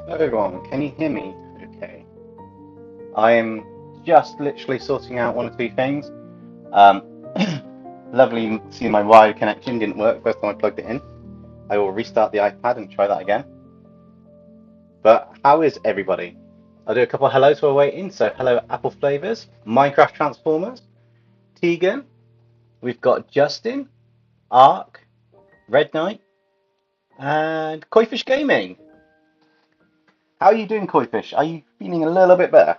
Hello everyone, can you hear me? Okay. I am just literally sorting out one or two things. Um, lovely seeing my wired connection didn't work first time I plugged it in. I will restart the iPad and try that again. But how is everybody? I'll do a couple of hellos while we're waiting. So hello Apple Flavors, Minecraft Transformers, Tegan, we've got Justin, Ark, Red Knight, and Koifish Gaming. How are you doing, Koifish? Are you feeling a little bit better?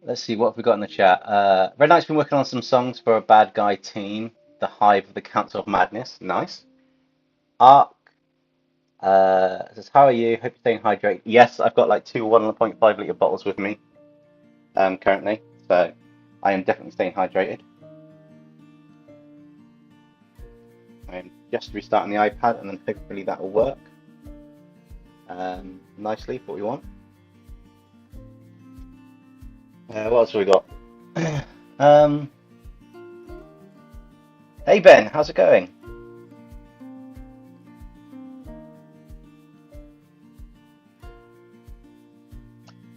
Let's see, what have we got in the chat? Red Knight's been working on some songs for a bad guy team, The Hive of the Council of Madness. Nice. Ark says, how are you? Hope you're staying hydrated. Yes, I've got like two 1.5 litre bottles with me currently, so I am definitely staying hydrated. I'm just restarting the iPad and then hopefully that will work nicely for what we want. What else have we got? Hey Ben, how's it going?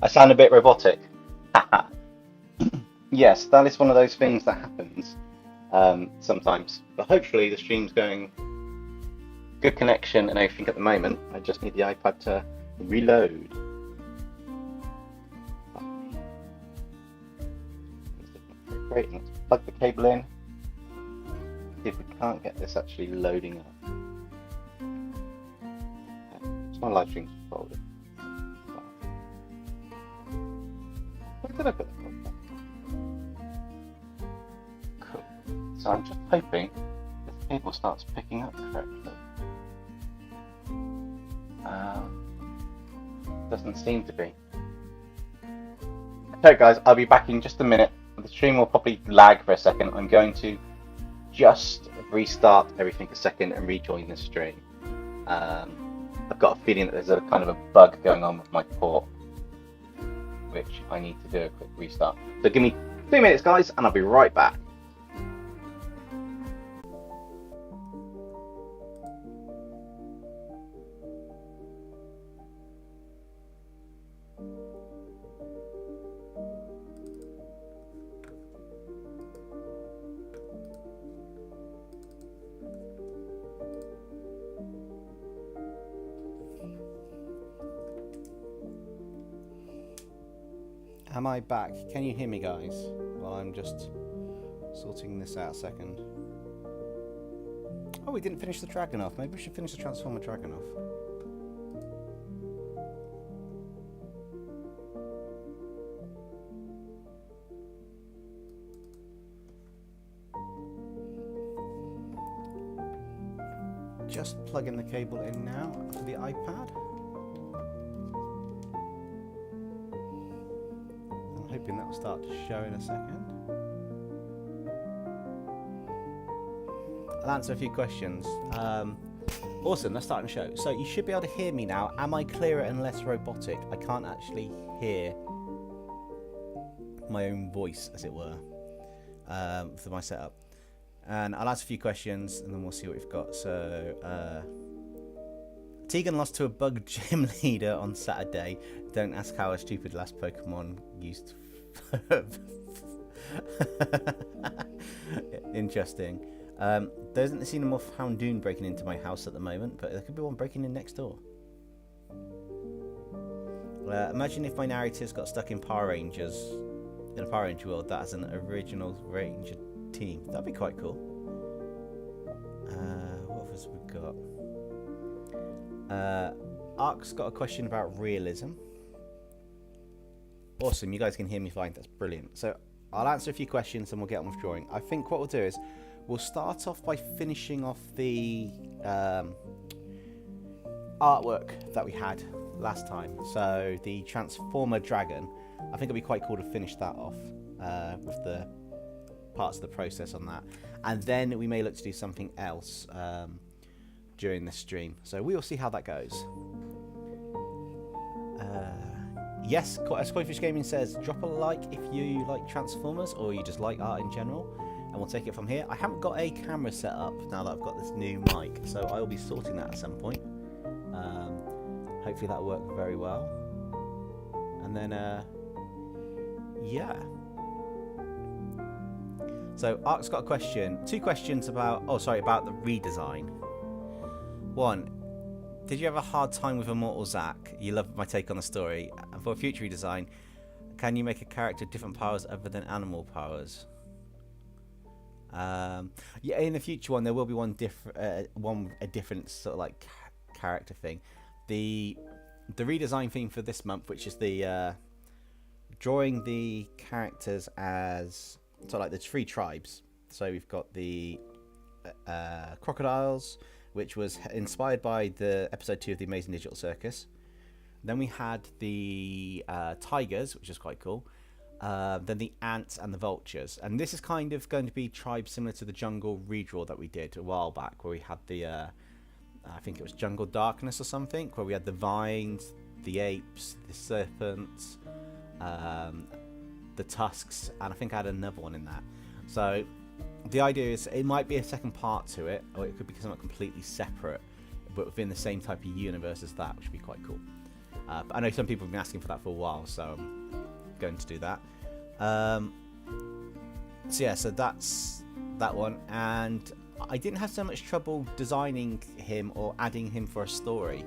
I sound a bit robotic. Yes, that is one of those things that happens sometimes. But hopefully the stream's going good connection and everything at the moment. I just need the iPad to reload. Great, let's plug the cable in. See if we can't get this actually loading up. It's my live streams folder. Where did I put the folder? Cool. So I'm just hoping this cable starts picking up correctly. Doesn't seem to be. Okay guys, I'll be back in just a minute. The stream will probably lag for a second. I'm going to just restart everything a second and rejoin the stream. I've got a feeling that there's a kind of a bug going on with my port, which I need to do a quick restart. So give me 2 minutes guys and I'll be right back. Am I back? Can you hear me guys? Well, I'm just sorting this out a second. Oh, we didn't finish the Dragon-off. Maybe we should finish the Transformer Dragon-off. Just plugging the cable in now for the iPad. Hoping that will start to show in a second. I'll answer a few questions. Awesome, let's start the show. So you should be able to hear me now. Am I clearer and less robotic? I can't actually hear my own voice, as it were, for my setup. And I'll ask a few questions and then we'll see what we've got. So, Tegan lost to a bug gym leader on Saturday. Don't ask how a stupid last Pokemon used. Interesting. There doesn't seem more Houndoom breaking into my house at the moment, but there could be one breaking in next door. Imagine if my narratives got stuck in Power Rangers, in a Power Ranger world that has an original Ranger team. That'd be quite cool. What else we got? Ark's got a question about realism. Awesome, you guys can hear me fine. That's brilliant. So I'll answer a few questions and we'll get on with drawing. I think what we'll do is we'll start off by finishing off the artwork that we had last time. So the Transformer Dragon, I think it'd be quite cool to finish that off with the parts of the process on that. And then we may look to do something else during the stream. So we will see how that goes. Yes, as Coinfish Gaming says, drop a like if you like Transformers or you just like art in general, and we'll take it from here. I haven't got a camera set up now that I've got this new mic, so I will be sorting that at some point. Hopefully that'll work very well. And then, yeah. So Ark's got a question, 2 questions about, about the redesign. 1. Did you have a hard time with Immortal Zack? You love my take on the story. And for a future redesign, can you make a character with different powers other than animal powers? Yeah, in the future one, there will be one a different sort of like character thing. The redesign theme for this month, which is the drawing the characters as like the 3 tribes. So we've got the crocodiles, which was inspired by the episode 2 of the Amazing Digital Circus. Then we had the tigers, which is quite cool. Then the ants and the vultures. And this is kind of going to be tribes similar to the jungle redraw that we did a while back, where we had the, I think it was Jungle Darkness or something, where we had the vines, the apes, the serpents, the tusks, and I think I had another one in that. So the idea is it might be a second part to it, or it could be something completely separate, but within the same type of universe as that, which would be quite cool. But I know some people have been asking for that for a while, so I'm going to do that. So yeah, so that's that one. And I didn't have so much trouble designing him or adding him for a story.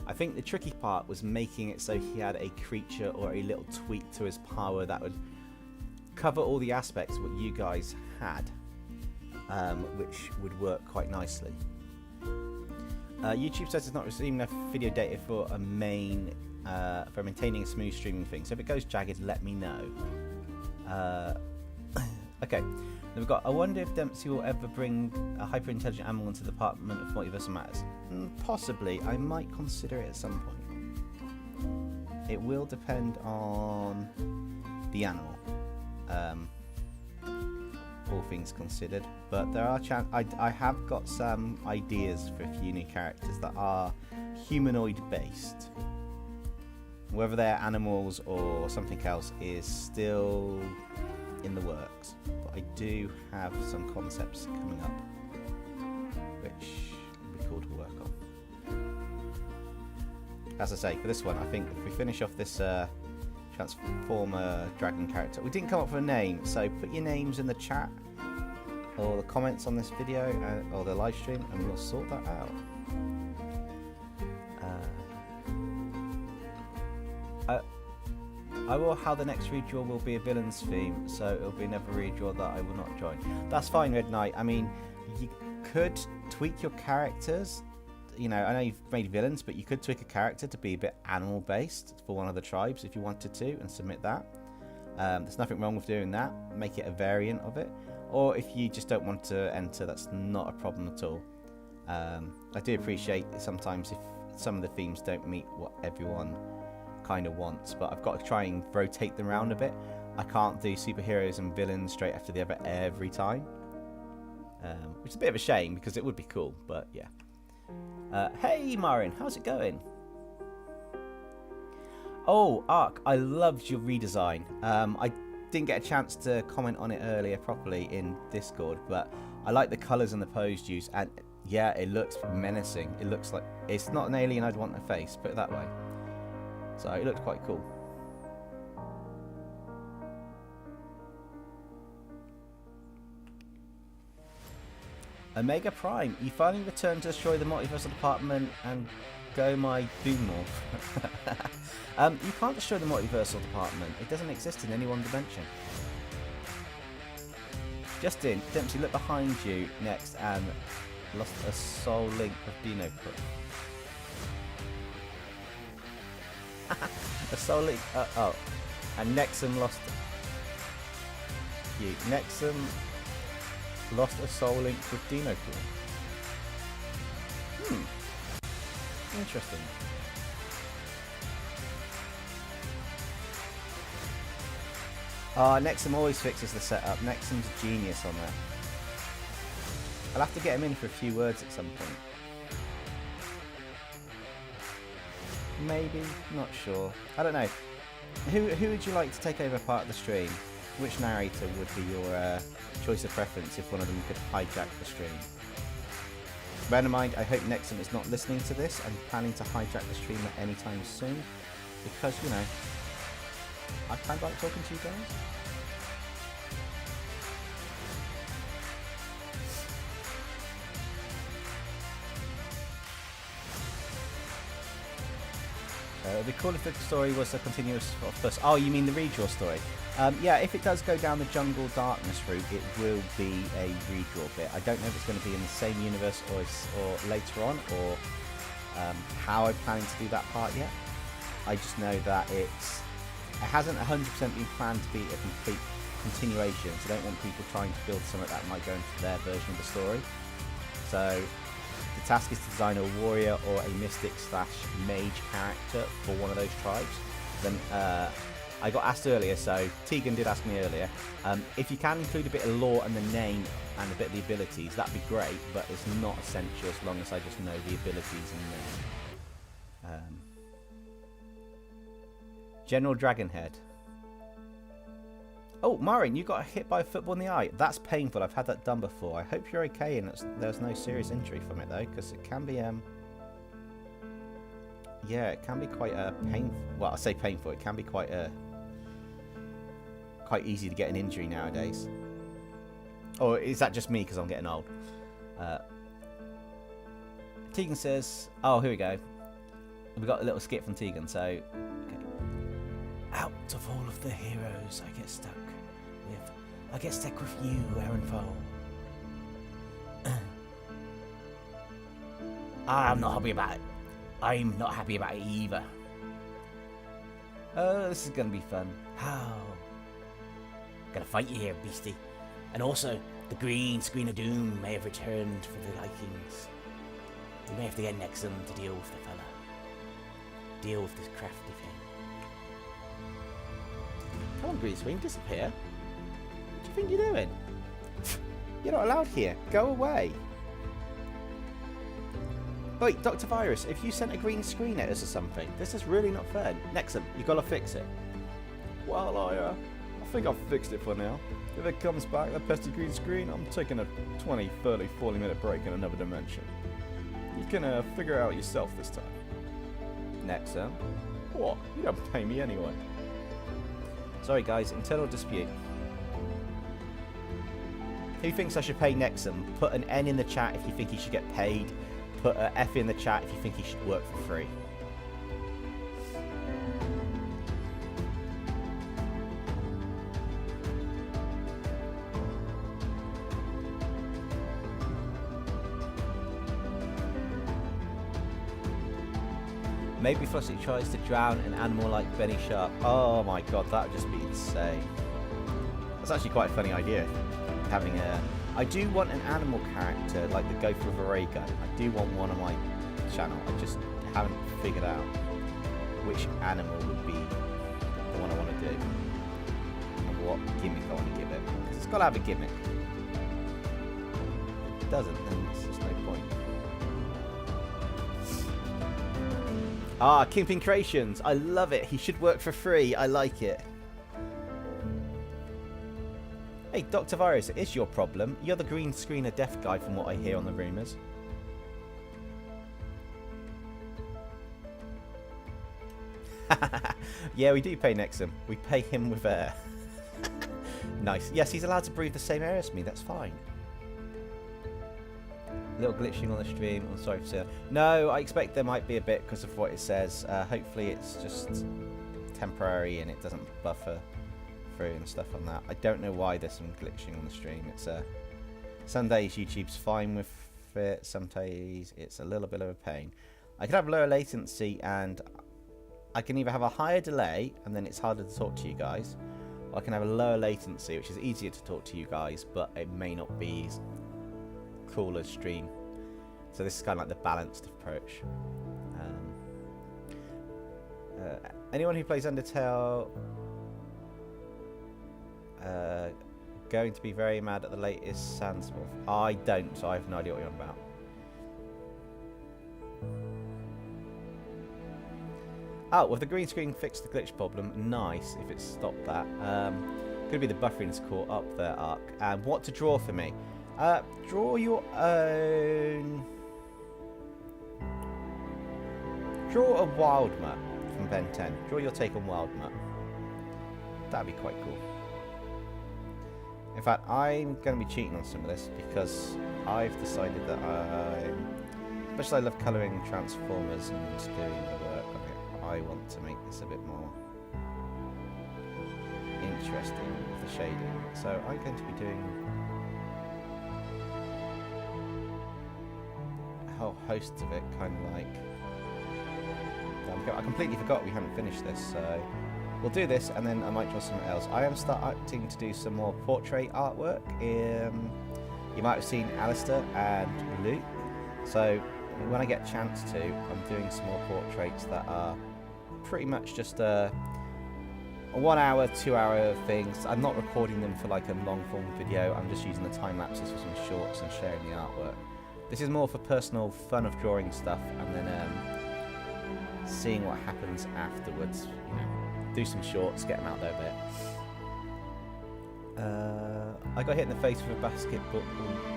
I think the tricky part was making it so he had a creature or a little tweak to his power that would cover all the aspects what you guys had. Which would work quite nicely. YouTube says it's not receiving enough video data for a for maintaining a smooth streaming thing. So if it goes jagged, let me know. Okay, then we've got. I wonder if Dempsey will ever bring a hyper intelligent animal into the Department of Multiversal Matters. Possibly. I might consider it at some point. It will depend on the animal. All things considered, but there are I have got some ideas for a few new characters that are humanoid based. Whether they're animals or something else is still in the works, but I do have some concepts coming up which would be cool to work on. As I say, for this one, I think if we finish off this Transformer Dragon character, we didn't come up with a name, so put your names in the chat or the comments on this video or the live stream, and we'll sort that out. I will how the next redraw will be a villains theme, so it'll be another redraw that I will not join. That's fine, Red Knight. I mean, you could tweak your characters. You know, I know you've made villains, but you could tweak a character to be a bit animal based for one of the tribes if you wanted to, and submit that. There's nothing wrong with doing that. Make it a variant of it. Or if you just don't want to enter, that's not a problem at all. I do appreciate sometimes if some of the themes don't meet what everyone kind of wants, but I've got to try and rotate them around a bit. I can't do superheroes and villains straight after the other every time, which is a bit of a shame because it would be cool, but yeah. Hey Marin, how's it going? Oh, Ark, I loved your redesign. I didn't get a chance to comment on it earlier properly in Discord, but I like the colours and the pose used, and yeah, it looks menacing. It looks like it's not an alien I'd want to face, put it that way. So it looked quite cool. Omega Prime, you finally returned to destroy the multiversal department and go my Boomorph. You can't destroy the multiversal department. It doesn't exist in any one dimension. Justin, Dempsey, look behind you next and lost a soul link with Dino Put. A soul link. Oh, and Nexum lost. Cute. Nexum lost a soul link with Dino Put. Interesting. Nexum always fixes the setup. Nexum's a genius on that. I'll have to get him in for a few words at some point. Maybe, not sure. I don't know. Who would you like to take over part of the stream? Which narrator would be your choice of preference if one of them could hijack the stream? Bear in mind, I hope Nexum is not listening to this and planning to hijack the stream at any time soon, because, you know, I kind of like talking to you guys. It would be cool if the story was a continuous plus. Oh, you mean the redraw story? Yeah, if it does go down the Jungle Darkness route, it will be a redraw bit. I don't know if it's going to be in the same universe or later on, or how I'm planning to do that part yet. I just know that it hasn't 100% been planned to be a complete continuation, so I don't want people trying to build something that might go into their version of the story. So the task is to design a warrior or a mystic / mage character for one of those tribes. Then I got asked earlier, so Tegan did ask me earlier, if you can include a bit of lore and the name and a bit of the abilities, that'd be great, but it's not essential as long as I just know the abilities and name. General Dragonhead. Oh, Marin, you got hit by a football in the eye. That's painful. I've had that done before. I hope you're okay and there's no serious injury from it, though, because it can be, yeah, it can be quite painful. Well, I say painful. It can be quite easy to get an injury nowadays. Or is that just me because I'm getting old? Tegan says, oh, here we go. We got a little skit from Tegan, so... Okay. Out of all of the heroes, I get stuck with you, Aaron Fowl. I'm not happy about it. I'm not happy about it either. Oh, this is gonna be fun. How? Gonna fight you here, beastie. And also, the green screen of doom may have returned for the Vikings. We may have to get Nexum to deal with the fella. Deal with this crafty thing. Come on, green screen, disappear. What do you think you're doing? You're not allowed here. Go away. Wait, Dr. Virus, if you sent a green screen at us or something, this is really not fair. Nexum, you gotta fix it. Well, I think I've fixed it for now. If it comes back, that pesky green screen, I'm taking a 20, 30, 40 minute break in another dimension. You can figure it out yourself this time. Nexum? What? You don't pay me anyway. Sorry guys, internal dispute. Who thinks I should pay Nexum? Put an N in the chat if you think he should get paid. Put an F in the chat if you think he should work for free. Maybe Flossie tries to drown an animal like Benny Sharp. Oh my god, that would just be insane. That's actually quite a funny idea. Having a... I do want an animal character like the Gopher with a ray gun. I do want one on my channel. I just haven't figured out which animal would be the one I want to do. And what gimmick I want to give it. Because it's got to have a gimmick. If it doesn't, then there's just no point. Ah, Kingpin Creations. I love it. He should work for free. I like it. Hey, Dr. Virus, it is your problem. You're the green screener deaf guy from what I hear on the rumours. Yeah, we do pay Nexum. We pay him with air. Nice. Yes, he's allowed to breathe the same air as me. That's fine. Little glitching on the stream. I'm sorry for saying. No, I expect there might be a bit because of what it says. Hopefully it's just temporary and it doesn't buffer through and stuff on that. I don't know why there's some glitching on the stream. It's some days YouTube's fine with it. Sometimes it's a little bit of a pain. I can have lower latency, and I can either have a higher delay and then it's harder to talk to you guys, or I can have a lower latency, which is easier to talk to you guys, but it may not be as cool as stream. So this is kind of like the balanced approach. Anyone who plays Undertale going to be very mad at the latest Sandsmorph? I don't, so I have no idea what you're on about. Oh, well, the green screen fixed the glitch problem. Nice, if it stopped that. Could be the buffering's caught up there, Ark. And what to draw for me? Draw your own... Draw a wild map from Ben 10. Draw your take on wild map. That'd be quite cool. In fact, I'm going to be cheating on some of this because I've decided that as much as I love colouring Transformers and doing the work on it, I want to make this a bit more interesting with the shading. So I'm going to be doing a whole host of it, kind of like... I completely forgot we hadn't finished this, so we'll do this and then I might draw something else. I am starting to do some more portrait artwork. You might have seen Alistair and Luke, so when I get a chance to, I'm doing some more portraits that are pretty much just a 1 hour, 2 hour things. I'm not recording them for like a long form video, I'm just using the time lapses for some shorts and sharing the artwork. This is more for personal fun of drawing stuff and then seeing what happens afterwards. You know, do some shorts, get them out there a bit. I got hit in the face with a basketball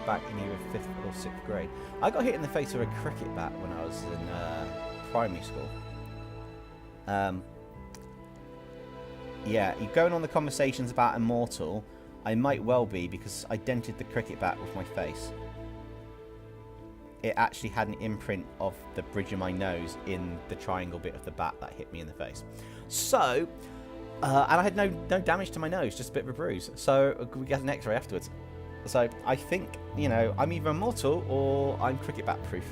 bat in either 5th or 6th grade. I got hit in the face with a cricket bat when I was in primary school. Yeah, you're going on the conversations about Immortal. I might well be, because I dented the cricket bat with my face. It actually had an imprint of the bridge of my nose in the triangle bit of the bat that hit me in the face. So, and I had no damage to my nose, just a bit of a bruise. So we got an x-ray afterwards. So I think, you know, I'm either immortal or I'm cricket bat proof.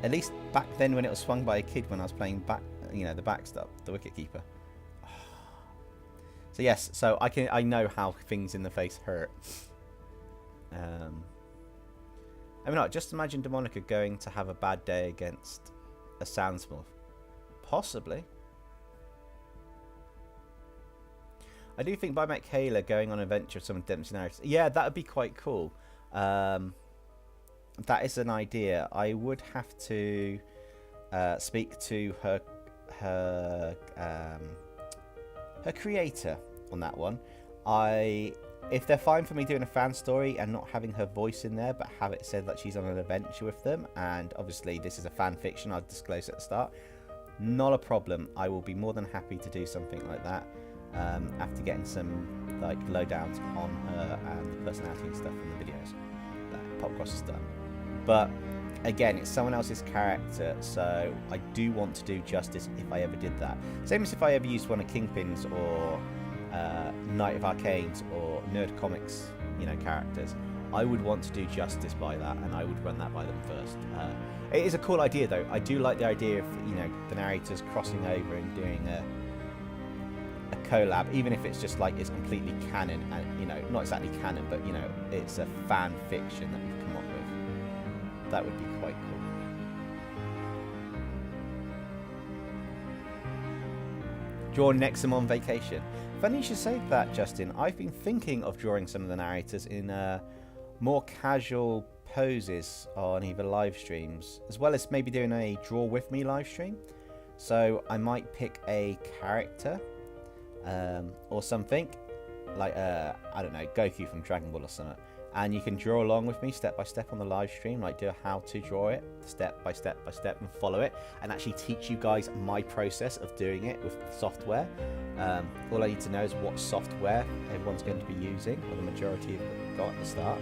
At least back then when it was swung by a kid when I was playing back, you know, the backstop, the wicket keeper. So yes, so I know how things in the face hurt. I mean, just imagine Demonica going to have a bad day against a Sandsmorph. Possibly. I do think by Kayla going on an adventure with some Dempsey narratives. Yeah, that would be quite cool. That is an idea. I would have to speak to her creator on that one. If they're fine for me doing a fan story and not having her voice in there, but have it said that she's on an adventure with them, and obviously this is a fan fiction, I'll disclose at the start, not a problem. I will be more than happy to do something like that after getting some like lowdowns on her and the personality and stuff in the videos that Popcross has done. But again, it's someone else's character, so I do want to do justice if I ever did that. Same as if I ever used one of Kingpin's or Knight of Arcane's or Nerd Comics, you know, characters. I would want to do justice by that, and I would run that by them first. It is a cool idea, though. I do like the idea of, you know, the narrators crossing over and doing a collab, even if it's just like it's completely canon, and you know, not exactly canon, but you know, it's a fan fiction that we've come up with. That would be quite cool. Draw Nexum on vacation. Funny you should say that, Justin. I've been thinking of drawing some of the narrators in more casual poses on either live streams, as well as maybe doing a draw with me live stream. So I might pick a character or something like I don't know, Goku from Dragon Ball or something, and you can draw along with me step by step on the live stream, like do a how to draw it step by step by step and follow it, and actually teach you guys my process of doing it with software. All I need to know is what software everyone's going to be using, or the majority have got at the start,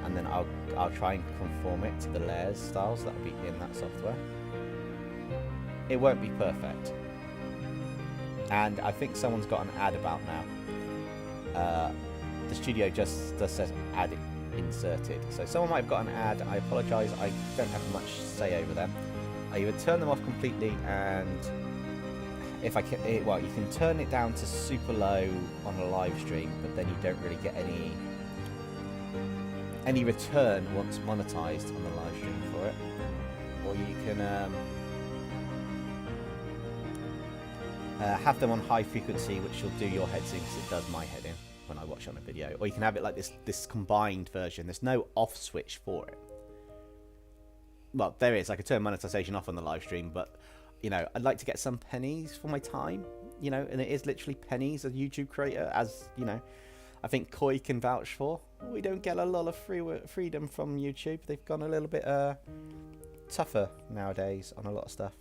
and then I'll try and conform it to the layers styles that will be in that software. It won't be perfect, and I think someone's got an ad about now. The studio just says add inserted. So someone might have got an ad. I apologise. I don't have much say over them. I either turn them off completely, and if I can, well, you can turn it down to super low on a live stream, but then you don't really get any return once monetized on the live stream for it. Or you can have them on high frequency, which will do your heads in because it does my head in when I watch on a video. Or you can have it like this combined version. There's no off switch for it. Well, there is. I could turn monetization off on the live stream, but you know, I'd like to get some pennies for my time. You know, and it is literally pennies as a YouTube creator, as you know. I think Koi can vouch for. We don't get a lot of freedom from YouTube. They've gone a little bit tougher nowadays on a lot of stuff.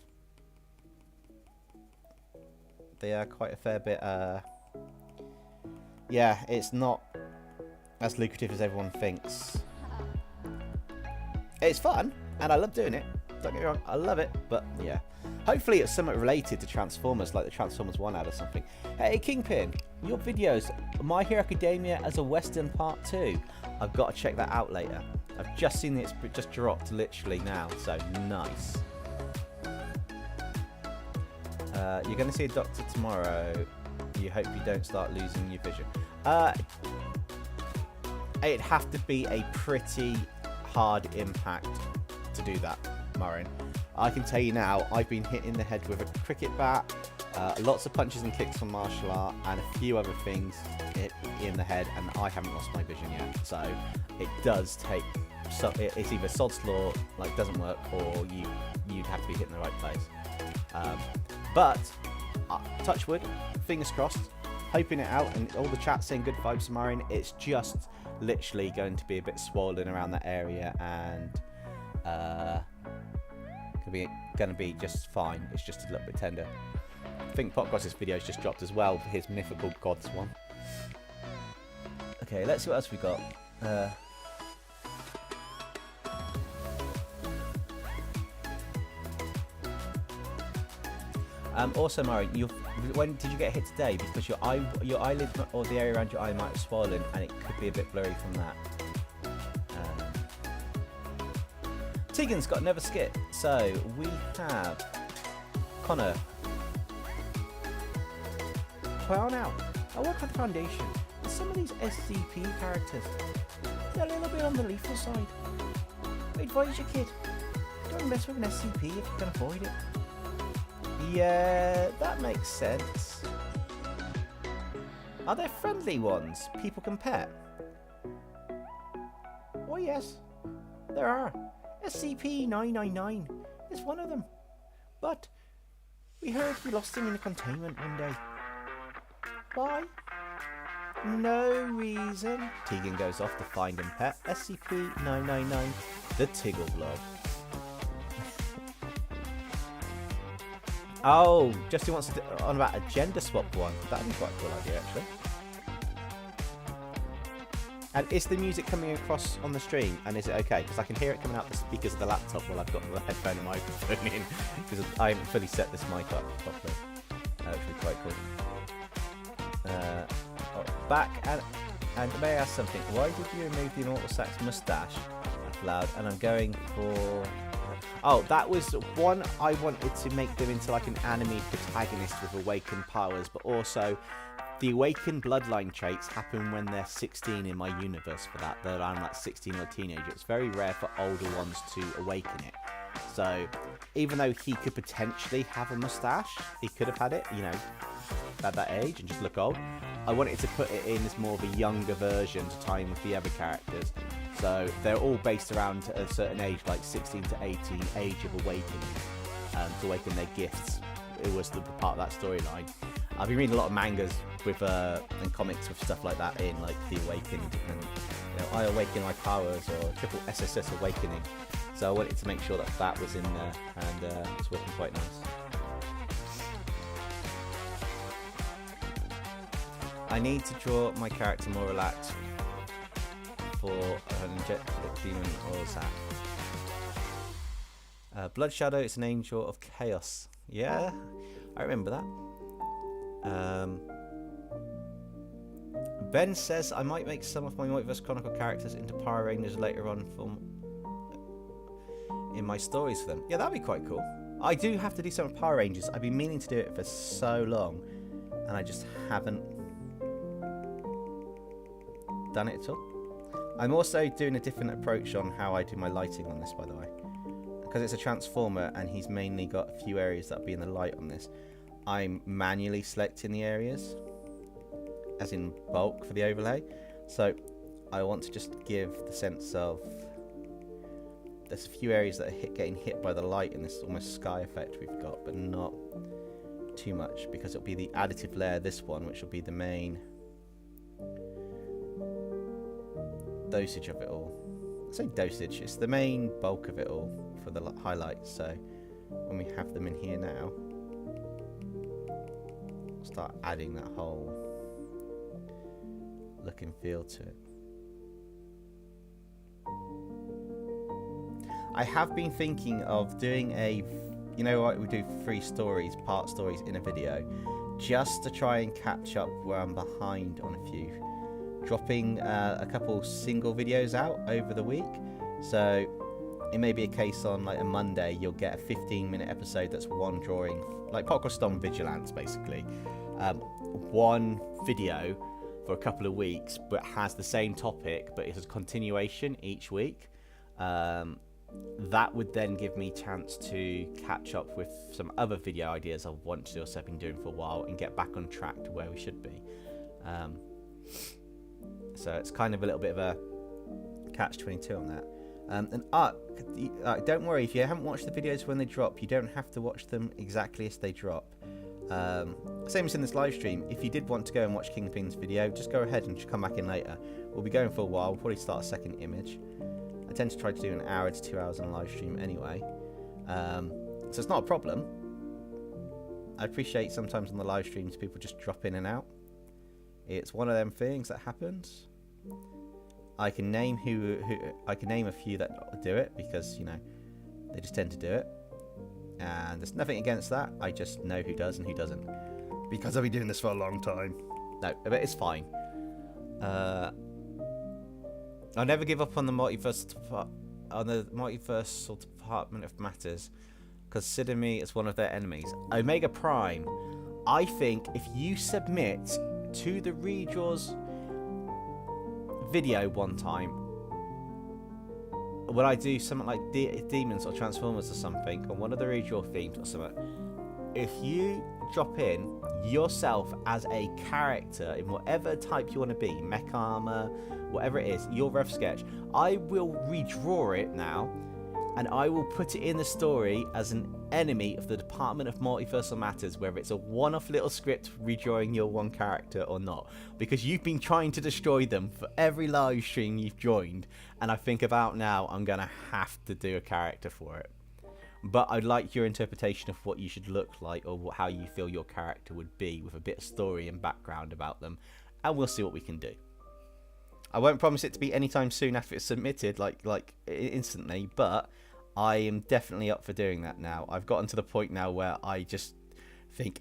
They are quite a fair bit. Yeah, it's not as lucrative as everyone thinks. It's fun, and I love doing it. Don't get me wrong, I love it. But yeah, hopefully it's somewhat related to Transformers, like the Transformers 1 ad or something. Hey, Kingpin, your videos, My Hero Academia as a Western Part 2. I've got to check that out later. I've just seen it, it's just dropped literally now, so nice. You're going to see a doctor tomorrow. You hope you don't start losing your vision. It'd have to be a pretty hard impact to do that, Marin. I can tell you now, I've been hit in the head with a cricket bat, lots of punches and kicks from martial art, and a few other things in the head, and I haven't lost my vision yet. So it does take, so it's either sod's law, like doesn't work, or you'd have to be hitting the right place. But touch wood, fingers crossed, hoping it out, and all the chat saying good vibes, Marin. It's just literally going to be a bit swollen around that area, and going to be just fine. It's just a little bit tender. I think Popgoss's video's just dropped as well, his mythical gods one. Okay, let's see what else we got. Also, Murray, when did you get hit today? Because your eyelid or the area around your eye might have swollen, and it could be a bit blurry from that. Tegan's got another skit. So we have Connor. Well, now I work on the Foundation, and some of these SCP characters, they're a little bit on the lethal side. I advise your kid, don't mess with an SCP if you can avoid it. Yeah, that makes sense. Are there friendly ones people can pet? Oh yes, there are. SCP-999 is one of them. But we heard we lost him in a containment one day. Why? No reason. Tegan goes off to find and pet SCP-999, the Tiggleblob. Oh, Justin wants to on about a gender swap one. That'd be quite a cool idea, actually. And is the music coming across on the stream? And is it okay? Because I can hear it coming out the speakers of the laptop while I've got the headphone and microphone in. Because I haven't fully set this mic up properly. That would be quite cool. Back and may I ask something? Why did you remove the Immortal Sax mustache? That's loud. And I'm going for... Oh, that was one. I wanted to make them into like an anime protagonist with awakened powers, but also the awakened bloodline traits happen when they're 16 in my universe for that. They're around like 16 or a teenager. It's very rare for older ones to awaken it. So even though he could potentially have a mustache, he could have had it, you know, at that age and just look old. I wanted to put it in as more of a younger version to tie in with the other characters. So they're all based around a certain age, like 16 to 18, age of awakening, to awaken their gifts. It was the part of that storyline. I've been reading a lot of mangas with and comics with stuff like that in, like the awakened, and you know, I awaken my powers, or triple SSS awakening. So I wanted to make sure that that was in there, and it's working quite nice. I need to draw my character more relaxed for an injected demon or zap. Blood Shadow is an angel of chaos. Yeah, I remember that. Ben says I might make some of my Multiverse Chronicle characters into Power Rangers later on in my stories for them. Yeah, that'd be quite cool. I do have to do some Power Rangers. I've been meaning to do it for so long, and I just haven't done it at all. I'm also doing a different approach on how I do my lighting on this, by the way. Because it's a transformer and he's mainly got a few areas that'll be in the light on this, I'm manually selecting the areas, as in bulk for the overlay. So I want to just give the sense of there's a few areas that are getting hit by the light in this almost sky effect we've got, but not too much, because it'll be the additive layer, this one, which will be the main dosage of it all. I say dosage, it's the main bulk of it all for the highlights. So when we have them in here now, we'll start adding that whole look and feel to it. I have been thinking of doing a, you know what, we do free stories, part stories in a video, just to try and catch up where I'm behind on a few. Dropping a couple single videos out over the week. So it may be a case on like a Monday, you'll get a 15-minute episode that's one drawing, like Podcast Vigilance basically. One video for a couple of weeks, but has the same topic, but it's a continuation each week. That would then give me a chance to catch up with some other video ideas I've wanted to do, or I've been doing for a while, and get back on track to where we should be. So it's kind of a little bit of a catch-22 on that. Don't worry, if you haven't watched the videos when they drop, you don't have to watch them exactly as they drop. Same as in this live stream, if you did want to go and watch Kingpin's video, just go ahead and come back in later. We'll be going for a while, we'll probably start a second image. I tend to try to do an hour to 2 hours on a live stream anyway, so it's not a problem. I appreciate sometimes on the live streams people just drop in and out. It's one of them things that happens. I can name I can name a few that do it, because you know they just tend to do it, and there's nothing against that. I just know who does and who doesn't, because I've been doing this for a long time. No, but it's fine. I'll never give up on the multiverse Department of Matters. Consider me as one of their enemies. Omega Prime, I think if you submit to the Redraws video one time, when I do something like Demons or Transformers or something, or one of the Redraw themes or something, if you drop in yourself as a character in whatever type you want to be, mech armor, whatever it is, your rough sketch, I will redraw it now, and I will put it in the story as an enemy of the Department of Multiversal Matters, whether it's a one-off little script redrawing your one character or not, because you've been trying to destroy them for every live stream you've joined, and I think about now I'm gonna have to do a character for it. But I'd like your interpretation of what you should look like, or how you feel your character would be, with a bit of story and background about them, and we'll see what we can do. I won't promise it to be anytime soon after it's submitted, like instantly, but I am definitely up for doing that now. I've gotten to the point now where I just think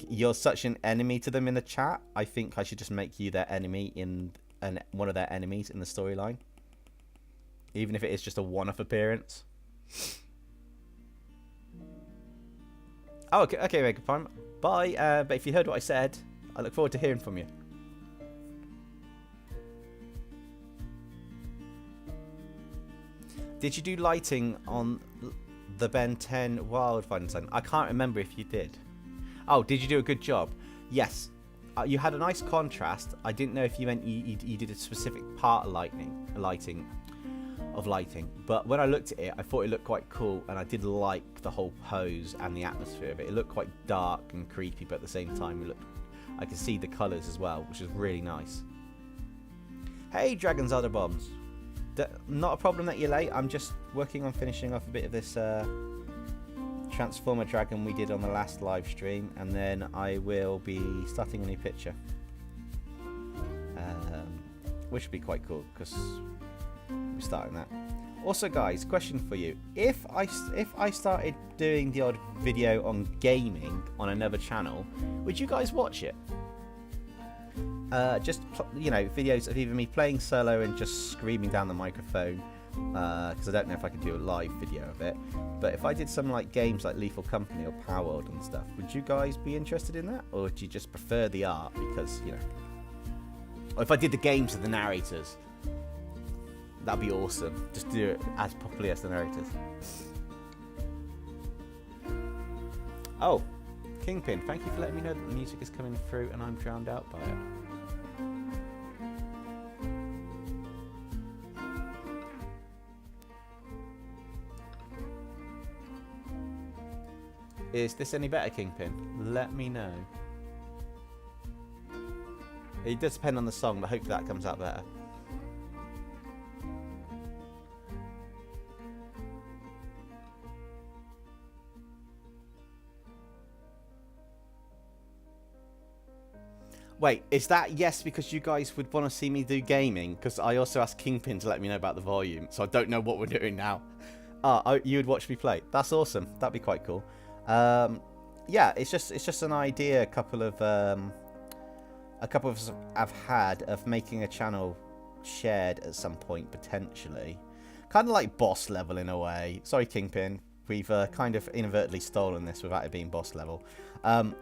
you're such an enemy to them in the chat. I think I should just make you their enemy one of their enemies in the storyline, even if it is just a one-off appearance. Oh, okay, Mega Prime. Bye. But if you heard what I said, I look forward to hearing from you. Did you do lighting on the Ben 10 Wildfire? I can't remember if you did. Oh, did you do a good job? Yes. You had a nice contrast. I didn't know if you meant you did a specific part of lighting. But when I looked at it, I thought it looked quite cool, and I did like the whole pose and the atmosphere of it. It looked quite dark and creepy, but at the same time, I could see the colours as well, which is really nice. Hey, Dragon's Other Bombs. Not a problem that you're late. I'm just working on finishing off a bit of this Transformer Dragon we did on the last live stream, and then I will be starting a new picture, which would be quite cool because we're starting that. Also, guys, question for you: if I started doing the odd video on gaming on another channel, would you guys watch it? just you know, videos of either me playing solo and just screaming down the microphone, because I don't know if I can do a live video of it. But if I did some like games like Lethal Company or Power World and stuff, would you guys be interested in that, or do you just prefer the art because, you know? Or if I did the games of the narrators, that'd be awesome. Just do it as properly as the narrators. Oh, Kingpin, thank you for letting me know that the music is coming through and I'm drowned out by it. Is this any better, Kingpin? Let me know. It does depend on the song, but hopefully that comes out better. Wait, is that yes because you guys would want to see me do gaming? Because I also asked Kingpin to let me know about the volume, so I don't know what we're doing now. You would watch me play. That's awesome. That'd be quite cool. Yeah, it's just an idea. A couple of us have had of making a channel shared at some point potentially, kind of like boss level in a way. Sorry, Kingpin. We've kind of inadvertently stolen this without it being boss level,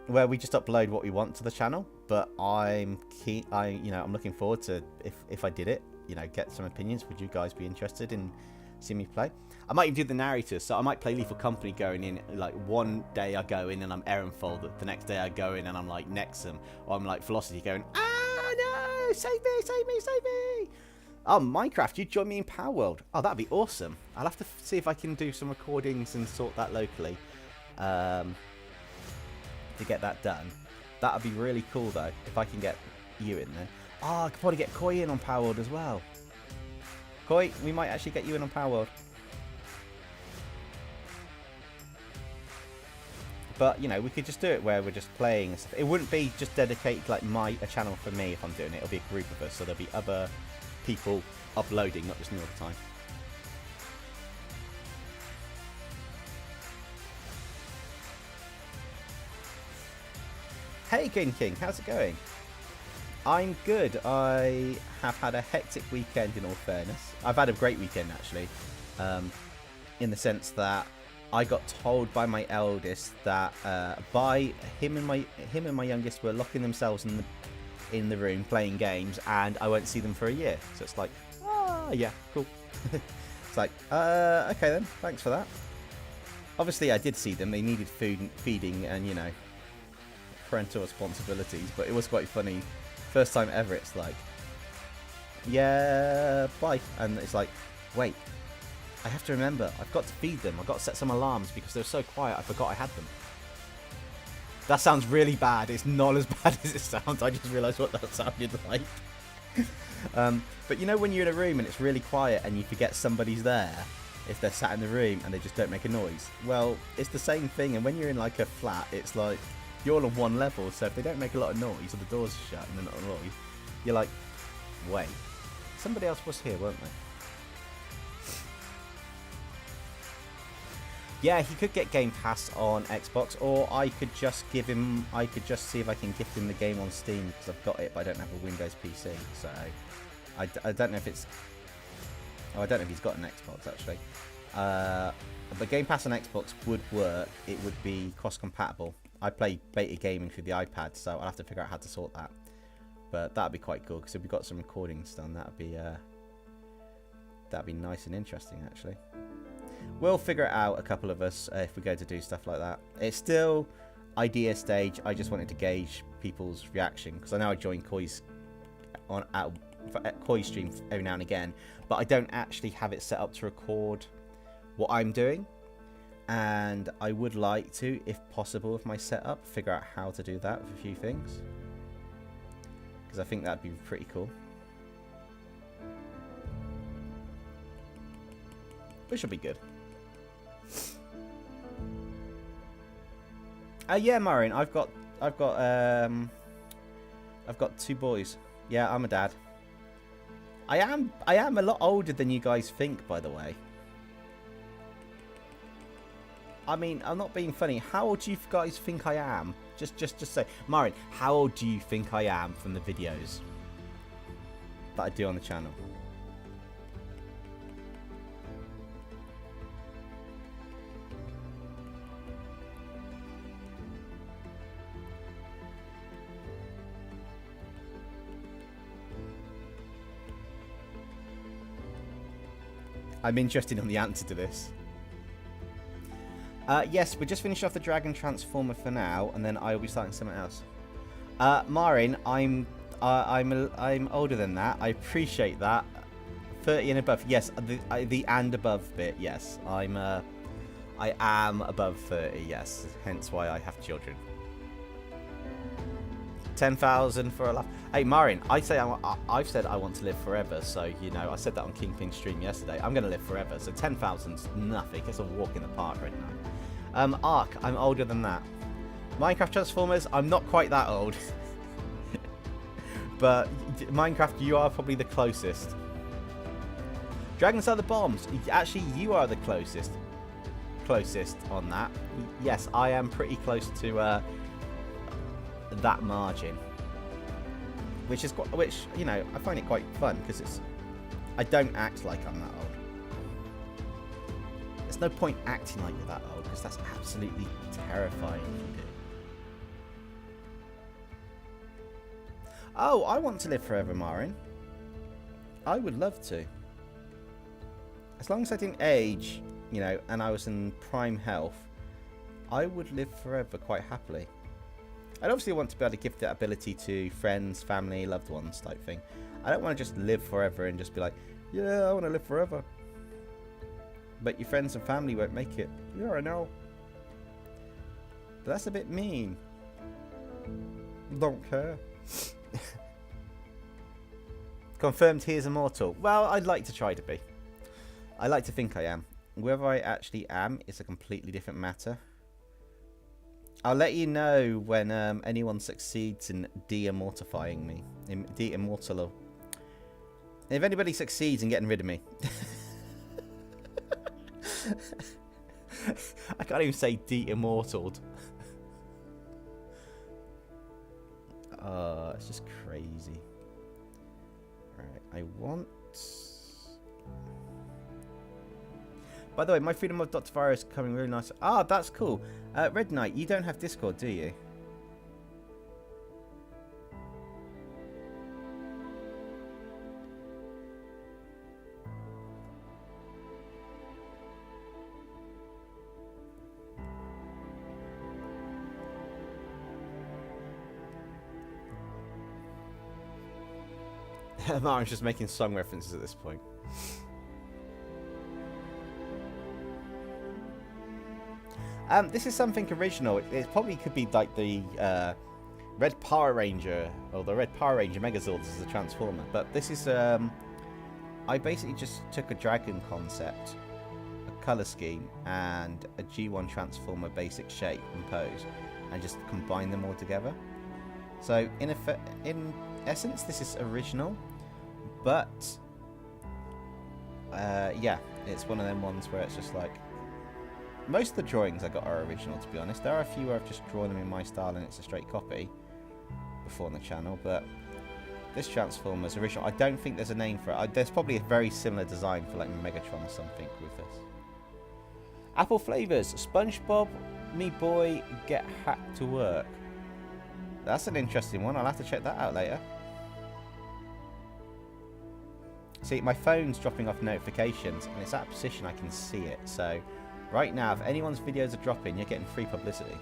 where we just upload what we want to the channel. But I'm looking forward to if I did it, you know, get some opinions. Would you guys be interested in seeing me play? I might even do the narrators, so I might play Lethal Company going in, like one day I go in and I'm Erenfold, the next day I go in and I'm like Nexum, or I'm like Velocity going, ah no, save me, save me, save me. Oh, Minecraft, you'd join me in Power World. Oh, that'd be awesome. I'll have to see if I can do some recordings and sort that locally to get that done. That'd be really cool though, if I can get you in there. Oh, I could probably get Koi in on Power World as well. Koi, we might actually get you in on Power World. But, you know, we could just do it where we're just playing and stuff. It wouldn't be just dedicated like a channel for me if I'm doing it. It'll be a group of us, so there'll be other people uploading, not just me all the time. Hey King, how's it going? I'm good. I have had a hectic weekend in all fairness. I've had a great weekend actually, in the sense that I got told by my eldest that by him and my youngest were locking themselves in the room playing games, and I won't see them for a year. So it's like, yeah, cool. It's like, okay then, thanks for that. Obviously I did see them. They needed food, feeding, and you know, parental responsibilities. But it was quite funny. First time ever. It's like, yeah, bye, and it's like, wait. I have to remember, I've got to feed them. I've got to set some alarms because they're so quiet I forgot I had them. That sounds really bad. It's not as bad as it sounds. I just realised what that sounded like. But you know when you're in a room and it's really quiet and you forget somebody's there, if they're sat in the room and they just don't make a noise? Well, it's the same thing, and when you're in like a flat, it's like you're all on one level, so if they don't make a lot of noise or the doors are shut and they're not on noise, you're like, wait, somebody else was here, weren't they? Yeah, he could get Game Pass on Xbox, or I could just give him. I could just see if I can gift him the game on Steam because I've got it, but I don't have a Windows PC. So I don't know if it's. Oh, I don't know if he's got an Xbox actually. But Game Pass on Xbox would work. It would be cross-compatible. I play beta gaming through the iPad, so I'll have to figure out how to sort that. But that'd be quite cool because if we got some recordings done, that'd be nice and interesting actually. We'll figure it out, a couple of us, if we go to do stuff like that. It's still idea stage. I just wanted to gauge people's reaction because I know I join Koi's Koi stream every now and again, but I don't actually have it set up to record what I'm doing. And I would like to, if possible, with my setup, figure out how to do that with a few things, because I think that'd be pretty cool. Which will be good. Yeah, Marin, I've got 2 boys. Yeah, I'm a dad. I am a lot older than you guys think, by the way. I mean, I'm not being funny. How old do you guys think I am? Just say, Marin, how old do you think I am from the videos? that I do on the channel. I'm interested in the answer to this. Yes, we're just finishing off the Dragon Transformer for now, and then I will be starting something else. Marin, I'm older than that. I appreciate that. 30 and above. Yes, the and above bit. Yes, I am above 30. Yes, hence why I have children. 10,000 for a laugh. Hey, Marin, I've said I want to live forever, so, you know, I said that on Kingpin's stream yesterday. I'm going to live forever, so 10,000's nothing. It's a walk in the park right now. Ark, I'm older than that. Minecraft Transformers, I'm not quite that old. But Minecraft, you are probably the closest. Dragons are the bombs. Actually, you are the closest on that. Yes, I am pretty close to that margin, which you know, I find it quite fun because I don't act like I'm that old. There's no point acting like you're that old because that's absolutely terrifying if you do. Oh, I want to live forever, Marin. I would love to, as long as I didn't age, you know, and I was in prime health. I would live forever quite happily. I'd obviously want to be able to give that ability to friends, family, loved ones type thing. I don't want to just live forever and just be like, yeah, I want to live forever. But your friends and family won't make it. Yeah, I know. But that's a bit mean. Don't care. Confirmed he is immortal. Well, I'd like to try to be. I like to think I am. Whether I actually am is a completely different matter. I'll let you know when anyone succeeds in de-immortifying me. De-immortal. If anybody succeeds in getting rid of me. I can't even say de-immortaled. Oh, it's just crazy. Right, I want... By the way, my Freedom of Dr. Virus is coming really nice. Ah, that's cool. Red Knight, you don't have Discord, do you? Martin's just making song references at this point. This is something original. It probably could be like the Red Power Ranger or the Red Power Ranger Megazords as a Transformer. But this is I basically just took a dragon concept, a color scheme, and a G1 Transformer basic shape and pose, and just combined them all together. So in essence, this is original, but yeah, it's one of them ones where it's just like. Most of the drawings I got are original, to be honest. There are a few where I've just drawn them in my style and it's a straight copy before on the channel, but this Transformer is original. I don't think there's a name for it. There's probably a very similar design for like Megatron or something with this. Apple flavors. SpongeBob, me boy, get hacked to work. That's an interesting one. I'll have to check that out later. See, my phone's dropping off notifications and it's at a position I can see it, so... Right now, if anyone's videos are dropping, you're getting free publicity.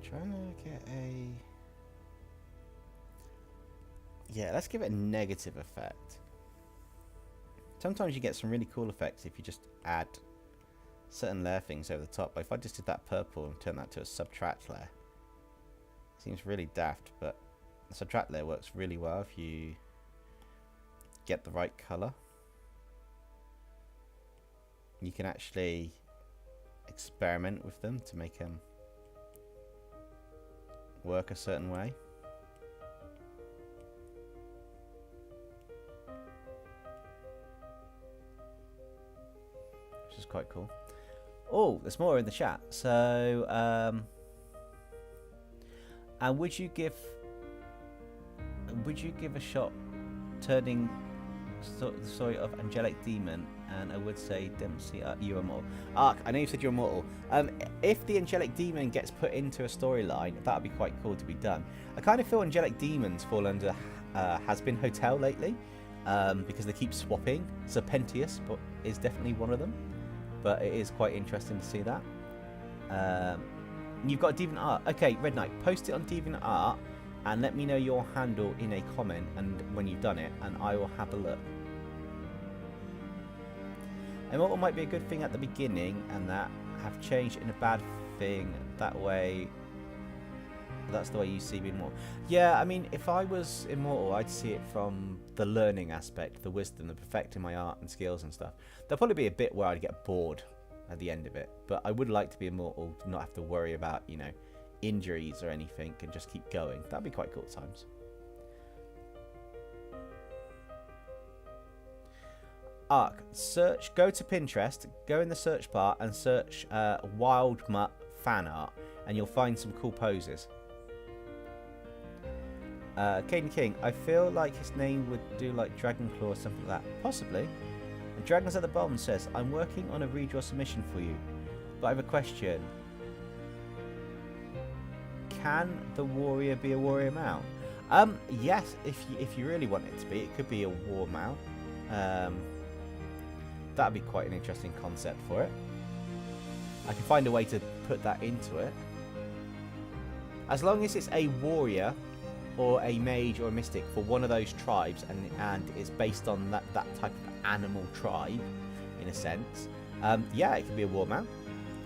Trying to get a... Yeah, let's give it a negative effect. Sometimes you get some really cool effects if you just add certain layer things over the top. But if I just did that purple and turn that to a subtract layer, seems really daft, but the subtract layer works really well if you get the right colour. You can actually experiment with them to make them work a certain way. Which is quite cool. Oh, there's more in the chat. So, and would you give a shot turning the story of Angelic Demon? And I would say Dempsey, you're immortal. Ark, I know you said you're immortal. If the Angelic Demon gets put into a storyline, that would be quite cool to be done. I kind of feel Angelic Demons fall under Has Been Hotel lately, because they keep swapping. Serpentius is definitely one of them, but it is quite interesting to see that. You've got DeviantArt. Okay, Red Knight, post it on DeviantArt and let me know your handle in a comment and when you've done it, and I will have a look. Immortal might be a good thing at the beginning, and that have changed in a bad thing. That way, that's the way you see being immortal. Yeah, I mean, if I was immortal, I'd see it from the learning aspect, the wisdom, the perfecting my art and skills and stuff. There'll probably be a bit where I'd get bored at the end of it, but I would like to be immortal, to not have to worry about, you know, injuries or anything, and just keep going. That'd be quite cool at times. Ark, search, go to Pinterest, go in the search bar and search Wild Mutt fan art, and you'll find some cool poses. Caden King, I feel like his name would do like Dragonclaw or something like that. Possibly. And Dragons at the Bottom says, I'm working on a redraw submission for you, but I have a question. Can the warrior be a warrior mount? Yes, if you really want it to be, it could be a war mount. That'd be quite an interesting concept for it. I can find a way to put that into it. As long as it's a warrior or a mage or a mystic for one of those tribes, and it's based on that type of animal tribe, in a sense, yeah, it can be a war mount.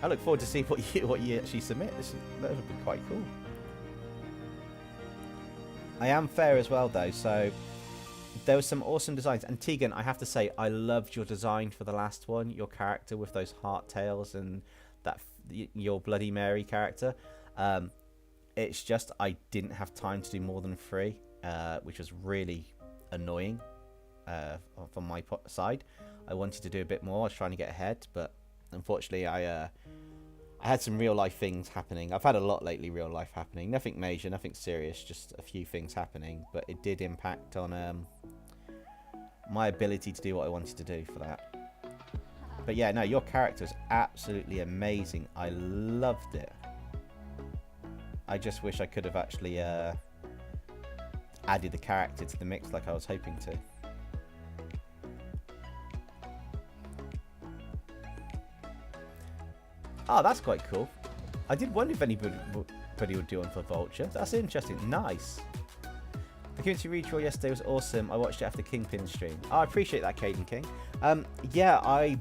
I look forward to seeing what you actually submit. That would be quite cool. I am fair as well though, so there was some awesome designs. And Tegan, I have to say, I loved your design for the last one. Your character with those heart tails and that your Bloody Mary character. It's just I didn't have time to do more than 3, which was really annoying from my side. I wanted to do a bit more. I was trying to get ahead, but unfortunately I had some real life things happening. I've had a lot lately, real life happening. Nothing major, nothing serious, just a few things happening. But it did impact on my ability to do what I wanted to do for that. But yeah, no, your character is absolutely amazing. I loved it. I just wish I could have actually added the character to the mix like I was hoping to. Oh, that's quite cool. I did wonder if anybody would do one for Vulture. That's interesting. Nice. The community redraw yesterday was awesome. I watched it after Kingpin's stream. Oh, I appreciate that, Caden King. Yeah,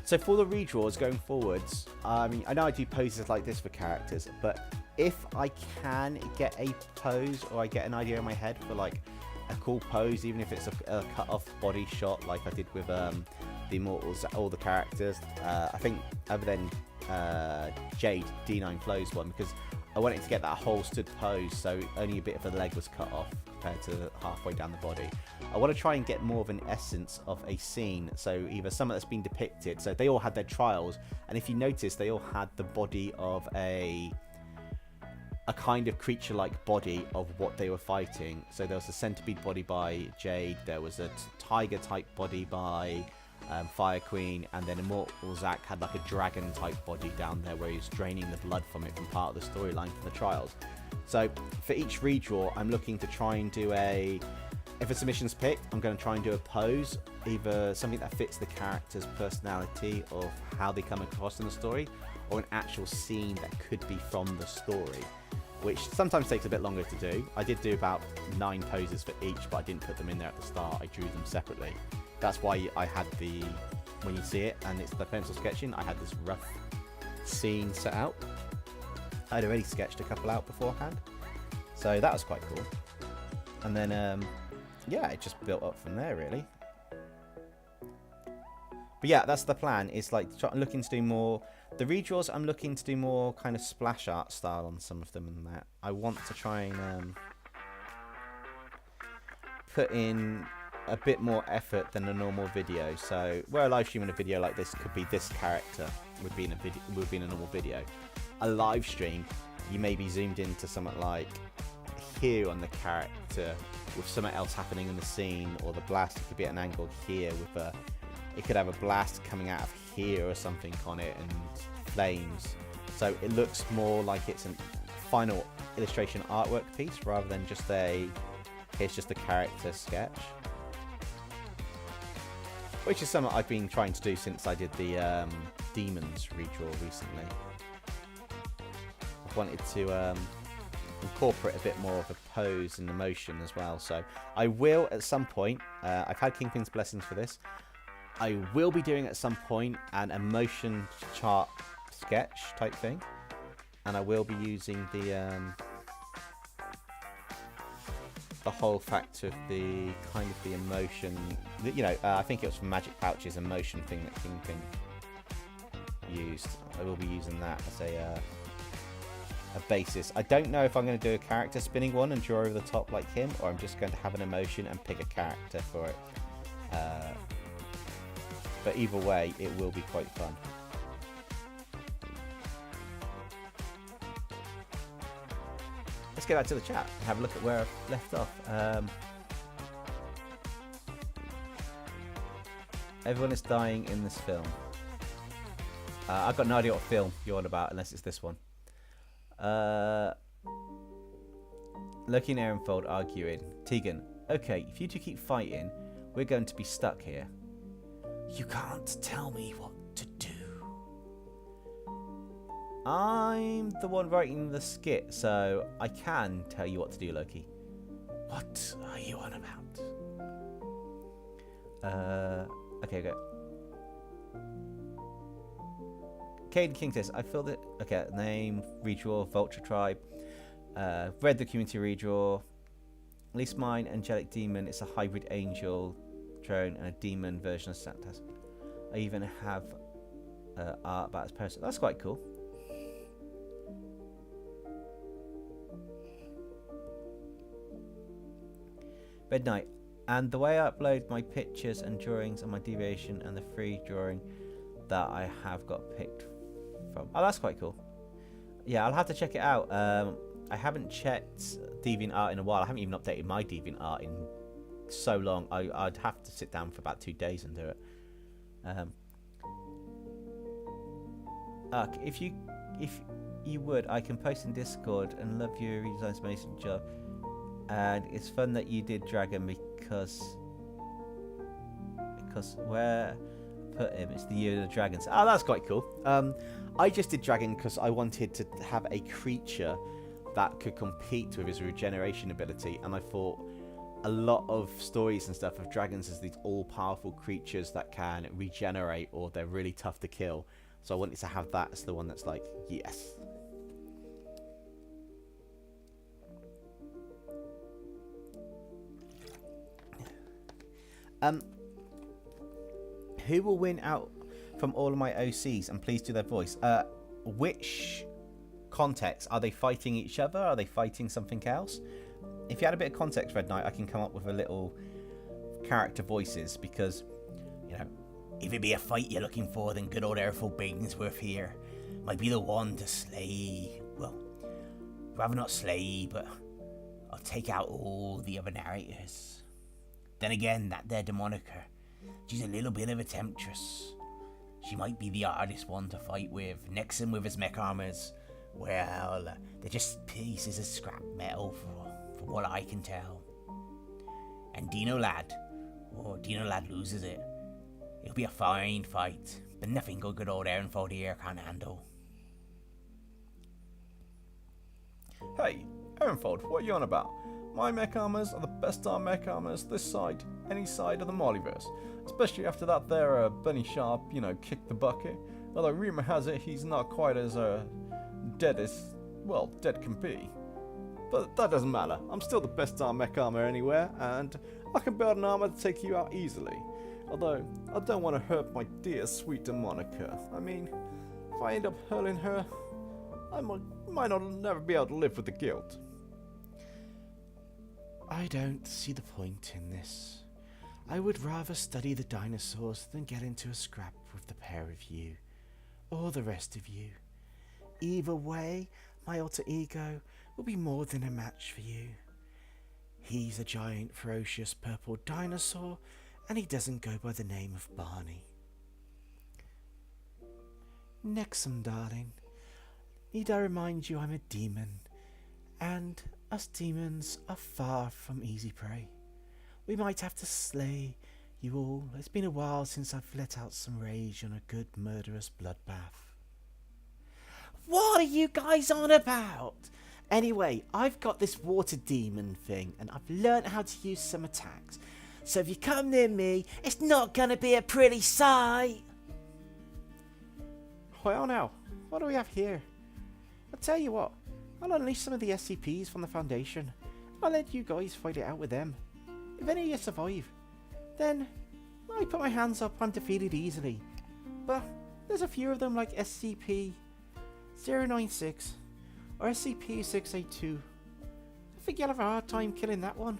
so for the redraws going forwards, I mean, I know I do poses like this for characters, but if I can get a pose or I get an idea in my head for like a cool pose, even if it's a cut-off body shot like I did with the Immortals, all the characters, I think other than Jade D9 Flows one, because I wanted to get that whole stood pose, so only a bit of the leg was cut off compared to halfway down the body. I want to try and get more of an essence of a scene, so either something that's been depicted, so they all had their trials, and if you notice they all had the body of a kind of creature-like body of what they were fighting. So there was a centipede body by Jade, there was a tiger-type body by Fire Queen, and then Immortal Zack had like a dragon-type body down there where he was draining the blood from it from part of the storyline from the trials. So for each redraw, I'm looking to try and do if a submission's picked, I'm going to try and do a pose, either something that fits the character's personality of how they come across in the story, or an actual scene that could be from the story, which sometimes takes a bit longer to do. I did do about 9 poses for each, but I didn't put them in there at the start. I drew them separately. That's why I had when you see it and it's the pencil sketching, I had this rough scene set out. I'd already sketched a couple out beforehand, so that was quite cool. And then yeah, it just built up from there, really. But yeah, that's the plan. It's like I'm looking to do more. The redraws, I'm looking to do more kind of splash art style on some of them and that. I want to try and put in a bit more effort than a normal video. So where a live stream in a video like this could be this character would be in a normal video. A live stream, you may be zoomed into something like here on the character with something else happening in the scene, or the blast, it could be at an angle here with a, it could have a blast coming out of here or something on it and flames. So it looks more like it's a final illustration artwork piece rather than just a, here's just a character sketch. Which is something I've been trying to do since I did the Demons redraw recently. I've wanted to incorporate a bit more of a pose and emotion as well. So I will at some point, I've had Kingpin's blessings for this, I will be doing at some point an emotion chart sketch type thing. And I will be using the whole fact of the kind of the emotion, you know, I think it was from Magic Pouch's emotion thing that Kingpin used. I will be using that as a basis. I don't know if I'm going to do a character spinning one and draw over the top like him, or I'm just going to have an emotion and pick a character for it. But either way, it will be quite fun. Let's get back to the chat and have a look at where I've left off. Everyone is dying in this film. I've got no idea what film you're on about unless it's this one. Loki and Ehrenfold arguing. Tegan, okay, if you two keep fighting, we're going to be stuck here. You can't tell me what to do. I'm the one writing the skit, so I can tell you what to do, Loki. What are you on about? Okay, go. Caden King says, I feel that... Okay, name, redraw, Vulture Tribe. Read the community redraw. At least mine, Angelic Demon, it's a hybrid angel drone and a demon version of Santas. I even have art about his person. That's quite cool. Midnight. And the way I upload my pictures and drawings and my deviation and the free drawing that I have got picked from. Oh, that's quite cool. Yeah, I'll have to check it out. I haven't checked DeviantArt in a while. I haven't even updated my DeviantArt in so long. I'd have to sit down for about 2 days and do it. If you would, I can post in Discord and love your redesigns, amazing job. And it's fun that you did Dragon because where I put him, it's the year of the dragons. Oh, that's quite cool. I just did Dragon because I wanted to have a creature that could compete with his regeneration ability, and I thought a lot of stories and stuff of dragons as these all-powerful creatures that can regenerate, or they're really tough to kill. So I wanted to have that as the one that's like, yes. Who will win out from all of my OCs? And please do their voice. Which context? Are they fighting each other? Are they fighting something else? If you had a bit of context, Red Knight, I can come up with a little character voices, because, you know, if it be a fight you're looking for, then good old Airful Bainsworth here might be the one to slay. Well, rather not slay, but I'll take out all the other narrators. Then again, that there Demonica, she's a little bit of a temptress. She might be the hardest one to fight with. Nexon with his mech armors, well, they're just pieces of scrap metal for what I can tell. And Dino Lad loses it. It'll be a fine fight, but nothing good old Ehrenfold here can't handle. Hey, Ehrenfold, what are you on about? My mech armors are the best darn mech armors this side, any side of the Mollyverse. Especially after that there Bunny Sharp, you know, kicked the bucket. Although rumour has it he's not quite as dead as, well, dead can be. But that doesn't matter. I'm still the best darn mech armor anywhere, and I can build an armor to take you out easily. Although, I don't want to hurt my dear sweet Demonica. I mean, if I end up hurling her, I might not never be able to live with the guilt. I don't see the point in this. I would rather study the dinosaurs than get into a scrap with the pair of you, or the rest of you. Either way, my alter ego will be more than a match for you. He's a giant, ferocious purple dinosaur, and he doesn't go by the name of Barney. Nexum, darling, need I remind you I'm a demon, and us demons are far from easy prey. We might have to slay you all. It's been a while since I've let out some rage on a good murderous bloodbath. What are you guys on about? Anyway, I've got this water demon thing, and I've learnt how to use some attacks. So if you come near me, it's not gonna be a pretty sight. Well now, what do we have here? I'll tell you what, I'll unleash some of the SCPs from the Foundation. I'll let you guys fight it out with them. If any of you survive, then I put my hands up, I'm defeated easily. But there's a few of them like SCP-096 or SCP-682. I think you'll have a hard time killing that one.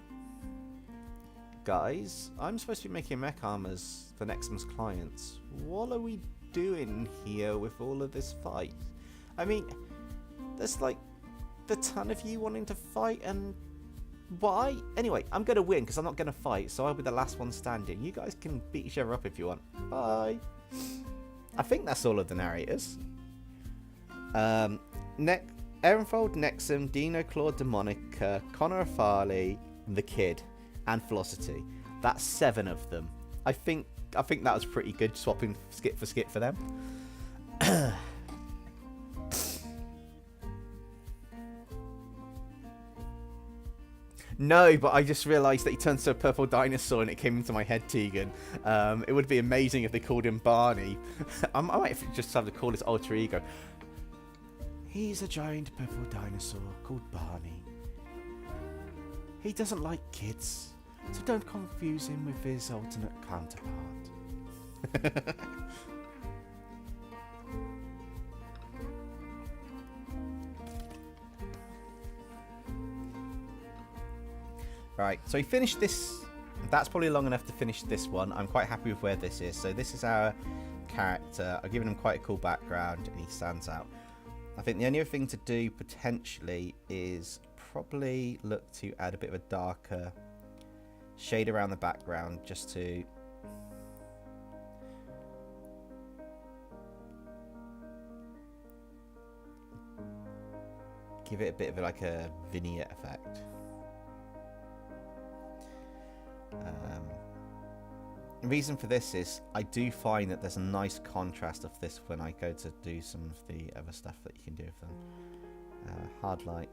Guys, I'm supposed to be making mech armors for Nexum's clients. What are we doing here with all of this fight? I mean, there's like the ton of you wanting to fight, and why? Anyway, I'm going to win because I'm not going to fight, so I'll be the last one standing. You guys can beat each other up if you want. Bye. I think that's all of the narrators. Ehrenfold, Nexum, Dino, Claude, Demonica, Connor Farley, the Kid, and Velocity. That's 7 of them. I think that was pretty good, swapping skit for skit for them. No, but I just realised that he turns to a purple dinosaur and it came into my head, Tegan. It would be amazing if they called him Barney. I might just have to call his alter ego. He's a giant purple dinosaur called Barney. He doesn't like kids, so don't confuse him with his alternate counterpart. Right, so we finished this. That's probably long enough to finish this one. I'm quite happy with where this is. So this is our character. I've given him quite a cool background and he stands out. I think the only other thing to do potentially is probably look to add a bit of a darker shade around the background just to give it a bit of like a vignette effect. The reason for this is I do find that there's a nice contrast of this when I go to do some of the other stuff that you can do with them. Hard light.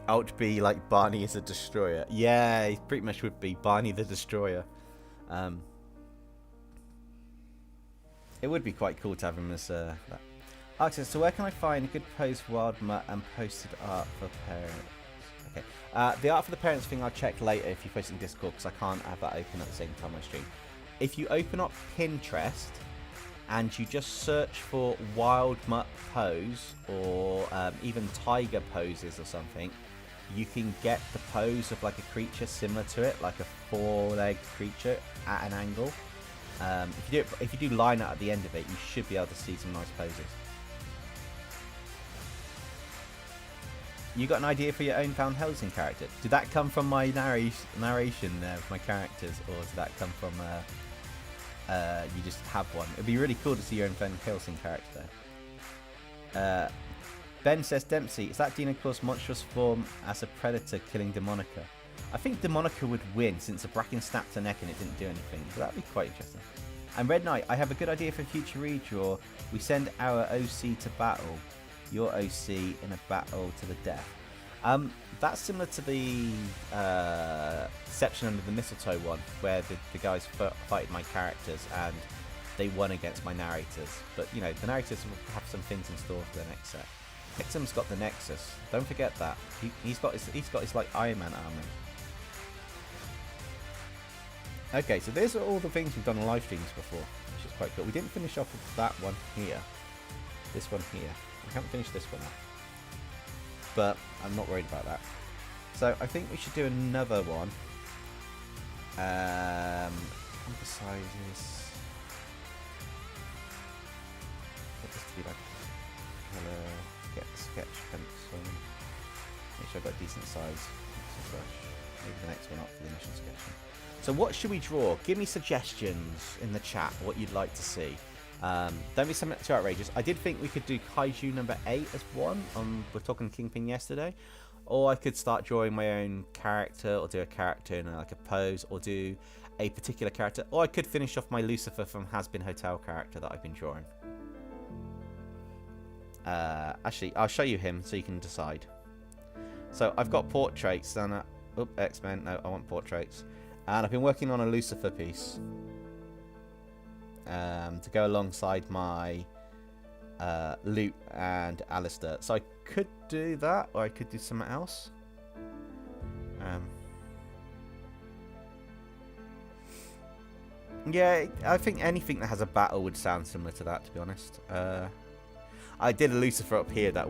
I would be like Barney is a destroyer. Yeah, he pretty much would be Barney the Destroyer. It would be quite cool to have him as that. Access. So where can I find a good pose for Wild Mutt and posted art for parents? Okay. The art for the parents thing I'll check later if you post it in Discord because I can't have that open at the same time I stream. If you open up Pinterest and you just search for Wild Mutt pose or even tiger poses or something, you can get the pose of like a creature similar to it, like a 4-legged creature at an angle. If you do line out at the end of it, you should be able to see some nice poses. You got an idea for your own Van Helsing character? Did that come from my narration of my characters, or did that come from you just have one? It'd be really cool to see your own Van Helsing character. Ben says, Dempsey, is that Dino Claw's monstrous form as a predator killing Demonica? I think Demonica would win since the bracken snapped her neck and it didn't do anything, so that'd be quite interesting. And Red Knight, I have a good idea for future redraw. We send our OC to battle, your OC in a battle to the death. That's similar to the Deception Under the Mistletoe one, where the guys fighted my characters and they won against my narrators. But you know, the narrators will have some things in store for the next set. Hexam's got the Nexus. Don't forget that. He's got his like Iron Man armor. Okay, so these are all the things we've done on live streams before, which is quite cool. We didn't finish off with that one here. This one here. We haven't finished this one off. But I'm not worried about that. So I think we should do another one. Number sizes. Get this to be like colour. Get the sketch pencil. Make sure I've got a decent size pencil brush. Maybe the next one up for the initial sketching. So what should we draw? Give me suggestions in the chat what you'd like to see. Don't be something too outrageous. I did think we could do Kaiju number 8 as one. We're talking Kingpin yesterday. Or I could start drawing my own character, or do a character in like a pose, or do a particular character. Or I could finish off my Lucifer from Has Been Hotel character that I've been drawing. Actually, I'll show you him so you can decide. So I've got portraits, and X-Men. No, I want portraits. And I've been working on a Lucifer piece to go alongside my Luke and Alistair. So I could do that, or I could do something else. Yeah, I think anything that has a battle would sound similar to that, to be honest. I did a Lucifer up here that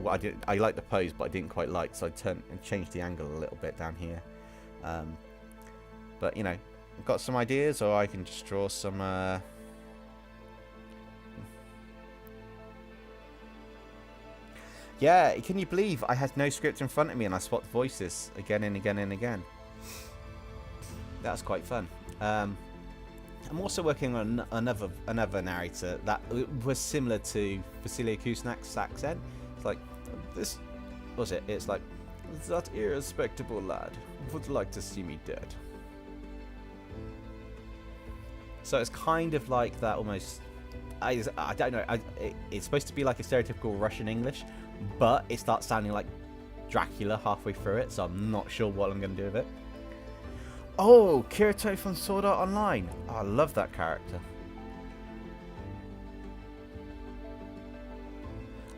I liked the pose, but I didn't quite like, so I turned and changed the angle a little bit down here. But you know, I've got some ideas, or I can just draw some. Yeah, can you believe I had no script in front of me and I swapped voices again and again and again? That was quite fun. I'm also working on another narrator that was similar to Vasilia Kusnak's accent. It's like, this was it. It's like, that irrespectable lad would like to see me dead. So it's kind of like that almost. I don't know. It's supposed to be like a stereotypical Russian English, but it starts sounding like Dracula halfway through it, so I'm not sure what I'm going to do with it. Oh, Kirito from Sword Art Online. Oh, I love that character.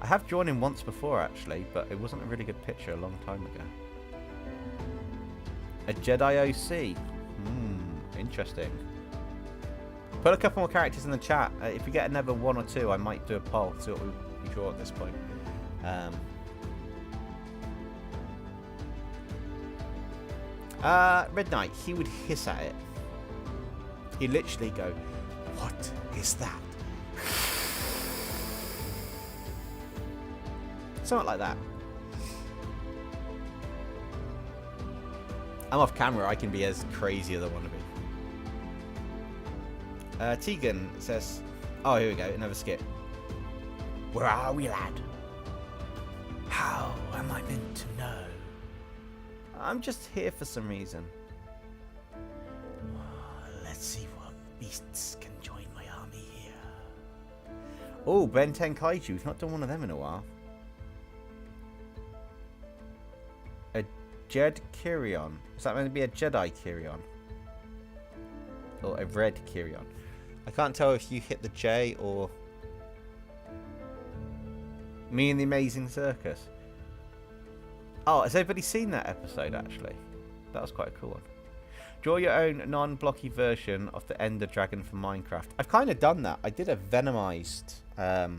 I have drawn him once before, actually, but it wasn't a really good picture a long time ago. A Jedi OC. Interesting. Put a couple more characters in the chat. If we get another one or two, I might do a poll to see what we draw at this point. Red Knight, he would hiss at it. He'd literally go, "What is that?" Something like that. I'm off camera, I can be as crazy as I want to be. Tegan says, oh, here we go, another skip. Where are we, lad? How am I meant to know? I'm just here for some reason. Let's see what beasts can join my army here. Oh, Ben 10 Kaiju. We've not done one of them in a while. A Jed Kyrion. Is that meant to be a Jedi Kyrion? Or a Red Kyrion? I can't tell if you hit the J or Me and the Amazing Circus. Oh, has anybody seen that episode, actually? That was quite a cool one. Draw your own non-blocky version of the Ender Dragon from Minecraft. I've kind of done that. I did a venomized... a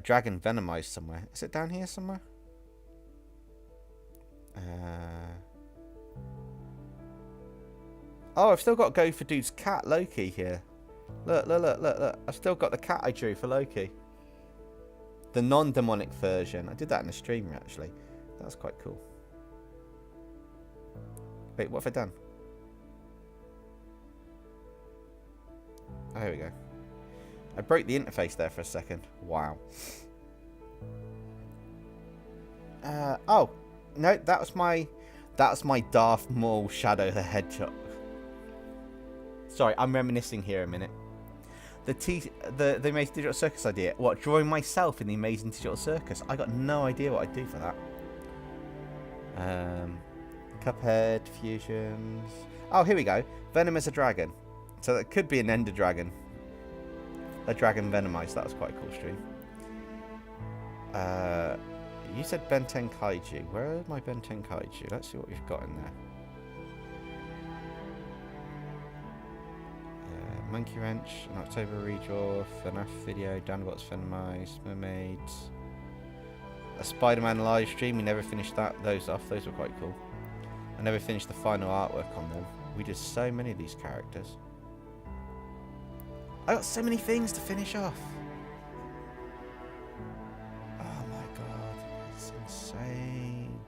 dragon venomized somewhere. Is it down here somewhere? Oh, I've still got Go for Dude's cat, Loki, here. Look. I've still got the cat I drew for Loki. The non-demonic version. I did that in a stream, actually. That was quite cool. Wait, what have I done? Oh, here we go. I broke the interface there for a second. Wow. Oh. No, that was my Darth Maul Shadow the Hedgehog. Sorry, I'm reminiscing here a minute. The Amazing Digital Circus idea. What, drawing myself in the Amazing Digital Circus? I got no idea what I'd do for that. Cuphead fusions. Oh, here we go. Venom as a dragon. So that could be an Ender Dragon. A dragon venomized. That was quite a cool stream. You said Ben 10 Kaiju. Where are my Ben 10 Kaiju? Let's see what we've got in there. Monkey Wrench, an October redraw, FNAF video, Dinobots venomized, Mermaids. A Spider-Man live stream. We never finished those off. Those were quite cool. I never finished the final artwork on them. We did so many of these characters. I got so many things to finish off. Oh my god, that's insane.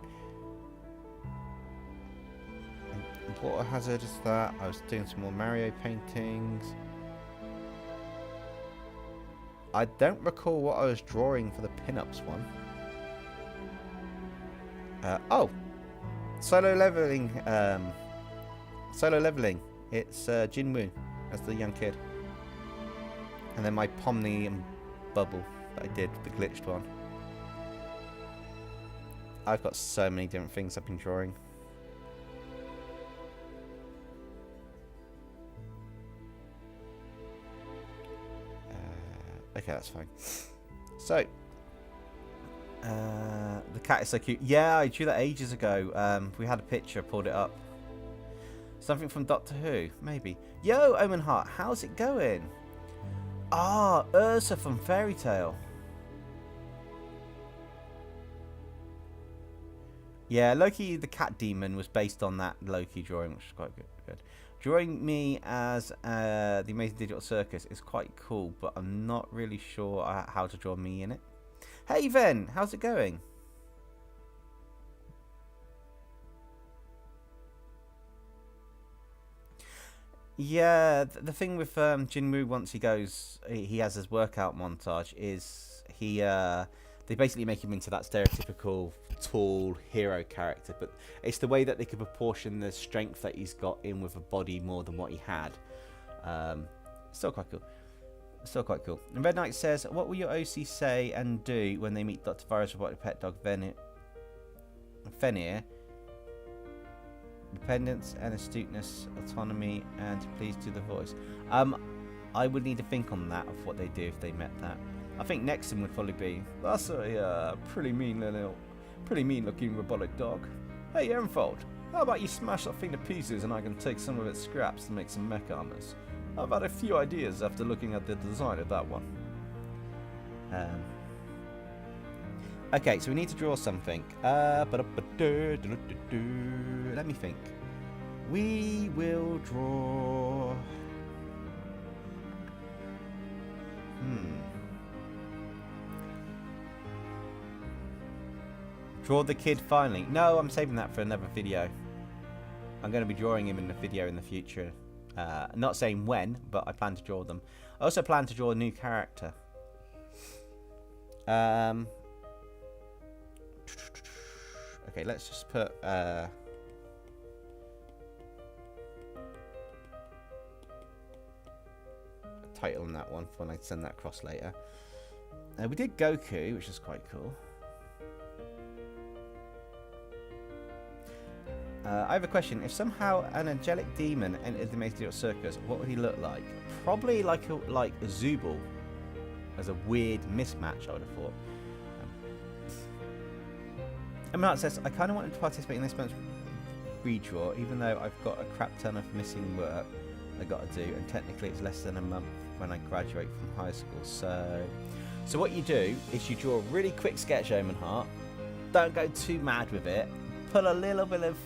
And Water Hazard is that. I was doing some more Mario paintings. I don't recall what I was drawing for the pinups one. Oh, solo leveling. Solo leveling. It's Jinwoo as the young kid. And then my Pomni and Bubble that I did, the glitched one. I've got so many different things I've been drawing. Okay, that's fine. So, the cat is so cute. Yeah, I drew that ages ago. We had a picture, pulled it up. Something from Doctor Who, maybe. Yo, Omen Heart, how's it going? Ah, Ursa from Fairy Tale. Yeah, Loki the cat demon was based on that Loki drawing, which is quite good. Drawing me as the Amazing Digital Circus is quite cool, but I'm not really sure how to draw me in it. Hey Ven, how's it going? Yeah, the thing with Jinwoo, once he goes, he has his workout montage, is they basically make him into that stereotypical tall hero character, but it's the way that they could proportion the strength that he's got in with a body more than what he had. Still quite cool. Still quite cool. And Red Knight says, what will your OC say and do when they meet Dr. Virus robotic pet dog Fenrir? Independence and astuteness, autonomy, and please do the voice. I would need to think on that of what they do if they met that. I think next thing would probably be, that's a pretty mean looking robotic dog. Hey Erenfold, how about you smash that thing to pieces and I can take some of its scraps to make some mech armors? I've had a few ideas after looking at the design of that one. Okay, so we need to draw something. Let me think. We will draw... Draw the kid finally. No, I'm saving that for another video. I'm going to be drawing him in the video in the future. Not saying when, but I plan to draw them. I also plan to draw a new character. Okay, let's just put a title on that one for when I send that across later. We did Goku, which is quite cool. I have a question. If somehow an angelic demon entered the Amazing Digital Circus, what would he look like? Probably like a Zubul, as a weird mismatch, I would have thought. Mark says, I kind of wanted to participate in this month's redraw, even though I've got a crap ton of missing work I got to do, and technically it's less than a month when I graduate from high school. So what you do is you draw a really quick sketch, Omen Heart. Don't go too mad with it. Put a little bit of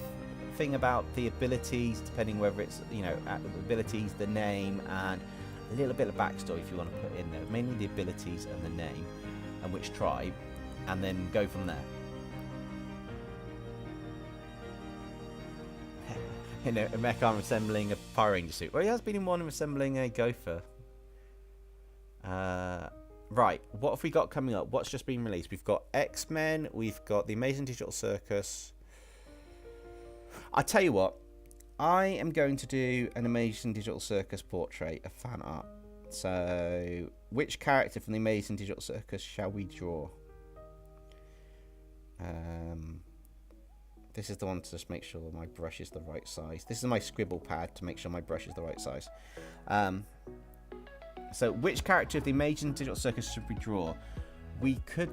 thing about the abilities, depending whether it's, you know, the abilities, the name, and a little bit of backstory if you want to put in there. Mainly the abilities and the name and which tribe, and then go from there. You know, a mech arm assembling a Power Ranger suit. Well, he has been in one assembling a gopher. Right, what have we got coming up? What's just been released? We've got X-Men, we've got the Amazing Digital Circus. I tell you what, I am going to do an Amazing Digital Circus portrait of fan art. So, which character from the Amazing Digital Circus shall we draw? This is the one to just make sure my brush is the right size. This is my scribble pad to make sure my brush is the right size. So which character of the Amazing Digital Circus should we draw? We could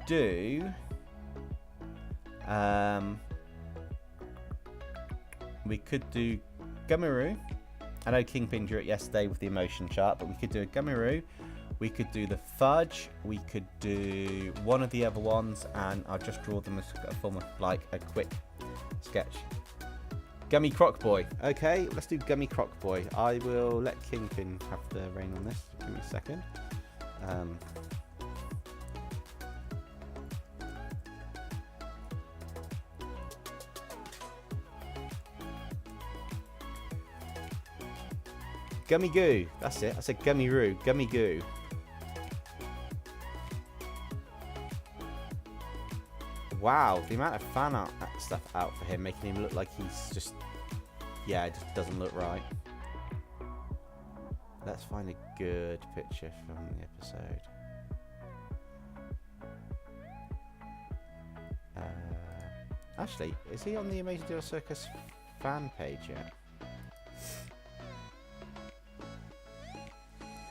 do... we could do Gummigoo. I know Kingpin drew it yesterday with the emotion chart, but we could do a Gummigoo. We could do the Fudge. We could do one of the other ones, and I'll just draw them as a form of like a quick sketch. Gummy Croc Boy. Okay, let's do Gummy Croc Boy. I will let Kingpin have the reign on this. Give me a second. Gummigoo. That's it. I said Gummigoo. Gummigoo. Wow, the amount of fan art stuff out for him, making him look like he's just... Yeah, it just doesn't look right. Let's find a good picture from the episode. Actually, is he on the Amazing Digital Circus fan page yet?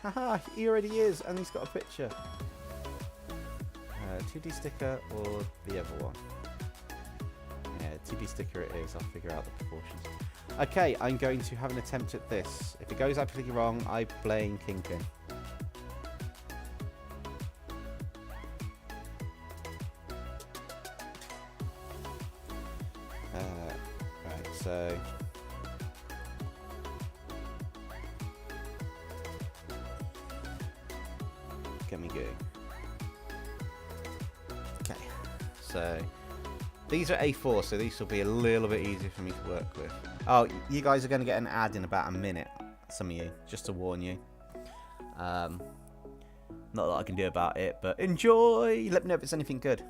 Haha, he already is, and he's got a picture. 2D sticker or the other one? Yeah, 2D sticker it is. I'll figure out the proportions. Okay, I'm going to have an attempt at this. If it goes absolutely wrong, I blame Kingpin. Right, so... Gummigoo. Okay, so these are A4, so these will be a little bit easier for me to work with. Oh, you guys are going to get an ad in about a minute, some of you, just to warn you. Not a lot I can do about it, but enjoy! Let me know if it's anything good.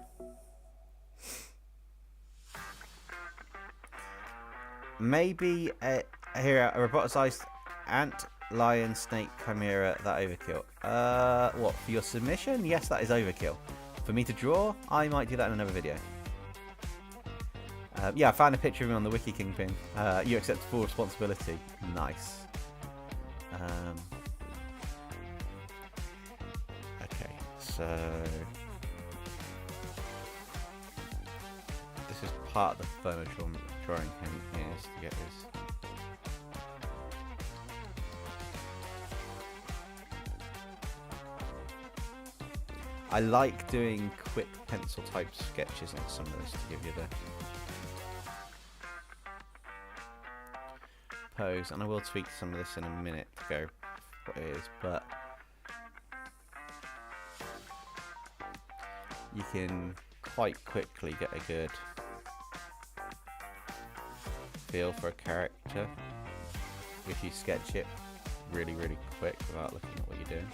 Maybe a roboticized ant, lion, snake, chimera, that overkill. What, for your submission? Yes, that is overkill. For me to draw, I might do that in another video. Yeah, I found a picture of him on the Wiki Kingpin. You accept full responsibility. Nice. Okay, so... This is part of the fun of drawing him, is to get this. I like doing quick pencil type sketches on some of this to give you the pose, and I will tweak some of this in a minute to go what it is, but you can quite quickly get a good feel for a character if you sketch it really quick without looking at what you're doing.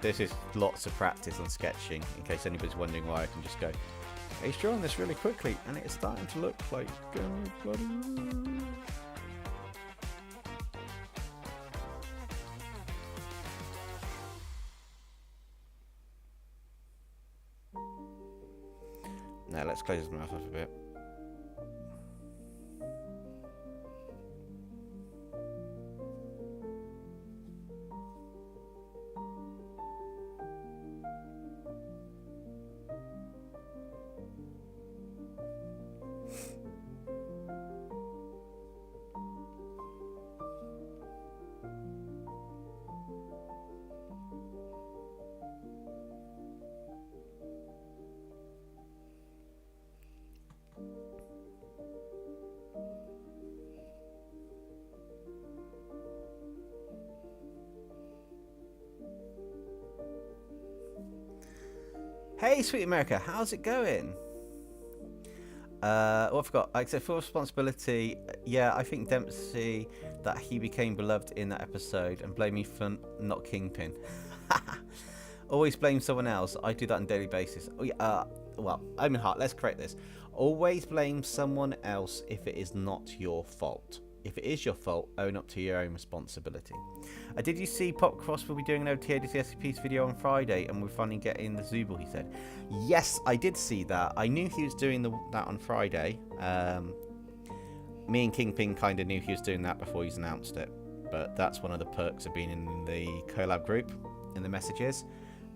This is lots of practice on sketching, in case anybody's wondering why I can just go, he's drawing this really quickly, and it's starting to look like... Now let's close his mouth off a bit. Hey, Sweet America, how's it going? What I forgot, I accept full responsibility. Yeah, I think Dempsey, that he became beloved in that episode, and blame me for not Kingpin. Always blame someone else. I do that on a daily basis. Oh, yeah, well, Omen Heart, let's correct this. Always blame someone else if it is not your fault. If it is your fault, own up to your own responsibility. Did you see Popcross will be doing an OTA to the SCP's video on Friday, and we're finally getting the Zooble, he said. Yes, I did see that. I knew he was doing that on Friday. Me and Kingpin kind of knew he was doing that before he's announced it. But that's one of the perks of being in the collab group, in the messages.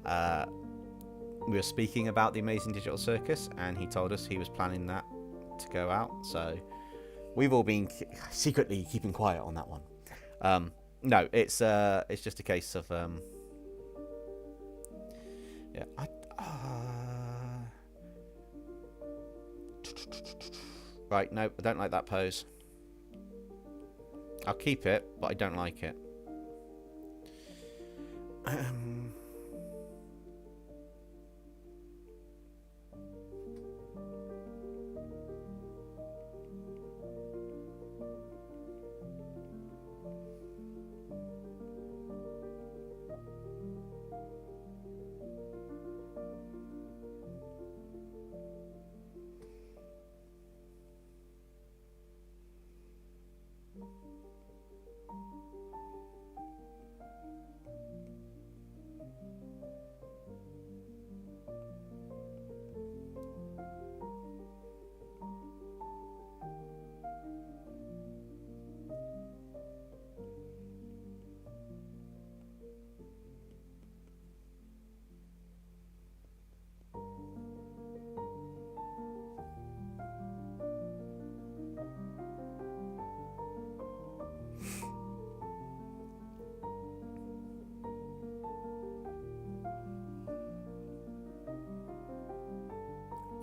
We were speaking about the Amazing Digital Circus, and he told us he was planning that to go out. So we've all been secretly keeping quiet on that one. No, it's just a case of yeah. Right, no, I don't like that pose. I'll keep it, but I don't like it.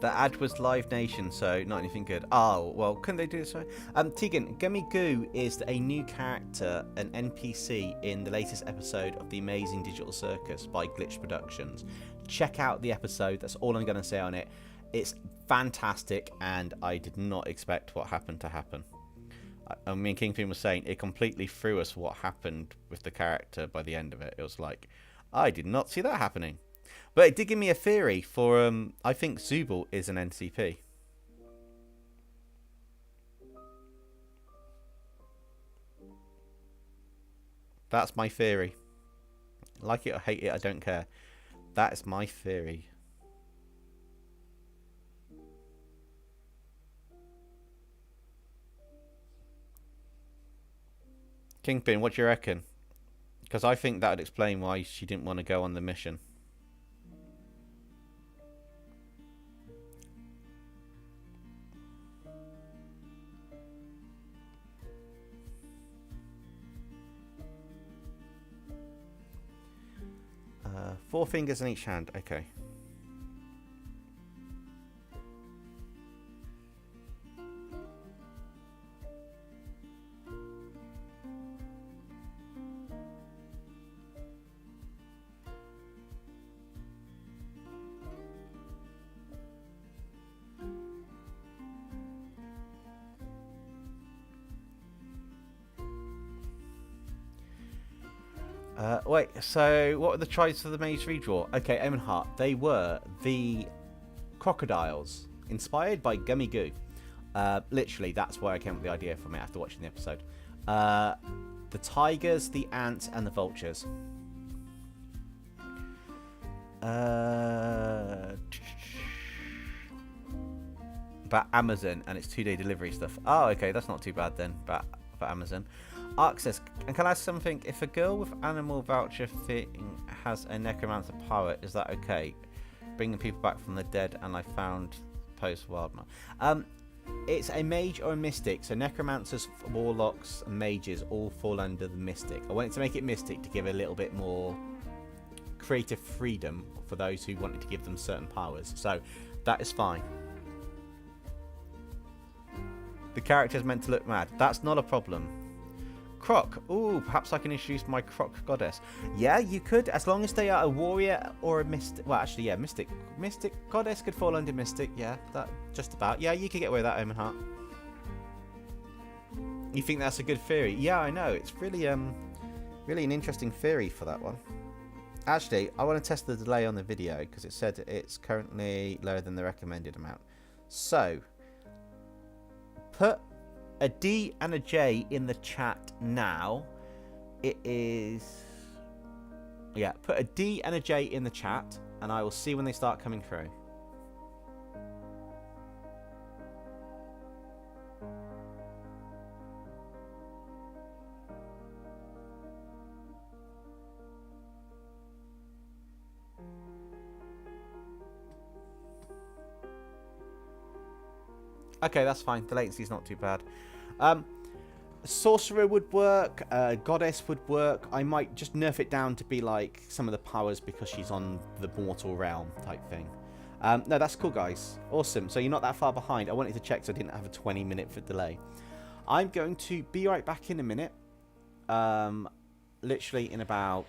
The ad was Live Nation, so not anything good. Oh, well, couldn't they do this? Tegan, Gummigoo is a new character, an NPC in the latest episode of the Amazing Digital Circus by Glitch Productions. Check out the episode, that's all I'm going to say on it. It's fantastic, and I did not expect what happened to happen. I mean, Kingpin was saying it completely threw us what happened with the character by the end of it. It was like, I did not see that happening. But it did give me a theory for, I think Zooble is an NCP. That's my theory. Like it or hate it, I don't care. That is my theory. Kingpin, what do you reckon? Because I think that would explain why she didn't want to go on the mission. Four fingers in each hand, okay. Wait, so what were the tries for the maze redraw? Okay, Omen Heart, they were the crocodiles, inspired by Gummigoo. Literally, that's where I came up with the idea from it after watching the episode. The tigers, the ants, and the vultures. About Amazon and its 2-day delivery stuff. Oh, okay, that's not too bad then, about Amazon. Ark says, and can I ask something? If a girl with animal voucher thing has a necromancer power, is that okay? Bringing people back from the dead, and I found post Wildman. It's a mage or a mystic, so necromancers, warlocks, and mages all fall under the mystic. I wanted to make it mystic to give a little bit more creative freedom for those who wanted to give them certain powers. So that is fine. The character is meant to look mad. That's not a problem. Croc. Ooh, perhaps I can introduce my Croc goddess. Yeah, you could, as long as they are a warrior or a mystic. Well, actually, yeah, mystic. Mystic goddess could fall under mystic. Yeah, that just about. Yeah, you could get away with that, Omen Heart. You think that's a good theory? Yeah, I know. It's really, really an interesting theory for that one. Actually, I want to test the delay on the video because it said it's currently lower than the recommended amount. So, put a D and a J in the chat now. It is... Yeah, put a D and a J in the chat and I will see when they start coming through. Okay, that's fine. The latency's not too bad. Sorcerer would work. Goddess would work. I might just nerf it down to be like some of the powers because she's on the mortal realm type thing. No, that's cool, guys. Awesome. So you're not that far behind. I wanted to check so I didn't have a 20-minute delay. I'm going to be right back in a minute. Literally in about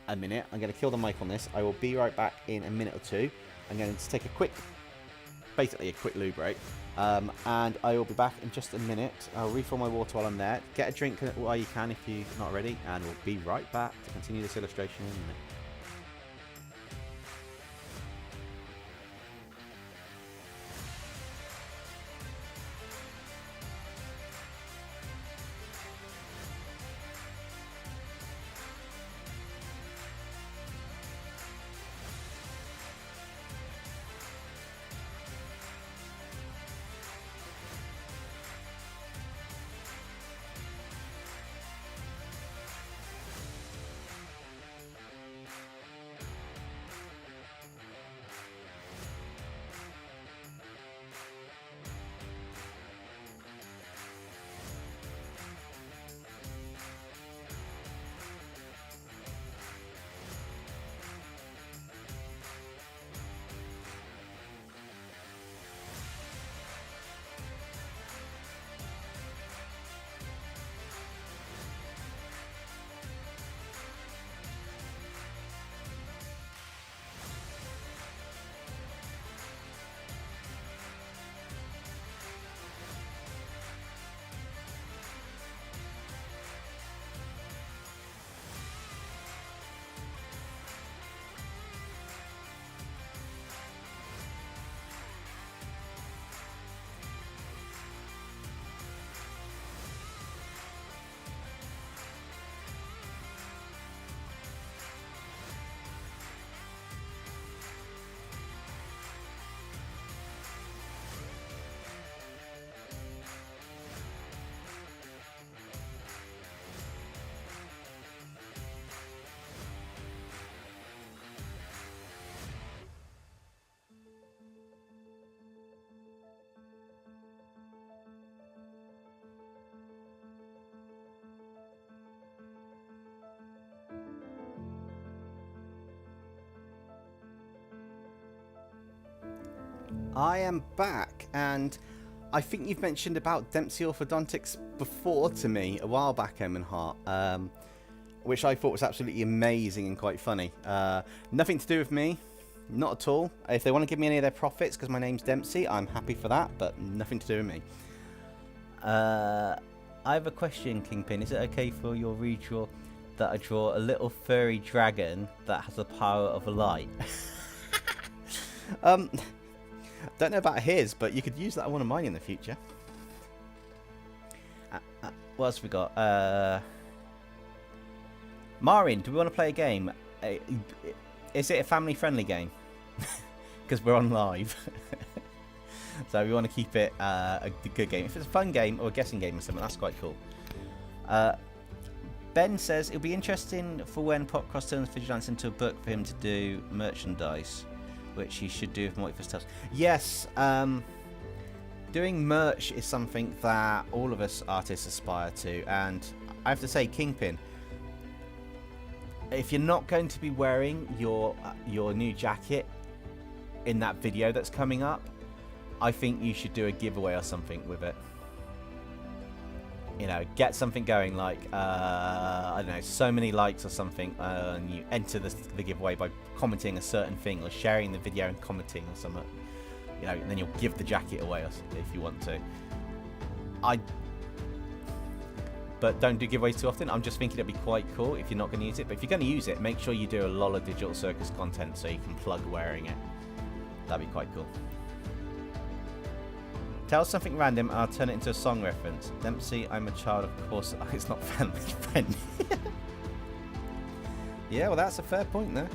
a minute. I'm going to kill the mic on this. I will be right back in a minute or two. I'm going to take a quick... basically a quick loo break, and I will be back in just a minute. I'll refill my water while I'm there. Get a drink while you can if you're not ready, and we'll be right back to continue this illustration in a minute. I am back, and I think you've mentioned about Dempsey Orthodontics before to me a while back, Em and Hart, which I thought was absolutely amazing and quite funny. Nothing to do with me, not at all. If they want to give me any of their profits because my name's Dempsey, I'm happy for that, but nothing to do with me. I have a question, Kingpin. Is it okay for your redraw that I draw a little furry dragon that has the power of a light? Don't know about his, but you could use that on one of mine in the future. What else have we got? Marin, do we want to play a game? Is it a family-friendly game? Because we're on live. So we want to keep it a good game. If it's a fun game or a guessing game or something, that's quite cool. Ben says it'll be interesting for when Popcross turns Vigilance into a book for him to do merchandise, which he should do with Moitfus Tales. Yes, doing merch is something that all of us artists aspire to, and I have to say, Kingpin, if you're not going to be wearing your new jacket in that video that's coming up, I think you should do a giveaway or something with it. You know, get something going like, I don't know, so many likes or something, and you enter the giveaway by commenting a certain thing or sharing the video and commenting or something. You know, and then you'll give the jacket away if you want to. but don't do giveaways too often. I'm just thinking it'd be quite cool if you're not going to use it. But if you're going to use it, make sure you do a lot of Digital Circus content so you can plug wearing it. That'd be quite cool. Tell something random and I'll turn it into a song reference. Dempsey, I'm a child, of course. Oh, it's not family friendly. Yeah, well, that's a fair point there.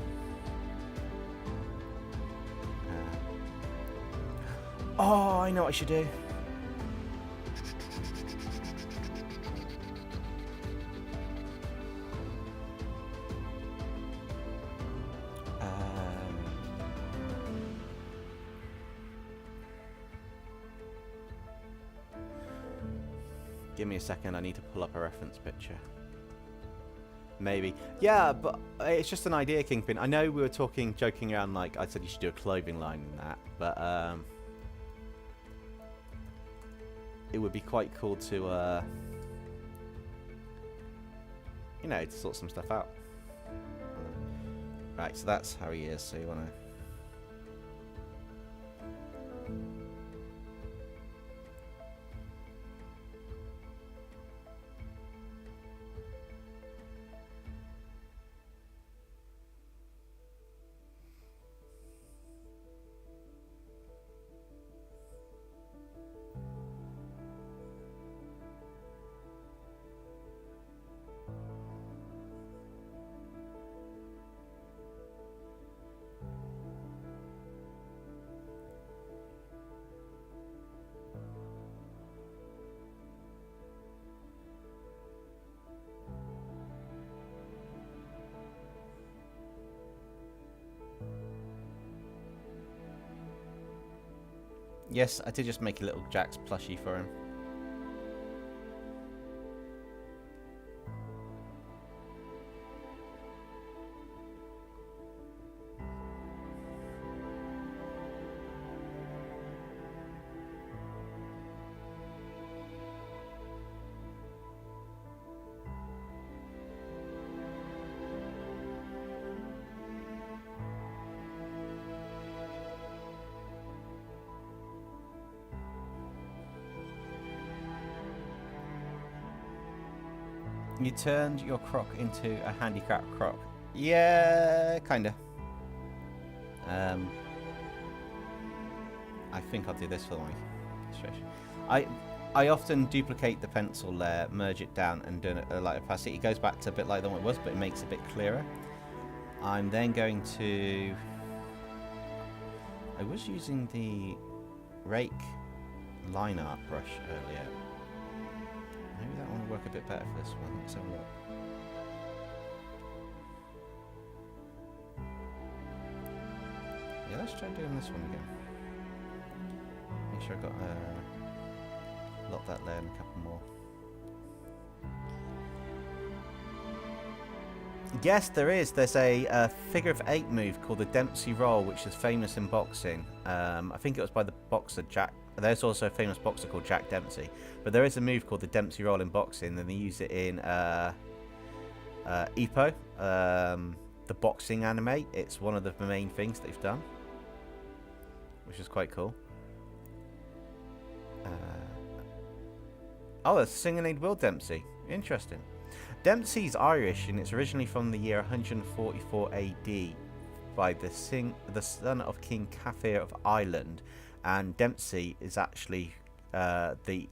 Oh, I know what I should do. Give me a second, I need to pull up a reference picture. Maybe. Yeah, but it's just an idea, Kingpin. I know we were talking, joking around, like, I said you should do a clothing line in that, but, it would be quite cool to, you know, to sort some stuff out. Right, so that's how he is, so you want to... Yes, I did just make a little Jax plushie for him. You turned your croc into a handicap croc. Yeah, kinda. I think I'll do this for my illustration. I often duplicate the pencil layer, merge it down, and do it like opacity. It goes back to a bit like the one it was, but it makes it a bit clearer. I'm then going to... I was using the rake line art brush earlier. Maybe that one will work a bit better for this one. Let's have a look. Yeah, let's try doing this one again. Make sure I got lock that layer and a couple more. Yes, there is. There's a figure of 8 move called the Dempsey Roll, which is famous in boxing. I think it was by the boxer Jack. There's also a famous boxer called Jack Dempsey. But there is a move called the Dempsey Roll in boxing, and they use it in Ippo, the boxing anime. It's one of the main things they've done, which is quite cool. Oh, it's singer named Will Dempsey. Interesting. Dempsey's Irish, and it's originally from the year 144 AD by the son of King Kafir of Ireland. And Dempsey is actually the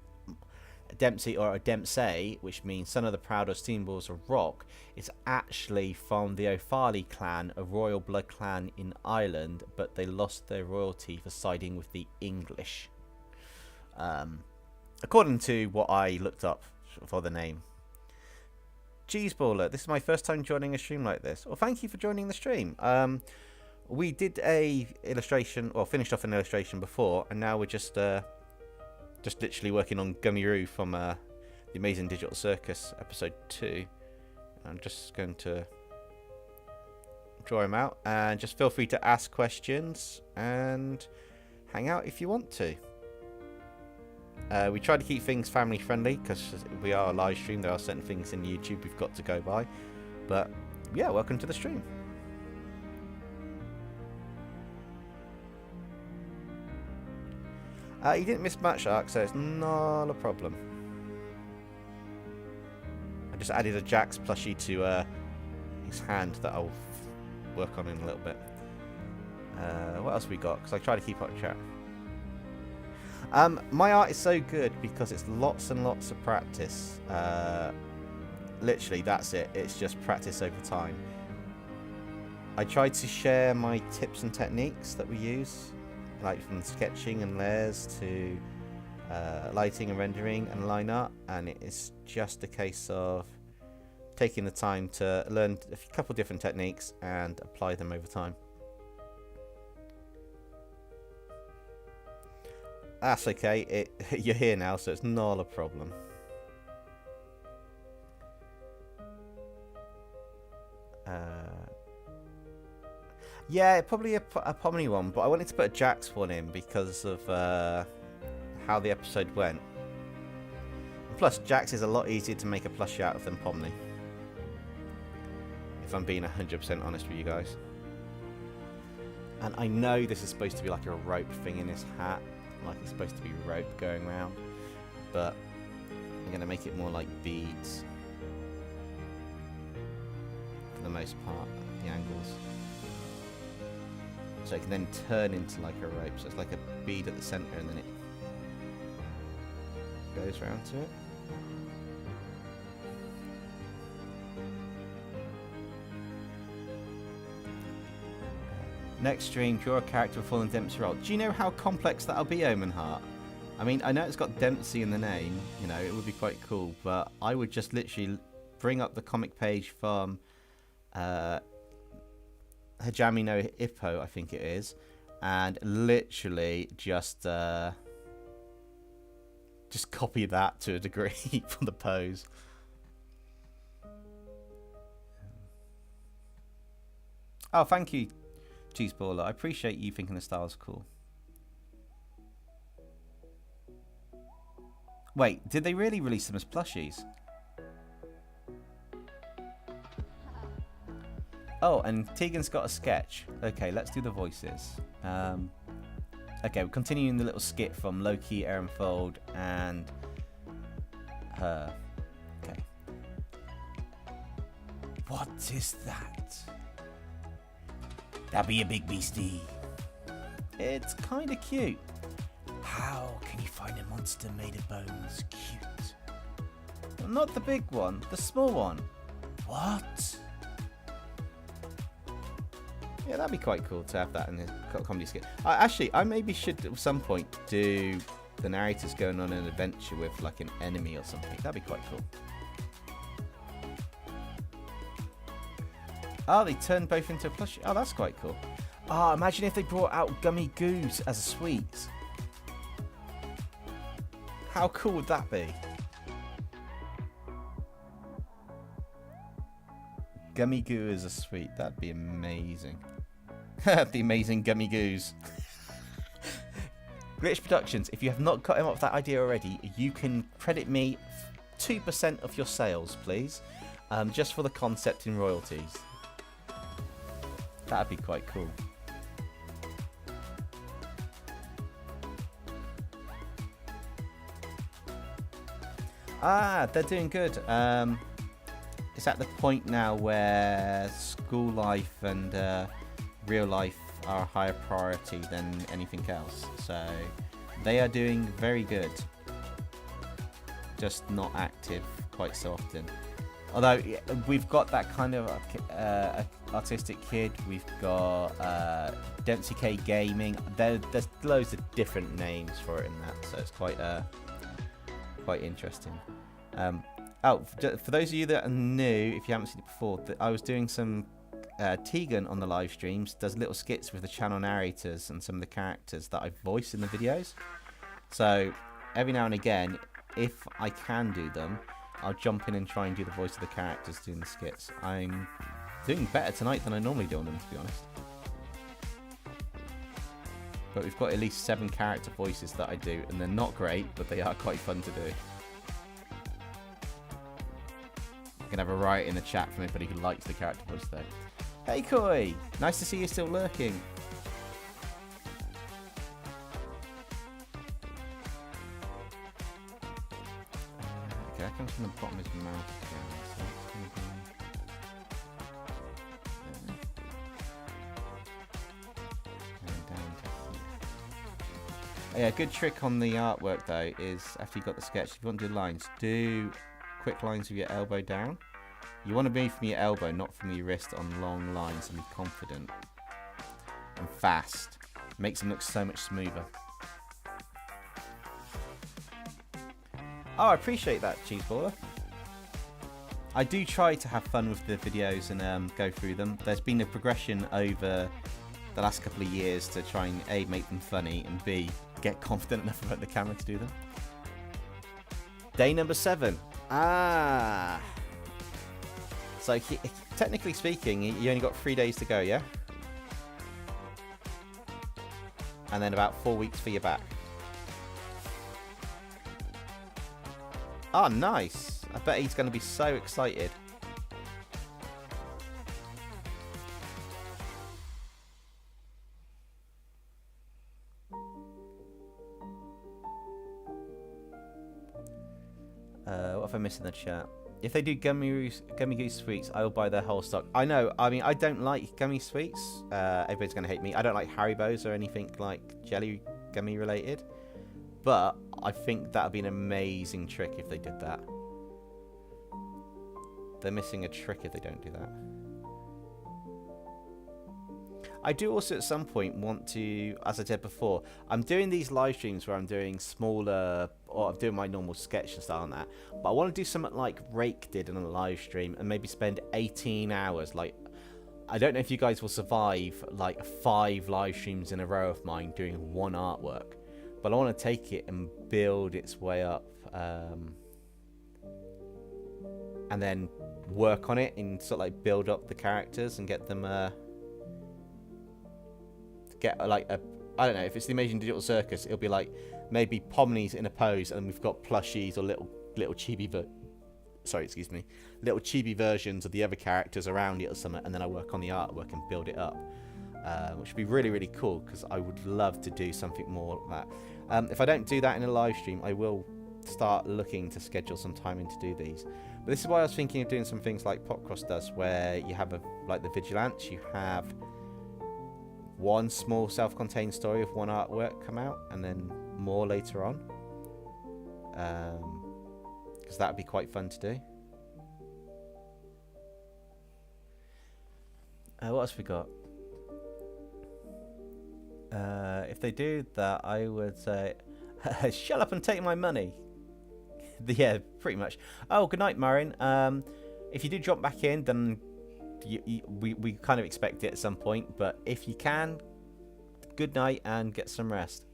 Dempsey, or a Dempsey, which means son of the proudest symbols of rock. It's actually from the O'Farley clan, a royal blood clan in Ireland, but they lost their royalty for siding with the English. According to what I looked up for the name. Cheeseballer, this is my first time joining a stream like this. Well, thank you for joining the stream. We did a illustration, or finished off an illustration before, and now we're just literally working on Gummigoo from the Amazing Digital Circus episode 2. I'm just going to draw him out, and just feel free to ask questions and hang out if you want to. We try to keep things family friendly because we are a live stream. There are certain things in YouTube we've got to go by, but yeah, welcome to the stream. You didn't miss Match Arc, so it's not a problem. just added a Jax plushie to his hand that I'll work on in a little bit. What else we got? Because I try to keep up with chat. My art is so good because it's lots and lots of practice. Literally, that's it. It's just practice over time. I try to share my tips and techniques that we use, like from sketching and layers to lighting and rendering and line art, and it's just a case of taking the time to learn a couple different techniques and apply them over time. That's okay, you're here now, so it's not a problem. Yeah, probably a Pomni one, but I wanted to put a Jax one in because of how the episode went. And plus, Jax is a lot easier to make a plushie out of than Pomni. If I'm being 100% honest with you guys. And I know this is supposed to be like a rope thing in his hat. Like it's supposed to be rope going around. But I'm going to make it more like beads. For the most part, the angles. So it can then turn into like a rope. So it's like a bead at the centre and then it goes around to it. Next stream, draw a character for the Dempsey role. Do you know how complex that'll be, Omen Heart? I mean, I know it's got Dempsey in the name, you know, it would be quite cool, but I would just literally bring up the comic page from Hajime no Ippo, I think it is, and literally just copy that to a degree from the pose. Oh, thank you, Cheeseballer. I appreciate you thinking the style's cool. Wait, did they really release them as plushies? Oh, and Tegan's got a sketch. Okay, let's do the voices. Okay, we're continuing the little skit from Loki, Ehrenfold, and her. Okay. What is that? That be a big beastie. It's kind of cute. How can you find a monster made of bones cute? Well, not the big one, the small one. What? Yeah, that'd be quite cool to have that in the comedy skit. Actually, I maybe should at some point do the narrators going on an adventure with like an enemy or something. That'd be quite cool. Oh, they turned both into a plushie. Oh, that's quite cool. Oh, imagine if they brought out Gummigoos as a sweet. How cool would that be? Gummigoo as a sweet. That'd be amazing. The amazing Gummigoos. Glitch Productions, if you have not got him up with that idea already, you can credit me 2% of your sales, please. Just for the concept in royalties. That'd be quite cool. Ah, they're doing good. It's at the point now where school life and real life are a higher priority than anything else. So they are doing very good. Just not active quite so often. Although we've got that kind of artistic kid, we've got DempseyJ Gaming. There's loads of different names for it in that, so it's quite interesting. Oh, for those of you that are new, if you haven't seen it before, I was doing some Tegan on the live streams. Does little skits with the channel narrators and some of the characters that I voice in the videos. So every now and again, if I can do them, I'll jump in and try and do the voice of the characters doing the skits. I'm doing better tonight than I normally do on them, to be honest. But we've got at least 7 character voices that I do, and they're not great, but they are quite fun to do. I'm going to have a riot in the chat from anybody who likes the character voice, though. Hey, Koi! Nice to see you still lurking. Okay, that comes from the bottom of his mouth again. So Yeah, good trick on the artwork though is after you've got the sketch, if you want to do lines, do quick lines with your elbow down. You want to be from your elbow, not from your wrist, on long lines, and be confident and fast. Makes them look so much smoother. Oh, I appreciate that, Cheeseballer. I do try to have fun with the videos and go through them. There's been a progression over the last couple of years to try and A, make them funny, and B, get confident enough about the camera to do them. Day number 7. Ah. So technically speaking, you only got 3 days to go, yeah? And then about 4 weeks for your back. Oh, nice. I bet he's going to be so excited. What have I missed in the chat? If they do Gummigoo sweets, I will buy their whole stock. I know. I mean, I don't like gummy sweets. Everybody's going to hate me. I don't like Haribos or anything like jelly gummy related. But I think that would be an amazing trick if they did that. They're missing a trick if they don't do that. I do also at some point want to, as I said before, I'm doing these live streams where I'm doing smaller, or I'm doing my normal sketch and style on that, but I want to do something like Rake did in a live stream and maybe spend 18 hours. Like, I don't know if you guys will survive like 5 live streams in a row of mine doing one artwork, but I want to take it and build its way up, and then work on it and sort of like build up the characters and get them get like a, I don't know, if it's the Amazing Digital Circus, it'll be like maybe Pomni's in a pose and we've got plushies or little chibi little chibi versions of the other characters around it or something, and then I work on the artwork and build it up, which would be really, really cool, because I would love to do something more like that. If I don't do that in a live stream, I will start looking to schedule some time in to do these. But this is why I was thinking of doing some things like Popcross does, where you have like the Vigilance, you have one small self-contained story of one artwork come out, and then more later on, because that would be quite fun to do. What else we got? If they do that, I would say shut up and take my money. Yeah, pretty much. Oh, good night, Marin. If you do drop back in, then we kind of expect it at some point, but if you can, good night and get some rest.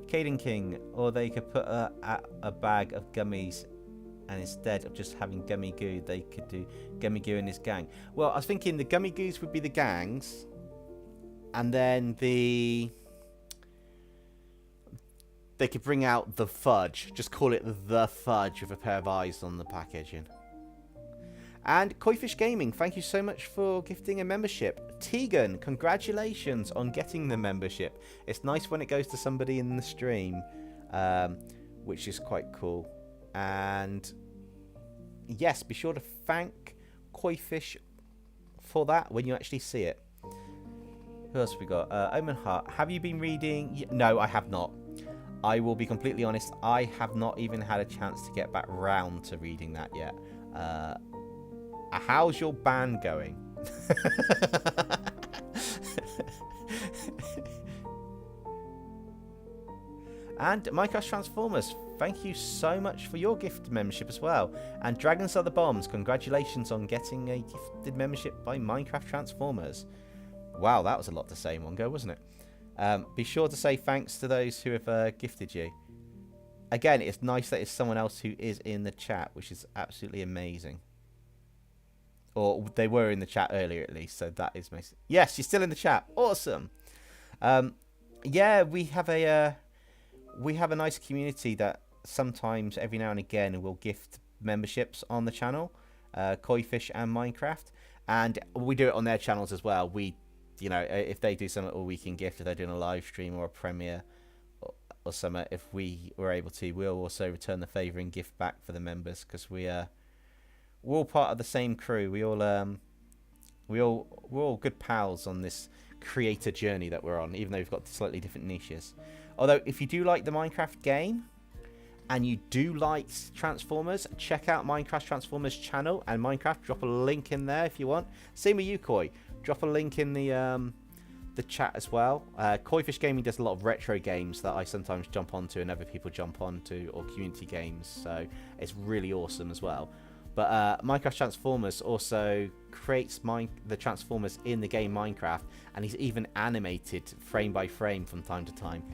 Caden King, or they could put a bag of gummies, and instead of just having Gummigoo, they could do Gummigoo and his gang. Well, I was thinking the Gummigoos would be the gangs, and then they could bring out the fudge. Just call it the fudge with a pair of eyes on the packaging. And Koifish Gaming, thank you so much for gifting a membership. Tegan, congratulations on getting the membership. It's nice when it goes to somebody in the stream, which is quite cool. And yes, be sure to thank Koifish for that when you actually see it. Who else have we got? Omen Hart, have you been reading? No, I have not. I will be completely honest, I have not even had a chance to get back round to reading that yet. How's your band going? And Minecraft Transformers, thank you so much for your gift membership as well. And Dragons Are the Bombs, congratulations on getting a gifted membership by Minecraft Transformers. Wow, that was a lot to say in one go, wasn't it? Be sure to say thanks to those who have gifted you. Again, it's nice that it's someone else who is in the chat, which is absolutely amazing. Or they were in the chat earlier at least, so that is amazing. Yes, you're still in the chat. Awesome. Yeah, we have a nice community that sometimes, every now and again, will gift memberships on the channel, Koifish and Minecraft, and we do it on their channels as well. You know, if they do something, or we can gift, if they're doing a live stream or a premiere or something, if we were able to, we'll also return the favour and gift back for the members, because we're all part of the same crew. We're all good pals on this creator journey that we're on, even though we've got slightly different niches. Although, if you do like the Minecraft game, and you do like Transformers, check out Minecraft Transformers channel and Minecraft. Drop a link in there if you want. Same with you, Koi. Drop a link in the chat as well. Koifish Gaming does a lot of retro games that I sometimes jump onto and other people jump onto, or community games. So it's really awesome as well. But Minecraft Transformers also creates the Transformers in the game Minecraft, and he's even animated frame by frame from time to time.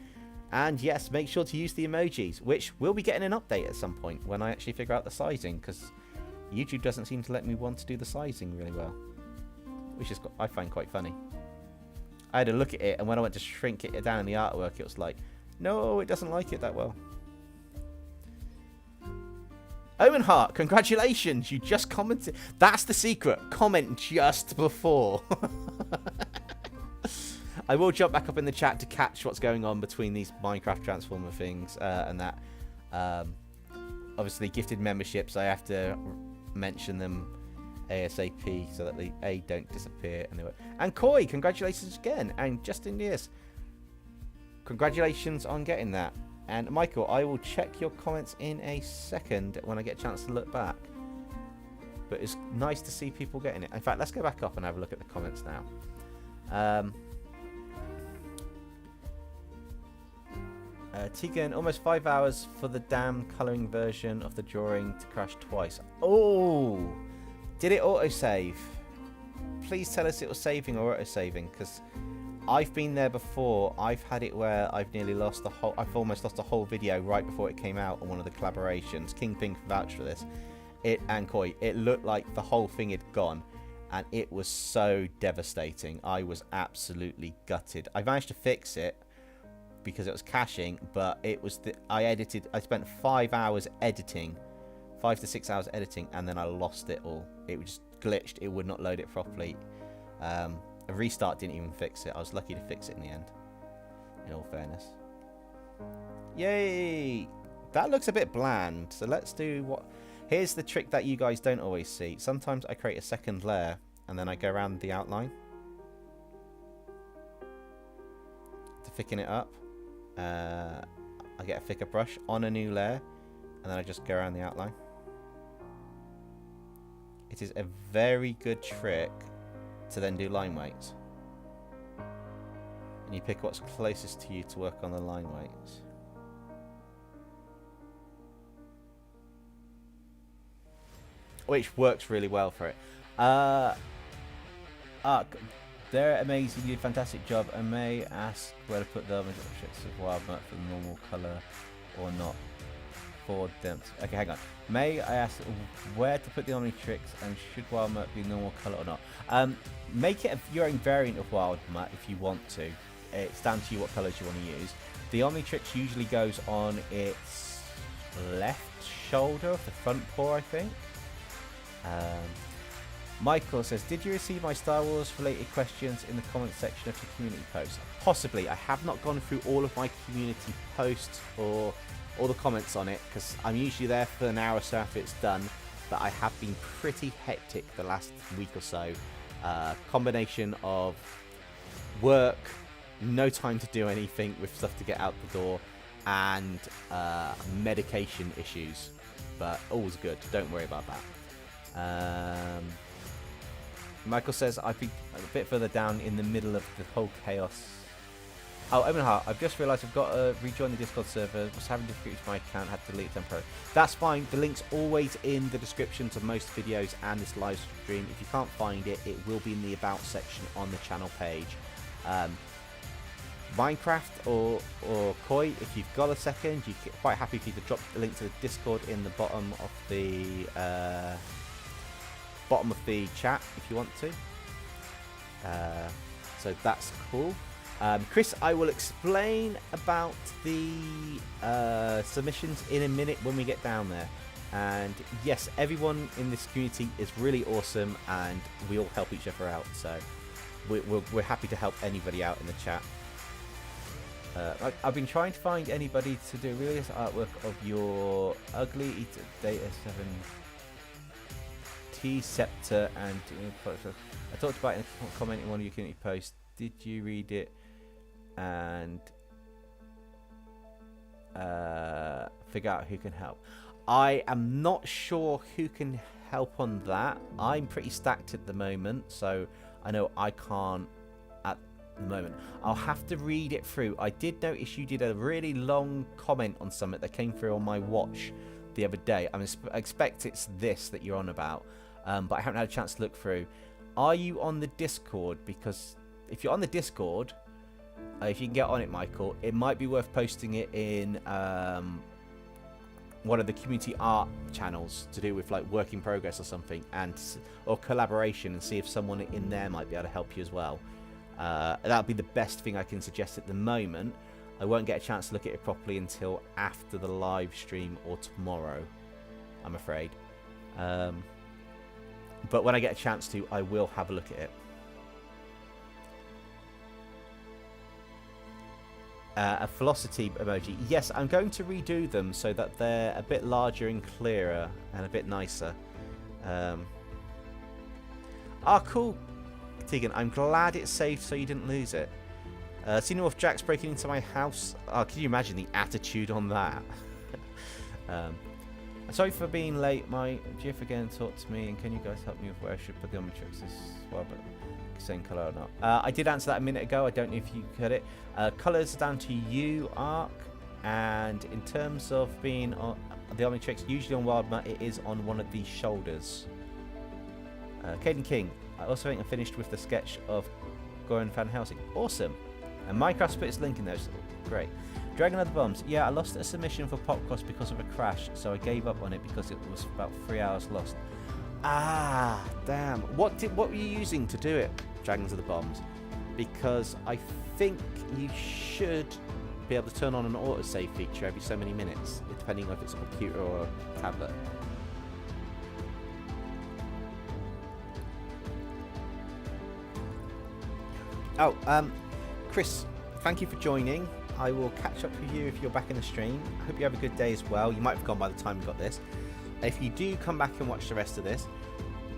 And yes, make sure to use the emojis, which will be getting an update at some point when I actually figure out the sizing, because YouTube doesn't seem to let me want to do the sizing really well, which is I find quite funny. I had a look at it, and when I went to shrink it down in the artwork, it was like, no, it doesn't like it that well. Owen Hart, congratulations, you just commented. That's the secret, comment just before. I will jump back up in the chat to catch what's going on between these Minecraft Transformer things and that. Obviously, gifted memberships, I have to mention them ASAP so that they don't disappear. And Koi, congratulations again. And Justin Diaz, congratulations on getting that. And Michael, I will check your comments in a second when I get a chance to look back. But it's nice to see people getting it. In fact, let's go back up and have a look at the comments now. Tegan, almost 5 hours for the damn colouring version of the drawing to crash twice. Oh, did it autosave? Please tell us it was saving or autosaving, because I've been there before. I've had it where I've nearly lost the whole. I've almost lost the whole video right before it came out on one of the collaborations. Kingpin can vouch for this. And Koi, it looked like the whole thing had gone, and it was so devastating. I was absolutely gutted. I managed to fix it because it was caching, but it was I spent 5 hours editing, 5 to 6 hours editing, and then I lost it all. It just glitched. It would not load it properly. A restart didn't even fix it. I was lucky to fix it in the end, in all fairness. Yay, that looks a bit bland, so let's do what. Here's the trick that you guys don't always see. Sometimes I create a second layer and then I go around the outline to thicken it up. I get a thicker brush on a new layer, and then I just go around the outline. It is a very good trick to then do line weights, and you pick what's closest to you to work on the line weights. Which works really well for it. They're amazing, you did a fantastic job. And May asked where to put them of wild mutt for the normal colour or not for Dempsey. Okay, hang on. May, I asked where to put the Omnitrix and should wild mutt be normal colour or not. Make it your own variant of wild mutt if you want to. It's down to you what colours you want to use. The Omnitrix usually goes on its left shoulder of the front paw, I think. Michael says, did you receive my Star Wars related questions in the comment section of your community post? Possibly. I have not gone through all of my community posts or all the comments on it, because I'm usually there for an hour or so after it's done, but I have been pretty hectic the last week or so. Combination of work, no time to do anything with stuff to get out the door, and medication issues, but all's good, don't worry about that. Michael says, I've been a bit further down in the middle of the whole chaos. Oh, Owen Hart, I've just realised I've got to rejoin the Discord server. Was having difficulties with my account, had to delete it temporarily. That's fine. The link's always in the descriptions of most videos and this live stream. If you can't find it, it will be in the About section on the channel page. Minecraft or Koi, if you've got a second, you're quite happy for you to drop the link to the Discord in the bottom of the chat if you want to. So that's cool. Chris, I will explain about the submissions in a minute when we get down there. And yes, everyone in this community is really awesome, and we all help each other out. So we're happy to help anybody out in the chat. I've been trying to find anybody to do realistic artwork of your ugly Data 7 T Scepter, and I talked about it in a comment in one of your community posts. did you read it and figure out who can help? I am not sure who can help on that. I'm pretty stacked at the moment, so I know I can't at the moment. I'll have to read it through. I did notice you did a really long comment on something that came through on my watch the other day. I expect it's this that you're on about, but I haven't had a chance to look through. Are you on the Discord? Because if you're on the Discord, if you can get on it, Michael, it might be worth posting it in one of the community art channels to do with like work in progress or something, or collaboration, and see if someone in there might be able to help you as well. That'll be the best thing I can suggest at the moment. I won't get a chance to look at it properly until after the live stream or tomorrow, I'm afraid. But when I get a chance to, I will have a look at it. A velocity emoji. Yes, I'm going to redo them so that they're a bit larger and clearer and a bit nicer. Cool, Tegan. I'm glad it's saved so you didn't lose it. Seen of Jack's breaking into my house. Oh, can you imagine the attitude on that? Sorry for being late. My GIF again talked to me, and can you guys help me with where I should put the Omnitrix as well? But same colour or not? I did answer that a minute ago. I don't know if you heard it. Colours are down to you, Ark. And in terms of being on the Omnitrix, usually on Wildmat, it is on one of the shoulders. Caden King. I also think I finished with the sketch of Goran Van Helsing. Awesome. And Minecraft put its link in there. So great. Dragon of the Bombs. Yeah, I lost a submission for Popcross because of a crash, so I gave up on it because it was about 3 hours lost. Ah, damn. What were you using to do it, Dragons of the Bombs? Because I think you should be able to turn on an autosave feature every so many minutes, depending on if it's a computer or a tablet. Oh, Chris, thank you for joining. I will catch up with you if you're back in the stream. I hope you have a good day as well. You might have gone by the time you got this. If you do come back and watch the rest of this,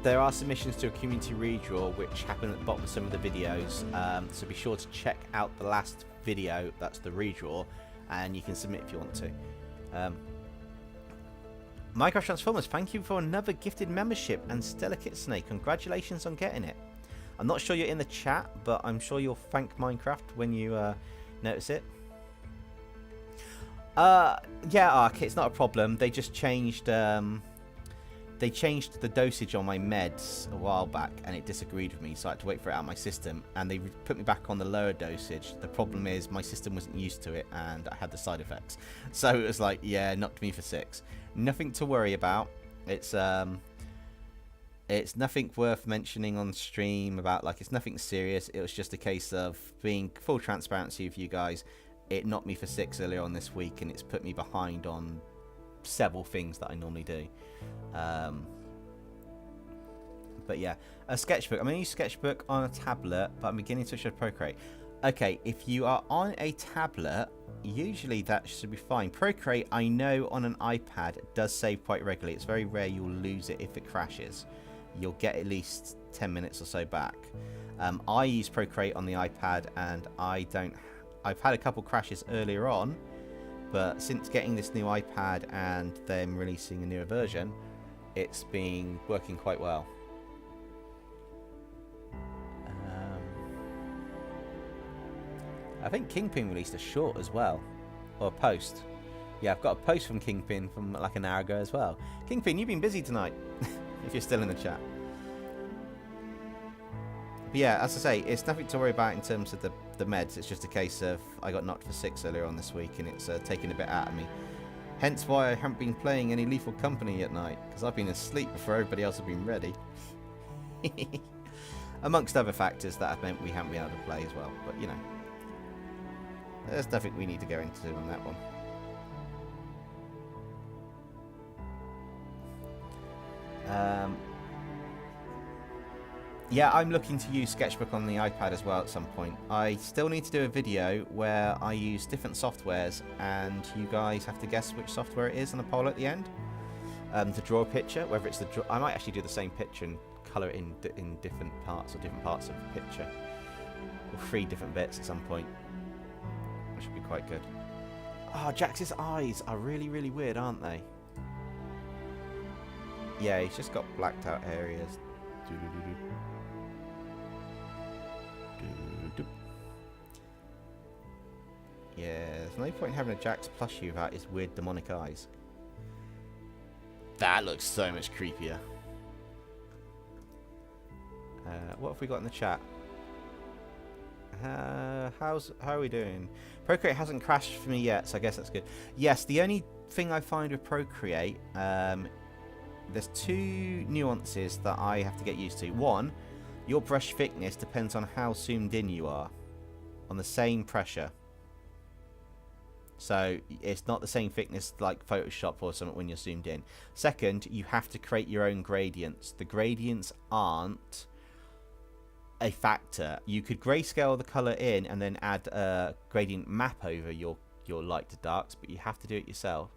there are submissions to a community redraw which happen at the bottom of some of the videos. So be sure to check out the last video, that's the redraw, and you can submit if you want to. Minecraft Transformers, thank you for another gifted membership, and Stella Kitsnake, congratulations on getting it. I'm not sure you're in the chat, but I'm sure you'll thank Minecraft when you notice it. Yeah, Ark, it's not a problem. They just changed the dosage on my meds a while back, and it disagreed with me, so I had to wait for it out of my system, and they put me back on the lower dosage. The problem is my system wasn't used to it, and I had the side effects. So it was like, yeah, knocked me for 6. Nothing to worry about. It's nothing worth mentioning on stream about, like, it's nothing serious. It was just a case of being full transparency with you guys. It knocked me for 6 earlier on this week, and it's put me behind on several things that I normally do. But yeah, a sketchbook. I'm going to use sketchbook on a tablet, but I'm beginning to switch to Procreate. Okay, if you are on a tablet, usually that should be fine. Procreate, I know on an iPad, does save quite regularly. It's very rare you'll lose it if it crashes. You'll get at least 10 minutes or so back. I use Procreate on the iPad, and I've had a couple crashes earlier on, but since getting this new iPad and them releasing a newer version, it's been working quite well. I think Kingpin released a short as well, or a post. Yeah, I've got a post from Kingpin from like an hour ago as well. Kingpin, you've been busy tonight, if you're still in the chat. But yeah, as I say, it's nothing to worry about in terms of the meds. It's just a case of I got knocked for 6 earlier on this week, and it's taken a bit out of me. Hence why I haven't been playing any Lethal Company at night, because I've been asleep before everybody else has been ready. Amongst other factors that have meant we haven't been able to play as well, but you know. There's nothing we need to go into on that one. Yeah, I'm looking to use Sketchbook on the iPad as well at some point. I still need to do a video where I use different softwares, and you guys have to guess which software it is on a poll at the end. To draw a picture, whether it's I might actually do the same picture and colour it in different parts or different parts of the picture. or 3 different bits at some point, which would be quite good. Oh, Jax's eyes are really, really weird, aren't they? Yeah, he's just got blacked out areas. Yeah, there's no point in having a Jax plushie without his weird demonic eyes. That looks so much creepier. What have we got in the chat? How are we doing? Procreate hasn't crashed for me yet, so I guess that's good. Yes, the only thing I find with Procreate, there's 2 nuances that I have to get used to. One, your brush thickness depends on how zoomed in you are on the same pressure. So it's not the same thickness like Photoshop or something when you're zoomed in. Second, you have to create your own gradients. The gradients aren't a factor. You could grayscale the color in and then add a gradient map over your light to darks, but you have to do it yourself.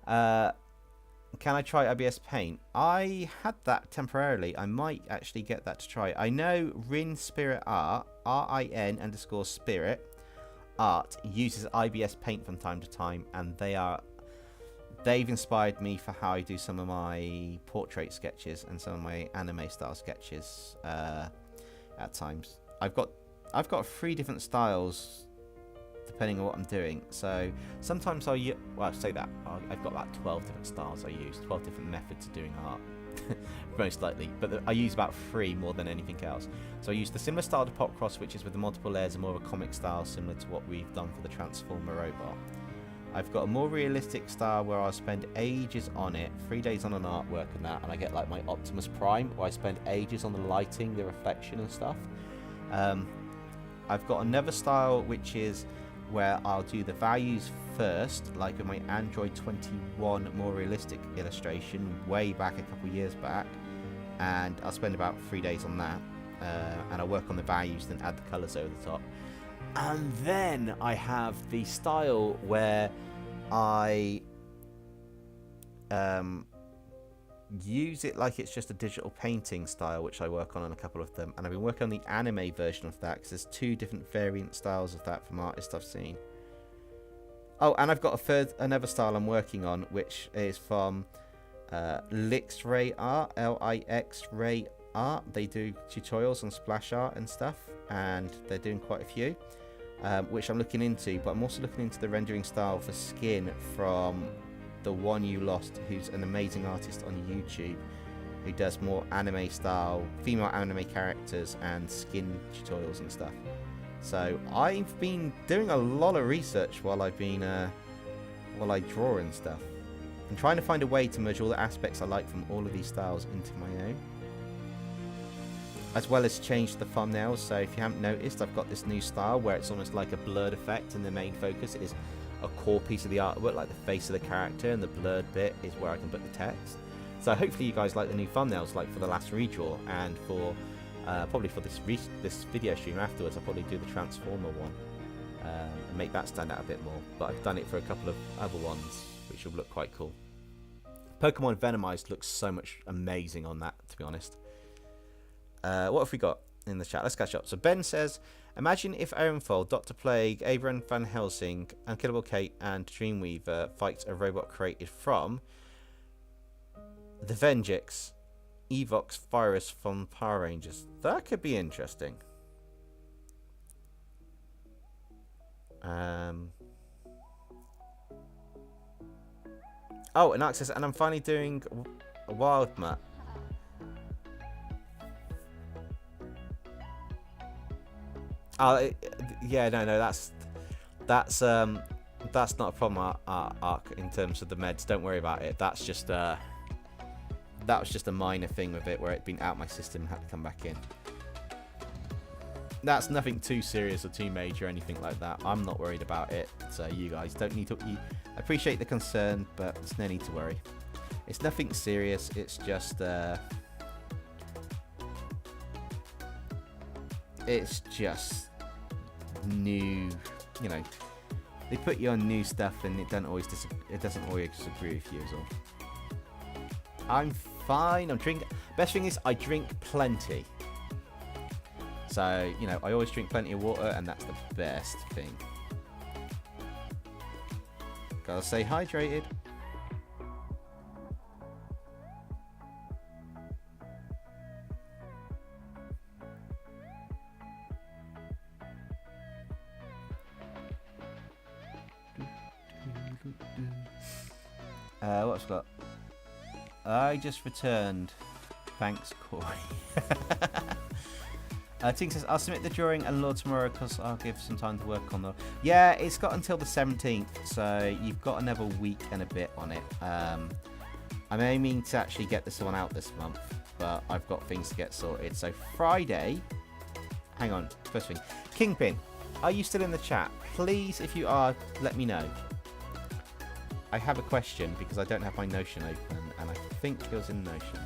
Can I try IBS Paint? I had that temporarily. I might actually get that to try. I know Rin Spirit Art, RIN_Spirit Art, uses IBS Paint from time to time, and they've inspired me for how I do some of my portrait sketches and some of my anime style sketches at times. I've got 3 different styles depending on what I'm doing. So sometimes I'll say that I've got about 12 different styles I use, 12 different methods of doing art, most likely. But I use about 3 more than anything else. So I use the similar style to Pop Cross, which is with the multiple layers and more of a comic style, similar to what we've done for the Transformer robot. I've got a more realistic style where I'll spend ages on it, 3 days on an artwork and that, and I get like my Optimus Prime, where I spend ages on the lighting, the reflection and stuff. I've got another style which is where I'll do the values first, like with my Android 21 more realistic illustration way back a couple years back, and I'll spend about 3 days on that, and I'll work on the values, then add the colours over the top. And then I have the style where I use it like it's just a digital painting style, which I work on a couple of them, and I've been working on the anime version of that because there's 2 different variant styles of that from artists I've seen. Oh, and I've got another style I'm working on, which is from LIVESTREAM Art, LIX-Ray Art. They do tutorials on splash art and stuff, and they're doing quite a few, which I'm looking into. But I'm also looking into the rendering style for skin from the One You Lost, who's an amazing artist on YouTube who does more anime style, female anime characters and skin tutorials and stuff. So I've been doing a lot of research while I've been while I draw and stuff, and trying to find a way to merge all the aspects I like from all of these styles into my own, as well as change the thumbnails. So if you haven't noticed, I've got this new style where it's almost like a blurred effect, and the main focus is a core piece of the artwork, like the face of the character, and the blurred bit is where I can put the text. So hopefully you guys like the new thumbnails, like for the last redraw, and for probably for this video stream afterwards. I'll probably do the Transformer one and make that stand out a bit more. But I've done it for a couple of other ones, which will look quite cool. Pokemon Venomized looks so much amazing on that, to be honest. What have we got in the chat? Let's catch up. So Ben says, imagine if Ironfold, Dr. Plague, Abraham Van Helsing, Unkillable Kate, and Dreamweaver fights a robot created from the Venjix Evox Virus from Power Rangers. That could be interesting. Oh, and Access, and I'm finally doing a wild map. Yeah, no, that's not a problem, Arc, in terms of the meds. Don't worry about it. That's just that was just a minor thing with it, where it'd been out my system and had to come back in. That's nothing too serious or too major or anything like that. I'm not worried about it, so you guys don't need to. I appreciate the concern, but there's no need to worry. It's nothing serious. It's just new, you know, they put you on new stuff and it doesn't always agree with you as well. I'm fine. I'm drinking. Best thing is I drink plenty. So, you know, I always drink plenty of water, and that's the best thing. Gotta stay hydrated. What's got? I just returned. Thanks, Corey. Ting says, I'll submit the drawing and law tomorrow because I'll give some time to work on them. Yeah, it's got until the 17th, so you've got another week and a bit on it. I'm aiming to actually get this one out this month, but I've got things to get sorted. So Friday, hang on, first thing. Kingpin, are you still in the chat? Please, if you are, let me know. I have a question because I don't have my Notion open, and I think it was in Notion.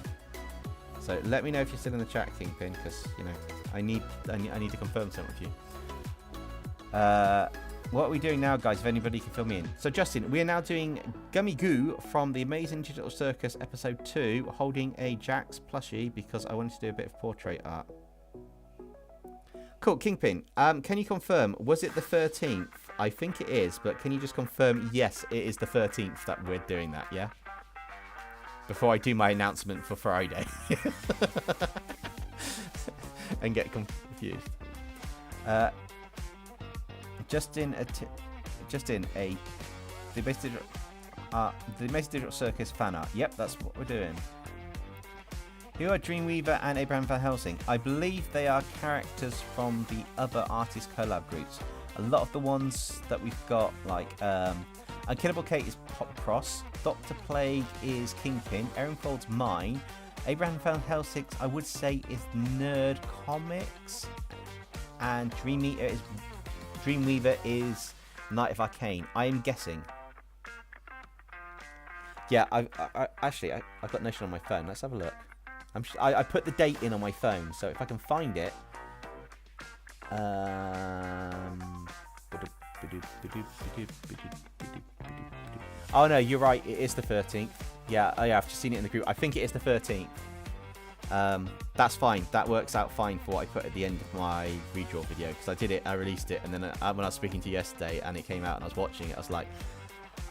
So let me know if you're still in the chat, Kingpin, because, you know, I need to confirm something with you. What are we doing now, guys, if anybody can fill me in? So, Justin, we are now doing Gummigoo from the Amazing Digital Circus Episode 2, holding a Jax plushie because I wanted to do a bit of portrait art. Cool, Kingpin, can you confirm, was it the 13th? I think it is, but can you just confirm, yes, it is the 13th that we're doing that, yeah? Before I do my announcement for Friday. And get confused. The Amazing Digital Circus fan art. Yep, that's what we're doing. Who are Dreamweaver and Abraham Van Helsing? I believe they are characters from the other artist collab groups. A lot of the ones that we've got, like Unkillable Kate is Pop Cross, Dr. Plague is Kingpin, Aaronfold's mine, Abraham Van Helsing, I would say, is Nerd Comics, and Dreamweaver is Night of Arcane. I am guessing. Yeah, I got Notion on my phone. Let's have a look. I put the date in on my phone, so if I can find it. Oh no, you're right. It is the 13th. Yeah, I've just seen it in the group. I think it is the 13th. That's fine. That works out fine for what I put at the end of my redraw video, because I did it, I released it, and then when I was speaking to you yesterday and it came out and I was watching it, I was like,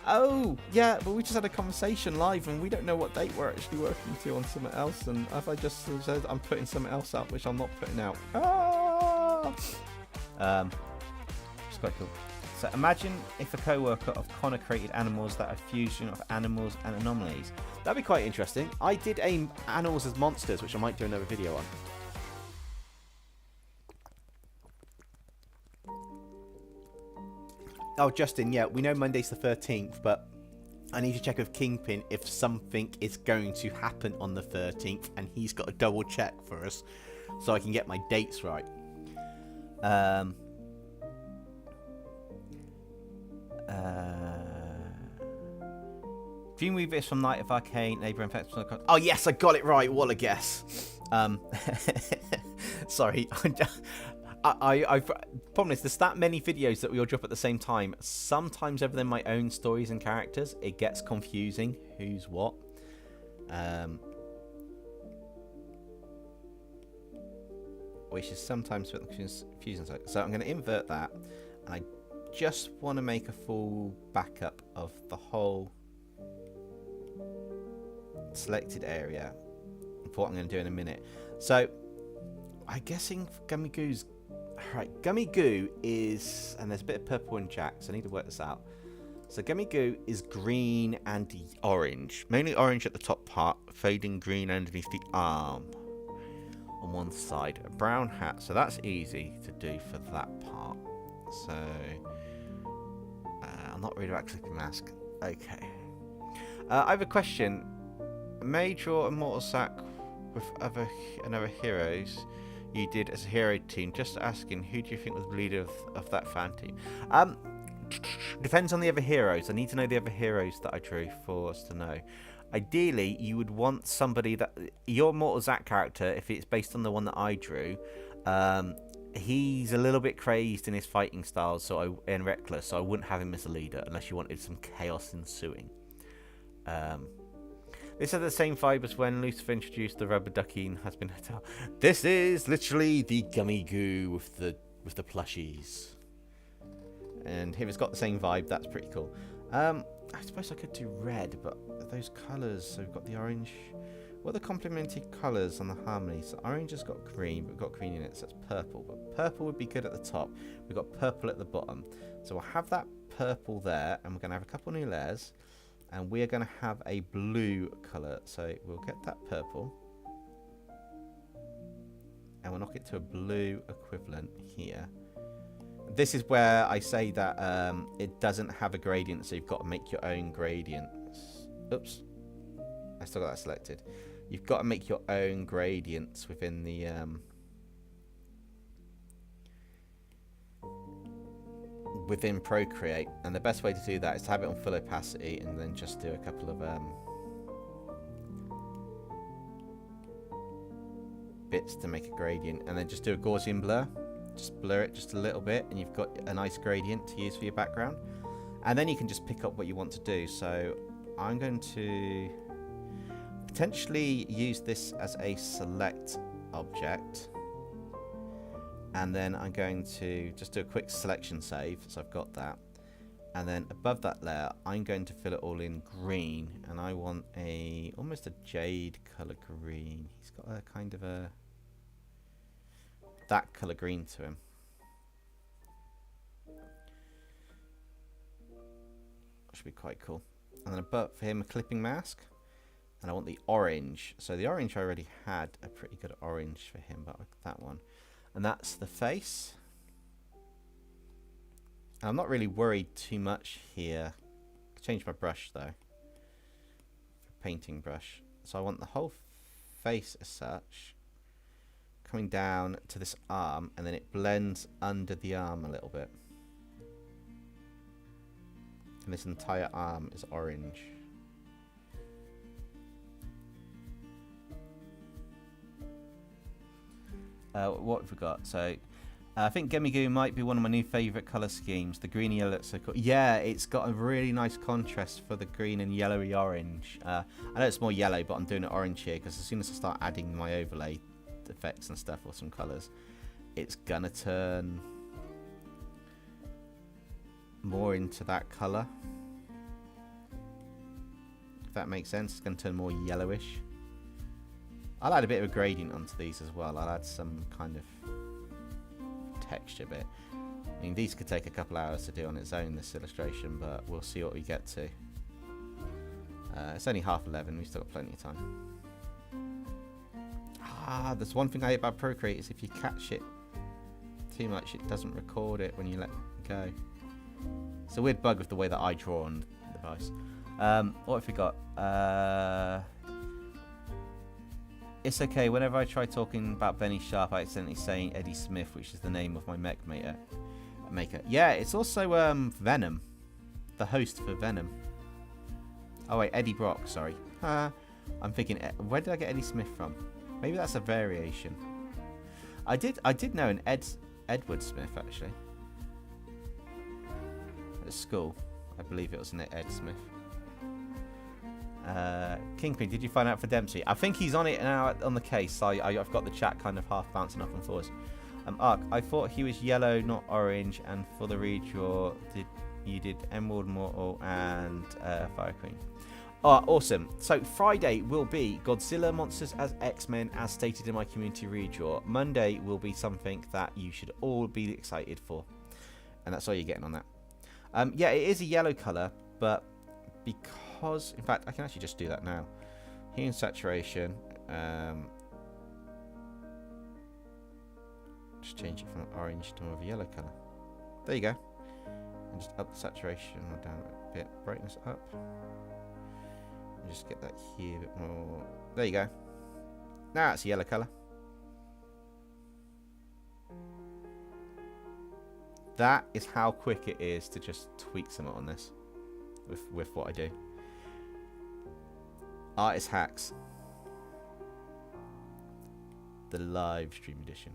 oh yeah, but we just had a conversation live and we don't know what date we're actually working to on something else, and if I just said I'm putting something else out which I'm not putting out. It's quite cool. So imagine if a co-worker of Connor created animals that are a fusion of animals and anomalies. That'd be quite interesting. I did aim animals as monsters, which I might do another video on. Oh, Justin, yeah, we know Monday's the 13th, but I need to check with Kingpin if something is going to happen on the 13th, and he's got to double check for us so I can get my dates right. Dreamweaver is from Night of Arcane, Abraham Facts. Oh yes, I got it right. What a guess. Sorry. I problem is there's that many videos that we all drop at the same time. Sometimes other than my own stories and characters, it gets confusing who's what. Which is sometimes a bit confusing. So I'm going to invert that, and I just want to make a full backup of the whole selected area for what I'm going to do in a minute. So I'm guessing Gummigoo's right. Gummigoo is, and there's a bit of purple in Jax. I need to work this out. So Gummigoo is green and orange, mainly orange at the top part, fading green underneath the arm on one side. A brown hat, so that's easy to do for that part. So I'm not really about clicking mask. Okay. I have a question. May draw a mortal sack with other heroes you did as a hero team. Just asking, who do you think was the leader of that fan team? Depends on the other heroes. I need to know the other heroes that I drew for us to know. Ideally, you would want somebody that your Mortal Zack character, if it's based on the one that I drew, he's a little bit crazed in his fighting style, and reckless. So I wouldn't have him as a leader unless you wanted some chaos ensuing. This has the same vibe as when Lucifer introduced the rubber ducky in Has Been Hotel. This is literally the Gummigoo with the plushies. And if it's got the same vibe, that's pretty cool. I suppose I could do red, but those colours, so we've got the orange. What are the complementary colours on the harmony? So orange has got green, but we've got green in it, so it's purple. But purple would be good at the top. We've got purple at the bottom. So we'll have that purple there, and we're going to have a couple new layers. And we're going to have a blue colour. So we'll get that purple. And we'll knock it to a blue equivalent here. This is where I say that it doesn't have a gradient, so you've got to make your own gradients. Oops. I still got that selected. You've got to make your own gradients within the within Procreate, and the best way to do that is to have it on full opacity and then just do a couple of bits to make a gradient, and then just do a Gaussian blur. Just blur it just a little bit, and you've got a nice gradient to use for your background. And then you can just pick up what you want to do. So I'm going to potentially use this as a select object, and then I'm going to just do a quick selection save, so I've got that. And then above that layer, I'm going to fill it all in green, and I want almost a jade color green. He's got a kind of that color green to him. Should be quite cool. And then above for him, a clipping mask, and I want the orange. So the orange I already had a pretty good orange for him, but that one, and that's the face. And I'm not really worried too much here. Change my brush though, painting brush. So I want the whole face as such, coming down to this arm, and then it blends under the arm a little bit. And this entire arm is orange. What have we got? So I think Gummigoo might be one of my new favourite colour schemes. The green and yellow looks so cool. Yeah, it's got a really nice contrast for the green and yellowy orange. I know it's more yellow, but I'm doing it orange here because as soon as I start adding my overlay effects and stuff or some colours, it's gonna turn more into that colour. If that makes sense, it's gonna turn more yellowish. I'll add a bit of a gradient onto these as well. I'll add some kind of texture bit. I mean, these could take a couple hours to do on its own, this illustration, but we'll see what we get to. It's only 11:30, we've still got plenty of time. There's one thing I hate about Procreate is if you catch it too much, it doesn't record it when you let it go. It's a weird bug with the way that I draw on the device. What have we got? It's okay, whenever I try talking about Benny Sharp, I accidentally say Eddie Smith, which is the name of my mech maker. Yeah, it's also Venom, the host for Venom. Oh wait, Eddie Brock, sorry. I'm thinking, where did I get Eddie Smith from? Maybe that's a variation. I did know an Edward Smith, actually. At school, I believe it was an Ed Smith. Kingpin, did you find out for Dempsey? I think he's on it now on the case. I've got the chat kind of half bouncing up and forwards. Ark, I thought he was yellow, not orange, and for the redraw, you did Emerald Mortal and Fire Queen. Awesome. So Friday will be Godzilla Monsters as X-Men, as stated in my community redraw. Monday will be something that you should all be excited for, and that's all you're getting on that. Yeah, it is a yellow colour, but because, in fact, I can actually just do that now. Hue and saturation. Just change it from orange to more of a yellow colour. There you go. And just up the saturation or down a bit. Brightness up. And just get that hue a bit more. There you go. Now it's a yellow colour. That is how quick it is to just tweak something on this. With what I do. Artist Hacks. The live stream edition.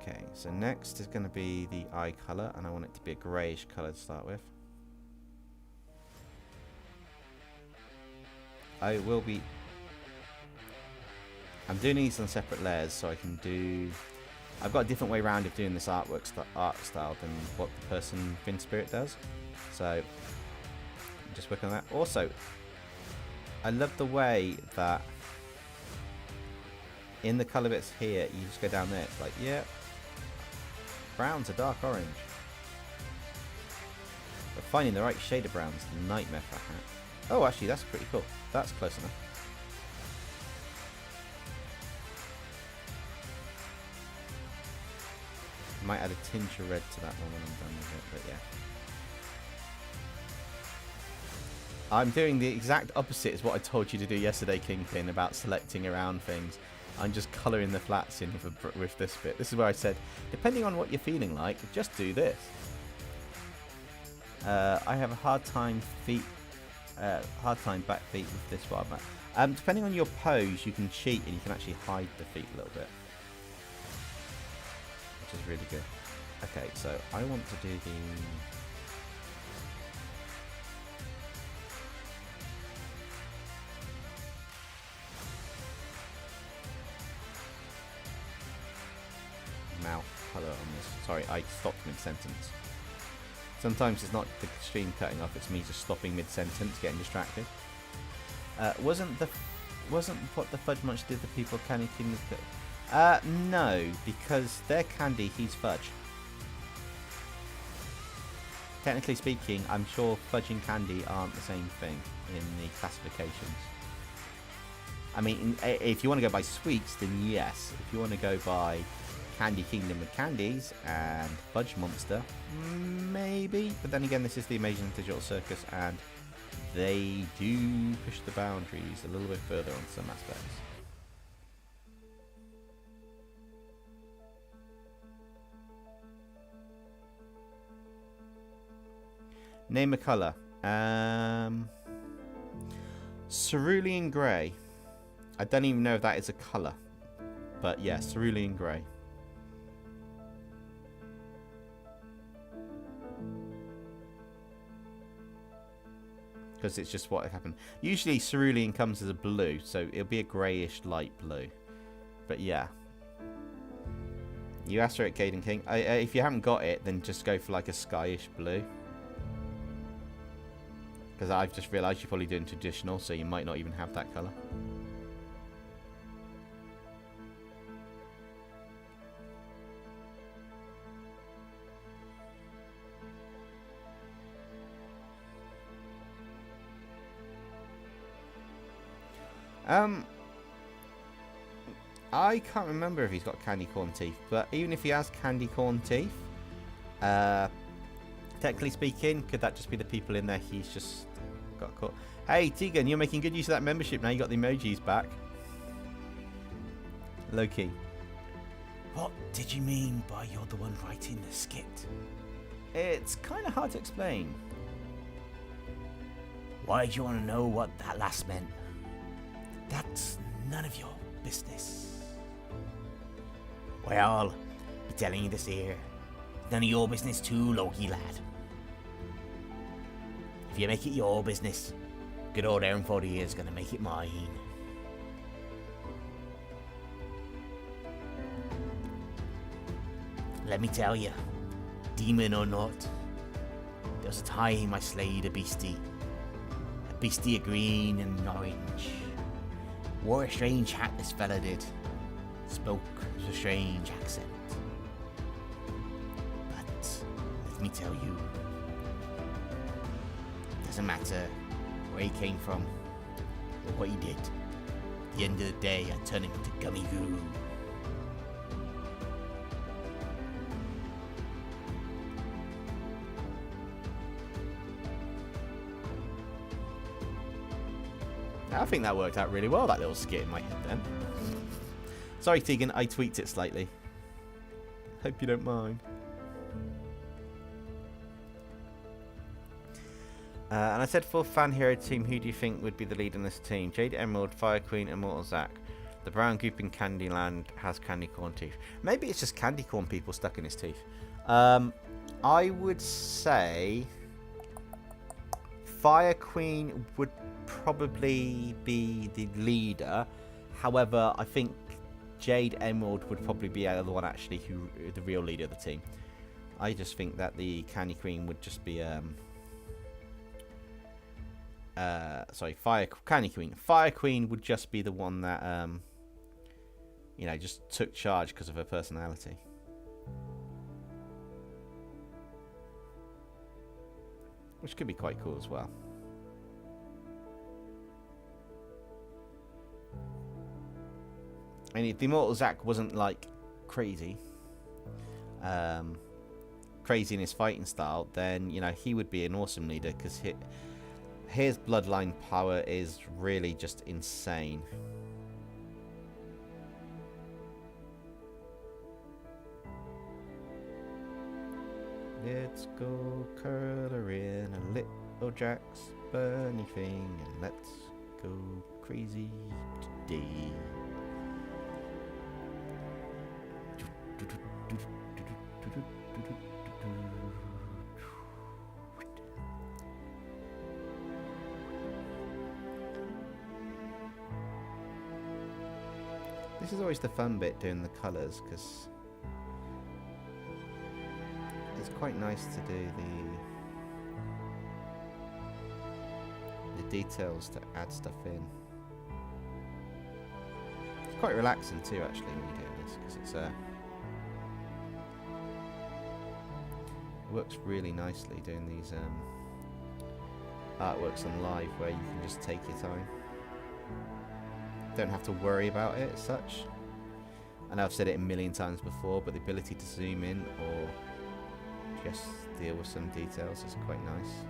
Okay, so next is going to be the eye colour, and I want it to be a greyish colour to start with. I will be... I'm doing these on separate layers so I can do... I've got a different way around of doing this art style than what the person Fin Spirit does. So, I'm just working on that. Also, I love the way that in the colour bits here, you just go down there, it's like, yeah, brown's a dark orange. But finding the right shade of brown's a nightmare for a hat. Oh, actually, that's pretty cool. That's close enough. Might add a tinge of red to that one when I'm done with it, but yeah. I'm doing the exact opposite as what I told you to do yesterday, Kingpin, about selecting around things. I'm just colouring the flats in with this bit. This is where I said, depending on what you're feeling like, just do this. I have a hard time back feet with this one. Depending on your pose, you can cheat and you can actually hide the feet a little bit, which is really good. Okay, so I want to do the... mouth colour on this. Sorry, I stopped mid-sentence. Sometimes it's not the stream cutting off, it's me just stopping mid-sentence, getting distracted. Wasn't what the Fudge Munch did the people Candy King? No, because they're candy, he's fudge. Technically speaking, I'm sure fudge and candy aren't the same thing in the classifications. I mean, if you want to go by sweets, then yes. If you want to go by Candy Kingdom with candies and Fudge Monster, maybe. But then again, this is the Amazing Digital Circus, and they do push the boundaries a little bit further on some aspects. Name a colour. Cerulean Grey. I don't even know if that is a colour, but yeah, Cerulean Grey. Because it's just what happened. Usually cerulean comes as a blue, so it'll be a greyish light blue. But yeah. You asked for it, Caden King. If you haven't got it, then just go for like a skyish blue. Because I've just realised you're probably doing traditional, so you might not even have that colour. I can't remember if he's got candy corn teeth, but even if he has candy corn teeth, technically speaking, could that just be the people in there he's just got caught? Hey, Tegan, you're making good use of that membership now. You got the emojis back. Low-key. What did you mean by you're the one writing the skit? It's kind of hard to explain. Why do you want to know what that last meant? That's none of your business. Well, I'll be telling you this here. None of your business too, Loki lad. If you make it your business, good old Aaron 40 is gonna make it mine. Let me tell you, demon or not, there was a time I slayed a beastie of green and orange. Wore a strange hat, this fella did. Spoke with a strange accent. But let me tell you, doesn't matter where he came from or what he did. At the end of the day, I turn him into Gummigoo. I think that worked out really well, that little skit in my head then. Sorry, Tegan, I tweaked it slightly. Hope you don't mind. And I said for fan hero team, who do you think would be the lead in this team? Jade Emerald, Fire Queen, Immortal Zack. The brown goop in Candyland has candy corn teeth. Maybe it's just candy corn people stuck in his teeth. I would say Fire Queen would probably be the leader. However, I think Jade Emerald would probably be the one actually who the real leader of the team. I just think that the Candy Queen would just be Candy Queen. Fire Queen would just be the one that you know, just took charge because of her personality. Which could be quite cool as well. And if the Immortal Zack wasn't like crazy, crazy in his fighting style, then you know he would be an awesome leader because his bloodline power is really just insane. Let's go curling a little Jack's bunny thing and let's go crazy today. This is always the fun bit, doing the colours, because it's quite nice to do the details to add stuff in. It's quite relaxing too, actually, when you're doing this, because it's it works really nicely doing these artworks on live, where you can just take your time. Don't have to worry about it as such. I know I've said it a million times before, but the ability to zoom in or just deal with some details is quite nice.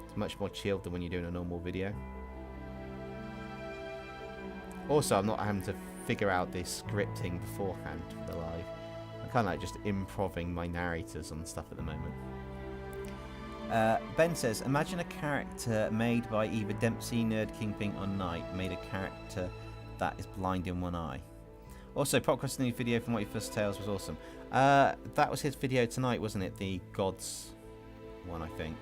It's much more chilled than when you're doing a normal video. Also, I'm not having to figure out this scripting beforehand for the live. I'm kind of like just improving my narrators and stuff at the moment. Ben says, imagine a character made by either Dempsey, Nerd Kingpin or Knight made a character that is blind in one eye. Also, Popcross' new video from What Your First Tales was awesome. That was his video tonight, wasn't it? The Gods one, I think.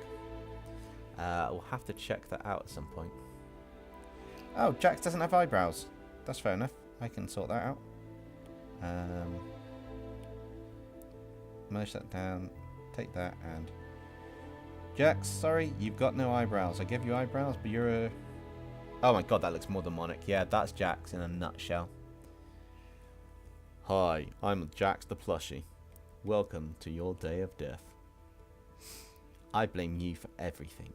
We'll have to check that out at some point. Oh, Jax doesn't have eyebrows. That's fair enough. I can sort that out. Merge that down. Take that and... Jax, sorry, you've got no eyebrows. I give you eyebrows, but you're a... Oh my god, that looks more demonic. Yeah, that's Jax in a nutshell. Hi, I'm Jax the Plushie. Welcome to your day of death. I blame you for everything.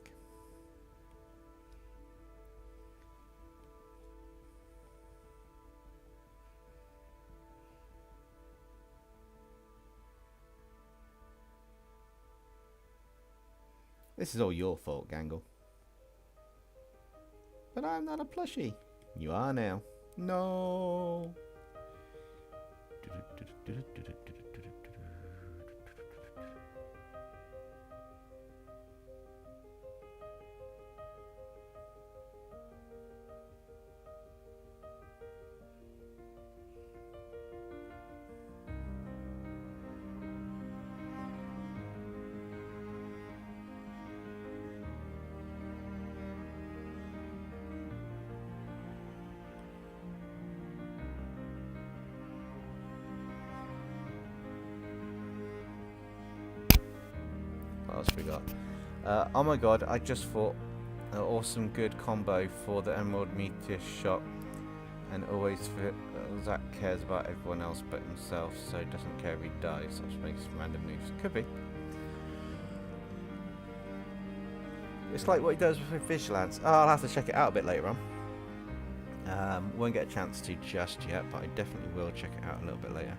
This is all your fault, Gangle. But I'm not a plushie. You are now. No. What else we got? Oh my god, I just thought an awesome good combo for the Emerald Meteor shot, and always Zack cares about everyone else but himself, so he doesn't care if he dies, which makes random moves. Could be. It's like what he does with Vigilance. Oh, I'll have to check it out a bit later on. Won't get a chance to just yet, but I definitely will check it out a little bit later.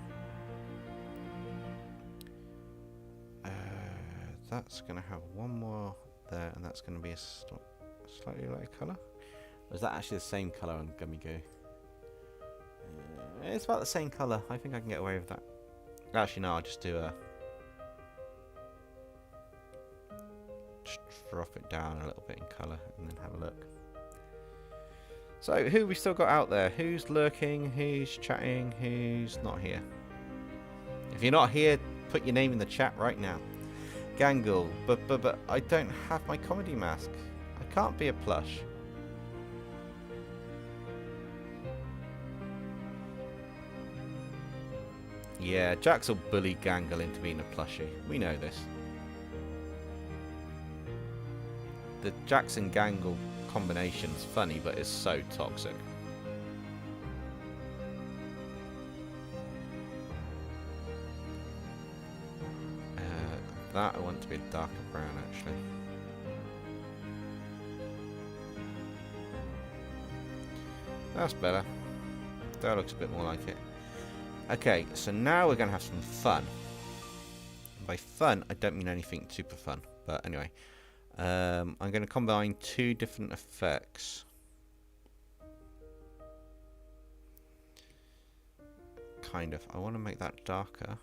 That's going to have one more there, and that's going to be a slightly lighter colour. Or is that actually the same colour on Gummigoo? It's about the same colour. I think I can get away with that. Actually, no, I'll just do a... Just drop it down a little bit in colour, and then have a look. So, who we still got out there? Who's lurking? Who's chatting? Who's not here? If you're not here, put your name in the chat right now. Gangle, but I don't have my comedy mask. I can't be a plush. Yeah, Jax will bully Gangle into being a plushie. We know this. The Jax and Gangle combination's funny, but it's so toxic. That I want to be a darker brown, actually. That's better. That looks a bit more like it. Okay, so now we're going to have some fun. By fun, I don't mean anything super fun. But anyway, I'm going to combine two different effects. Kind of. I want to make that darker.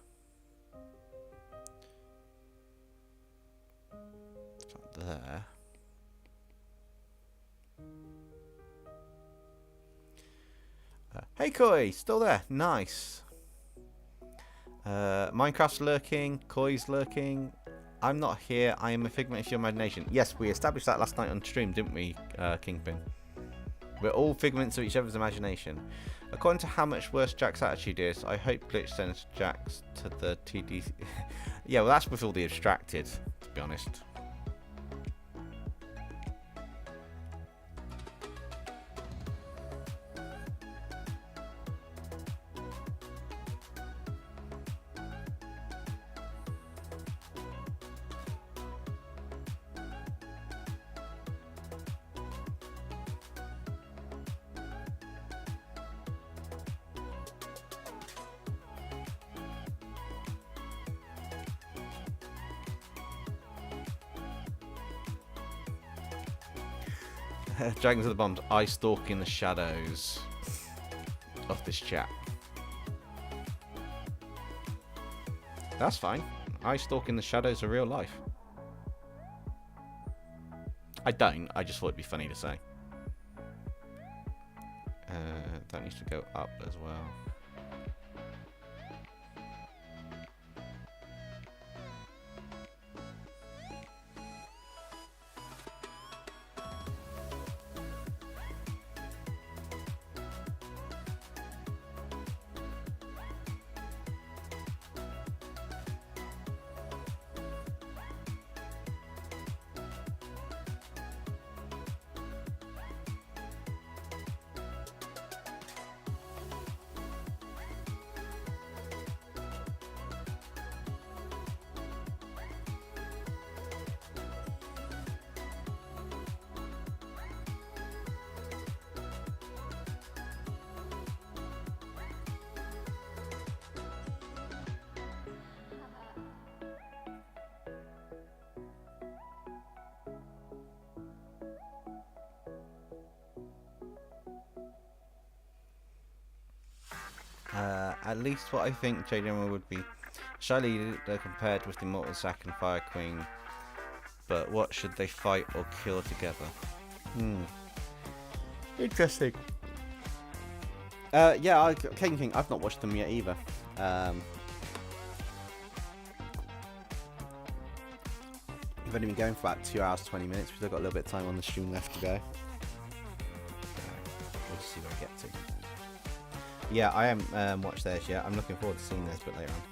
There. Hey Koi, still there? Nice. Minecraft's lurking, Koi's lurking. I'm not here, I am a figment of your imagination. Yes, we established that last night on stream, didn't we, Kingpin? We're all figments of each other's imagination. According to how much worse Jack's attitude is, I hope Glitch sends Jax to the TD. Yeah, well that's with all the abstracted, to be honest. Dragons of the Bombs, I stalk in the shadows of this chat. That's fine. I stalk in the shadows of real life. I don't, I just thought it'd be funny to say. That needs to go up as well. At least what I think JDM would be shyly compared with the Immortal Zack and Fire Queen, but what should they fight or kill together? Interesting. Yeah, King, I've not watched them yet either. We've only been going for about 2 hours 20 minutes. We've still got a little bit of time on the stream left to go. We'll just see where I get to. Yeah, I haven't watched theirs yet. I'm looking forward to seeing theirs a bit later on.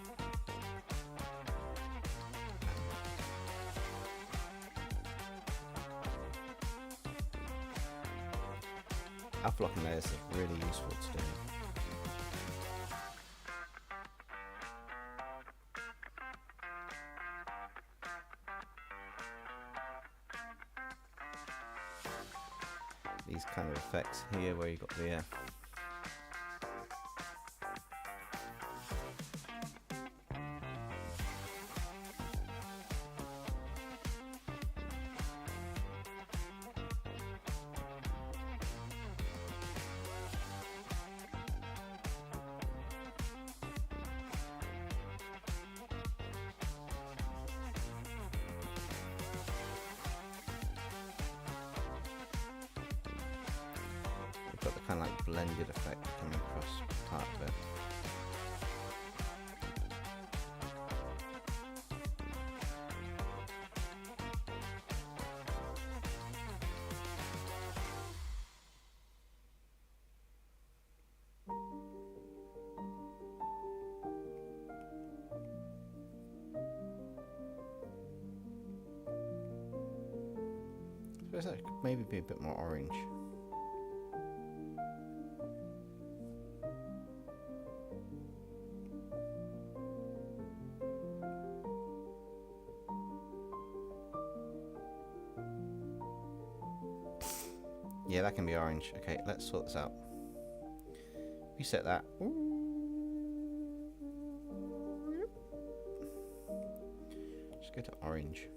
Alpha locking layers are really useful to do. These kind of effects here where you got the kind of like blended effect coming across part of it. I suppose that could maybe be a bit more orange. Yeah, that can be orange. Okay, let's sort this out. Reset that. Just go to orange.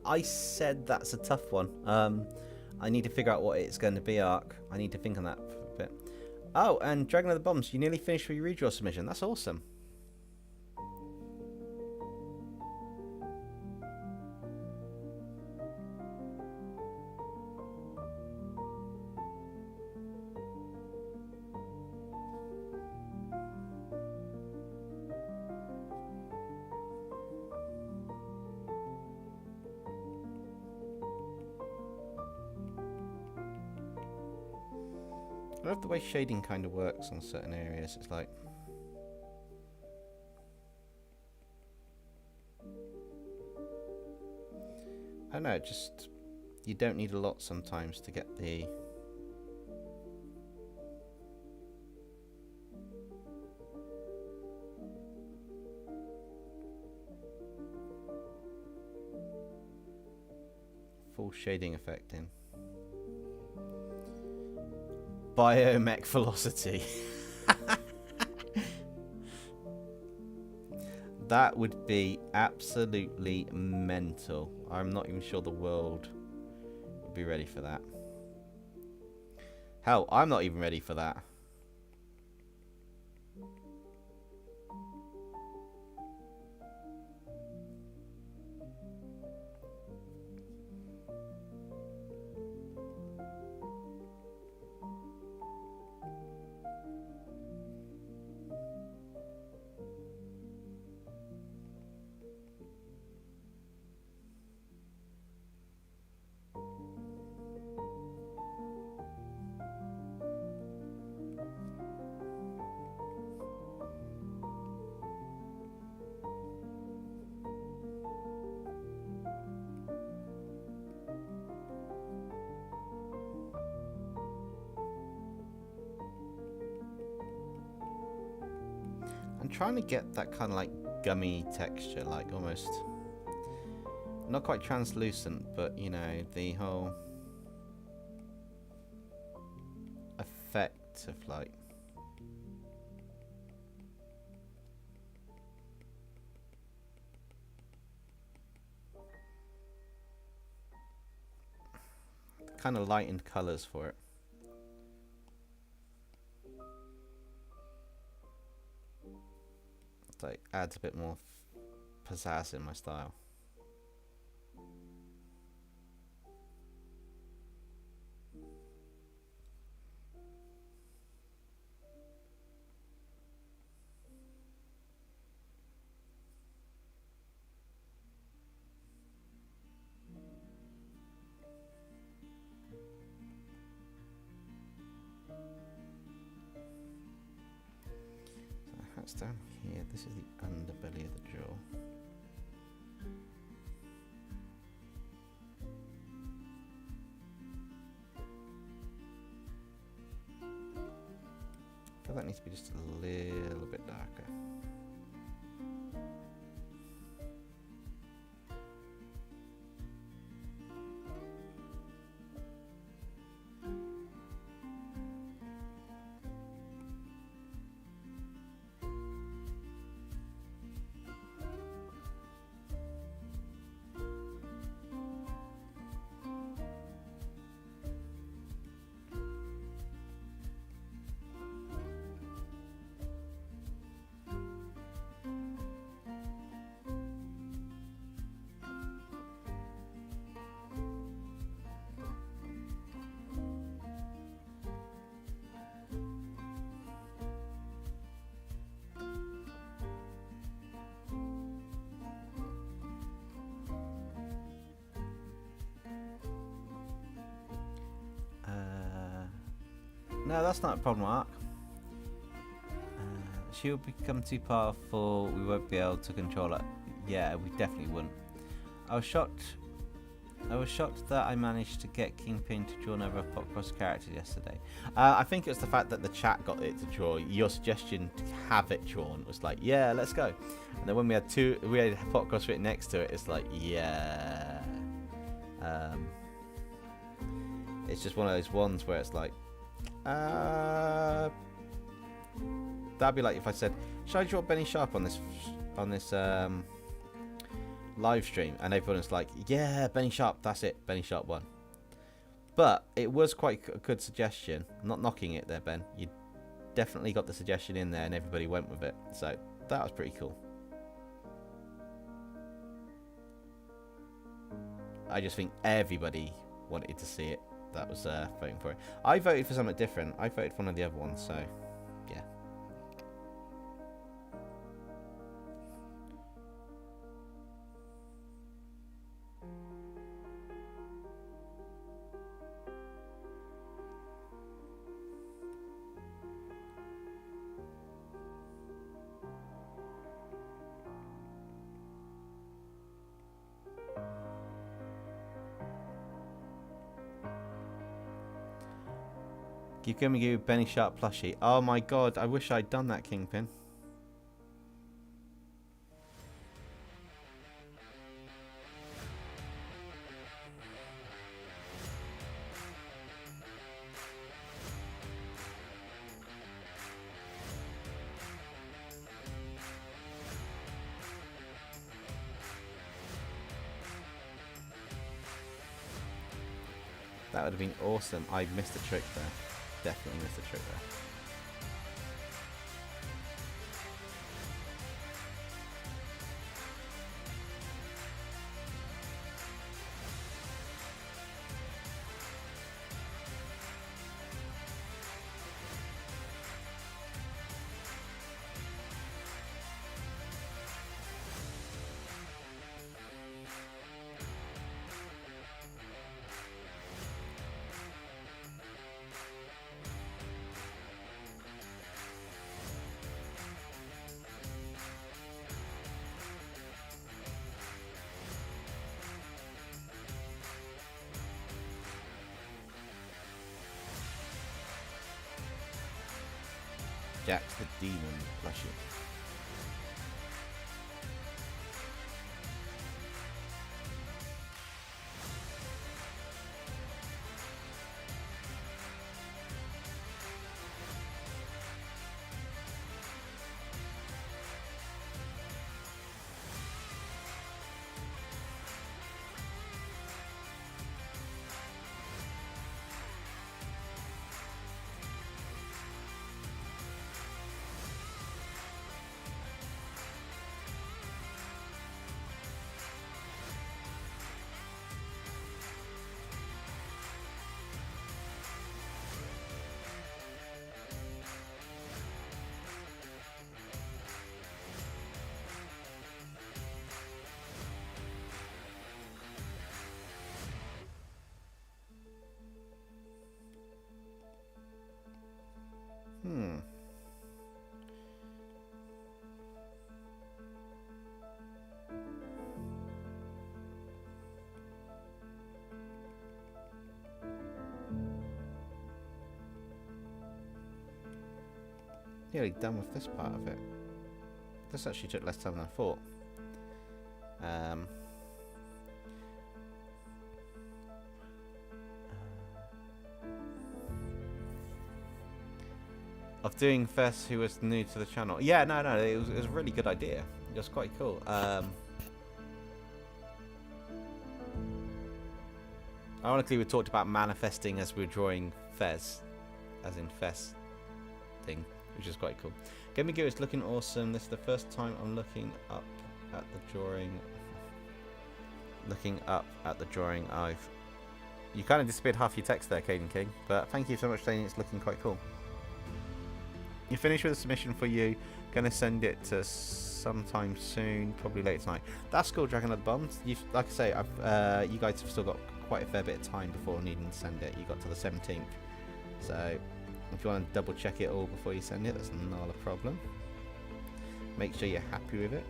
I said that's a tough one. I need to figure out what it's going to be, Ark. I need to think on that for a bit. Oh, and Dragon of the Bombs, you nearly finished with your redraw submission. That's awesome. I love the way shading kind of works on certain areas. It's like, I don't know, just you don't need a lot sometimes to get the full shading effect in. Biomech velocity. That would be absolutely mental. I'm not even sure the world would be ready for that. Hell, I'm not even ready for that. I'm trying to get that kind of like gummy texture, like almost not quite translucent, but you know, the whole effect of like kind of lightened colours for it. Like adds a bit more pizzazz in my style. So that's down here. This is the underbelly of the jaw. I feel that needs to be just a little bit darker. No, that's not a problem, Mark. She'll become too powerful. We won't be able to control her. Yeah, we definitely wouldn't. I was shocked that I managed to get Kingpin to draw another Popcross character yesterday. I think it was the fact that the chat got it to draw. Your suggestion to have it drawn was like, yeah, let's go. And then when we had Popcross written next to it, it's like, yeah. It's just one of those ones where it's like, that'd be like if I said, should I draw Benny Sharp on this live stream, and everyone's like, yeah, Benny Sharp, that's it, Benny Sharp won. But it was quite a good suggestion. I'm not knocking it there, Ben. You definitely got the suggestion in there and everybody went with it, so that was pretty cool. I just think everybody wanted to see it that was voting for it. I voted for something different. I voted for one of the other ones, so yeah. Give Gummigoo Benny Sharp plushie. Oh my god, I wish I'd done that, Kingpin. That would have been awesome. I missed a trick there. Definitely missed a trick there. Jax the Demon plushie. Nearly done with this part of it. This actually took less time than I thought. Of doing Fess, who was new to the channel. Yeah, no, it was a really good idea. It was quite cool. Ironically, we talked about manifesting as we were drawing Fez, as in Fess thing, which is quite cool. Gummigoo is looking awesome. This is the first time I'm looking up at the drawing. You kind of disappeared half your text there, Caden King, but thank you so much for saying it's looking quite cool. You finished with a submission for you. Gonna send it to sometime soon, probably late tonight. That's cool, Dragon of the Bombs. Like I say, you guys have still got quite a fair bit of time before needing to send it. You got to the 17th, so If you want to double check it all before you send it, that's not a problem. Make sure you're happy with it.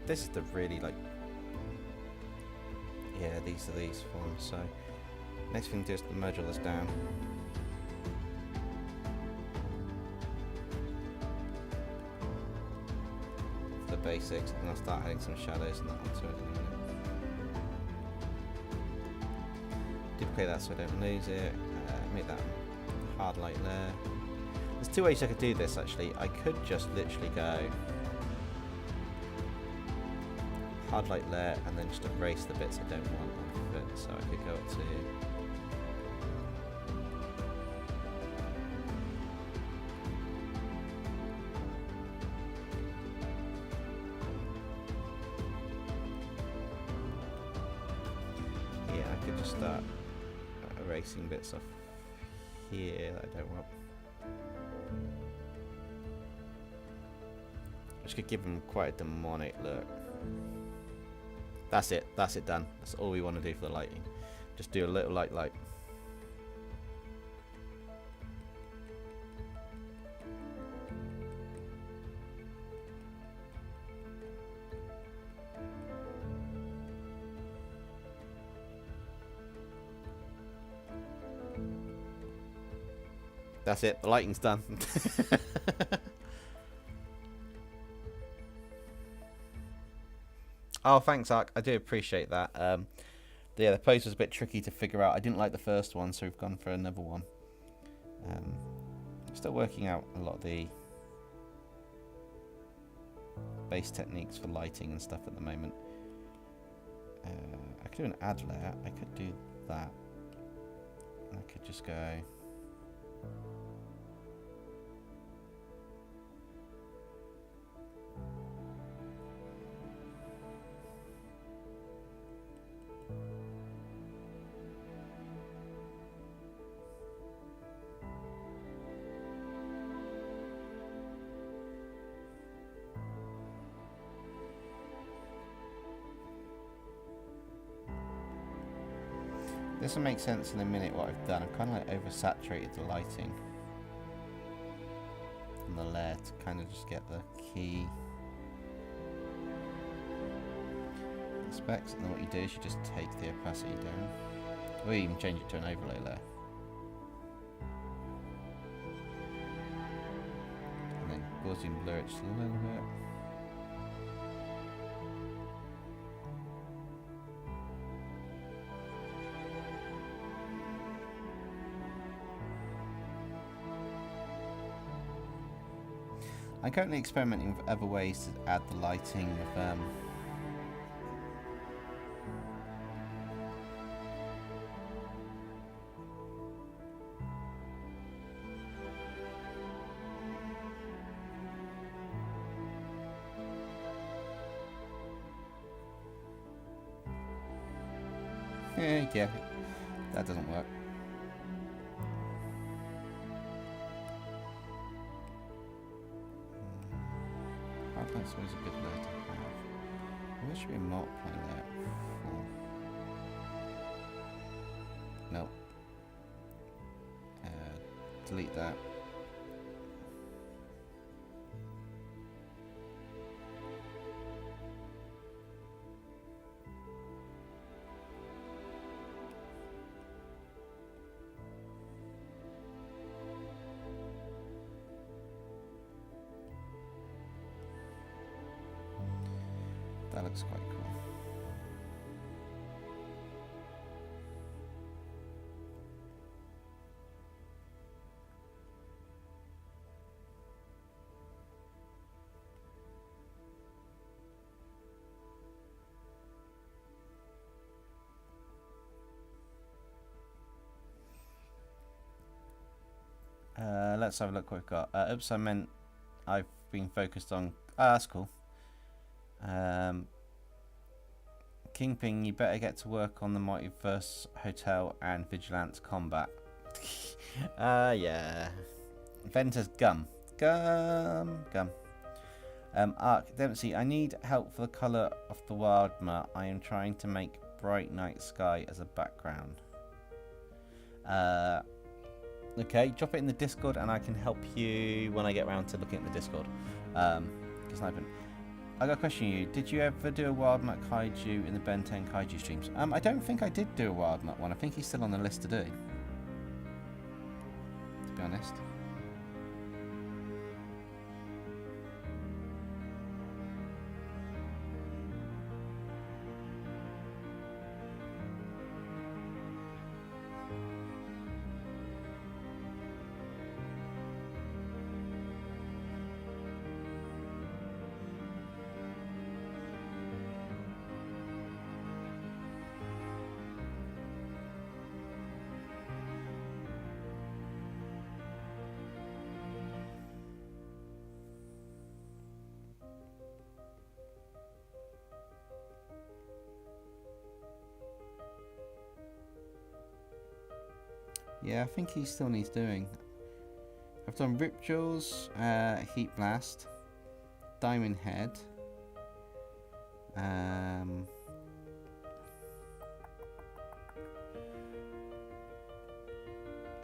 This is the really like, yeah, these are these ones. So next thing to do is to merge all this down. For the basics, and I'll start adding some shadows and that onto it in a minute. Duplicate that so I don't lose it. Make that hard light layer. There's two ways I could do this actually. I could just literally go hard light layer and then just erase the bits I don't want off of it. So I could go up to yeah, I could just start erasing bits off here that I don't want. Which could give them quite a demonic look. That's it done. That's all we want to do for the lighting. Just do a little light. That's it, the lighting's done. Oh, thanks, Ark. I do appreciate that. Yeah, the pose was a bit tricky to figure out. I didn't like the first one, so we've gone for another one. Still working out a lot of the base techniques for lighting and stuff at the moment. I could do an add layer. I could do that. I could just go... This will make sense in a minute what I've done. I've kind of like oversaturated the lighting on the layer to kind of just get the key specs, and then what you do is you just take the opacity down, or you even change it to an overlay layer, and then Gaussian blur it just a little bit. I'm currently experimenting with other ways to add the lighting with yeah, that doesn't work. That's always a good layer to have. There should be a multiply layer. No. Delete that. That looks quite cool. Let's have a look what we've got. Oops, I meant I've been focused on... Ah, that's cool. Kingpin, you better get to work on the Multiverse Hotel and Vigilance Combat. Yeah. Venter's gum. Gum. Ark, Dempsey, I need help for the colour of the wild mutt. I am trying to make bright night sky as a background. Okay, drop it in the Discord and I can help you when I get around to looking at the Discord. I got a question for you. Did you ever do a wild mutt kaiju in the Ben 10 kaiju streams? I don't think I did do a wild mutt one. I think he's still on the list to do, to be honest. Yeah, I think he still needs doing. I've done Rip Jaws, Heat Blast, Diamond Head, a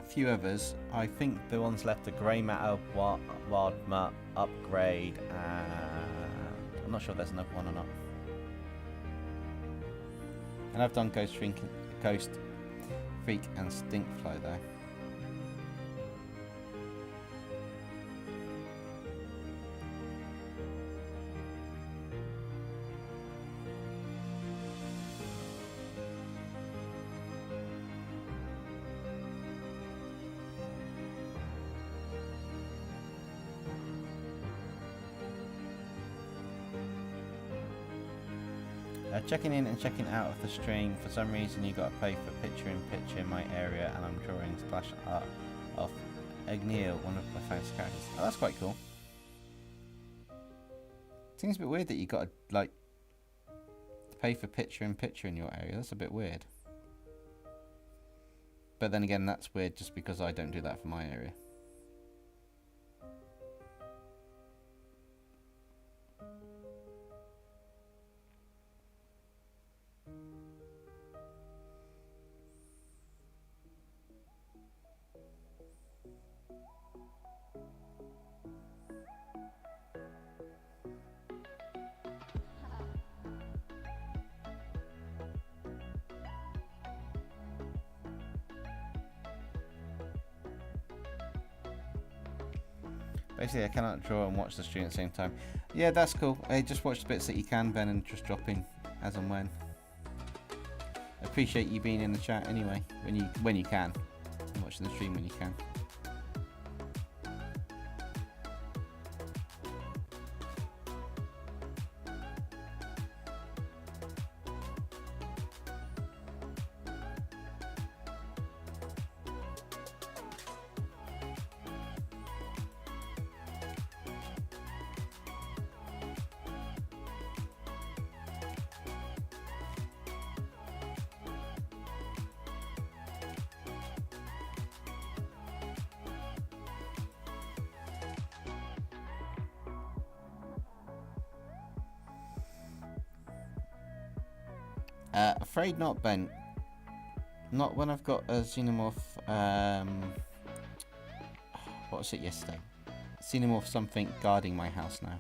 few others. I think the ones left are Grey Matter, Wild Mutt, Upgrade, and I'm not sure if there's another one or not. And I've done Ghost Freak and Stinkfly though. Checking in and checking out of the stream. For some reason you got to pay for picture-in-picture in my area, and I'm drawing splash art of Agneil, one of my fancy characters. Oh, that's quite cool. Seems a bit weird that you got to like pay for picture-in-picture in your area. That's a bit weird. But then again, that's weird just because I don't do that for my area. Basically, I cannot draw and watch the stream at the same time. Yeah, that's cool. Hey, just watch the bits that you can, Ben, and just drop in as and when. Appreciate you being in the chat anyway, when you can. And watching the stream when you can. Afraid not, Ben. Not when I've got a Xenomorph, what was it yesterday? Xenomorph something guarding my house now.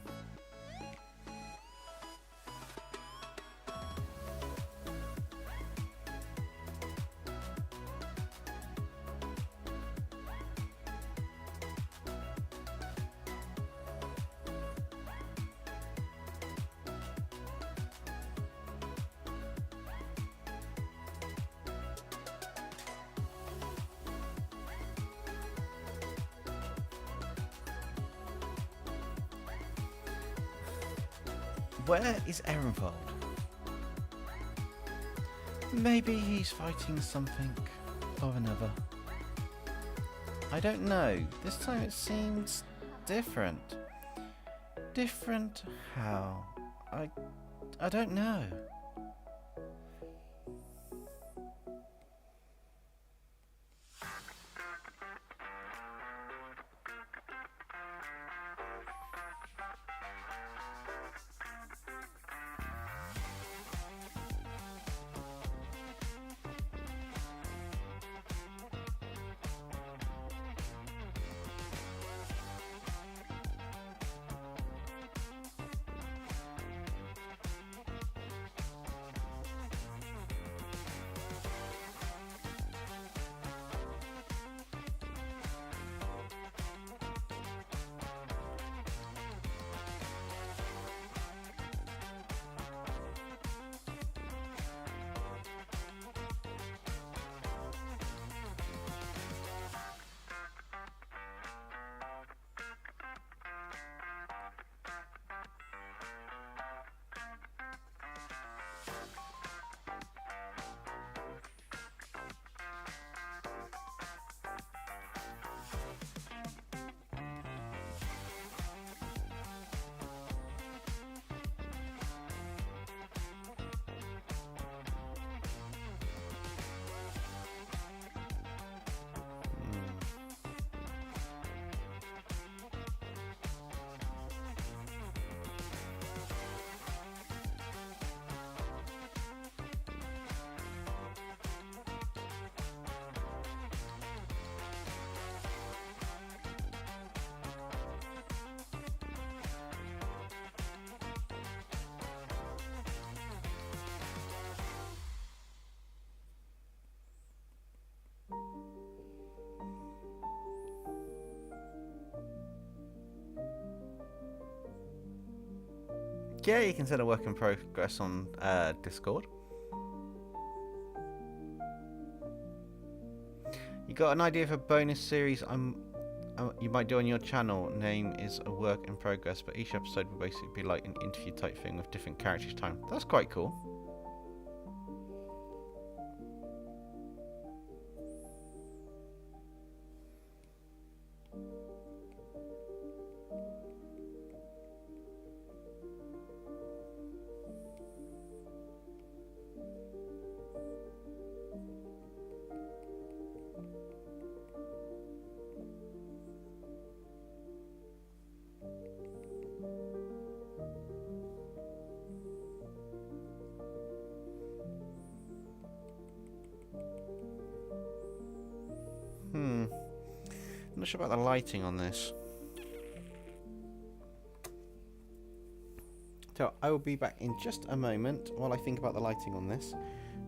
Where is Ehrenwald? Maybe he's fighting something or another. I don't know. This time it seems different. Different how? I don't know. Yeah, you can send a work in progress on Discord. You got an idea of a bonus series you might do on your channel? Name is a work in progress, but each episode will basically be like an interview type thing with different characters each time. That's quite cool. I'm not sure about the lighting on this. So I will be back in just a moment while I think about the lighting on this.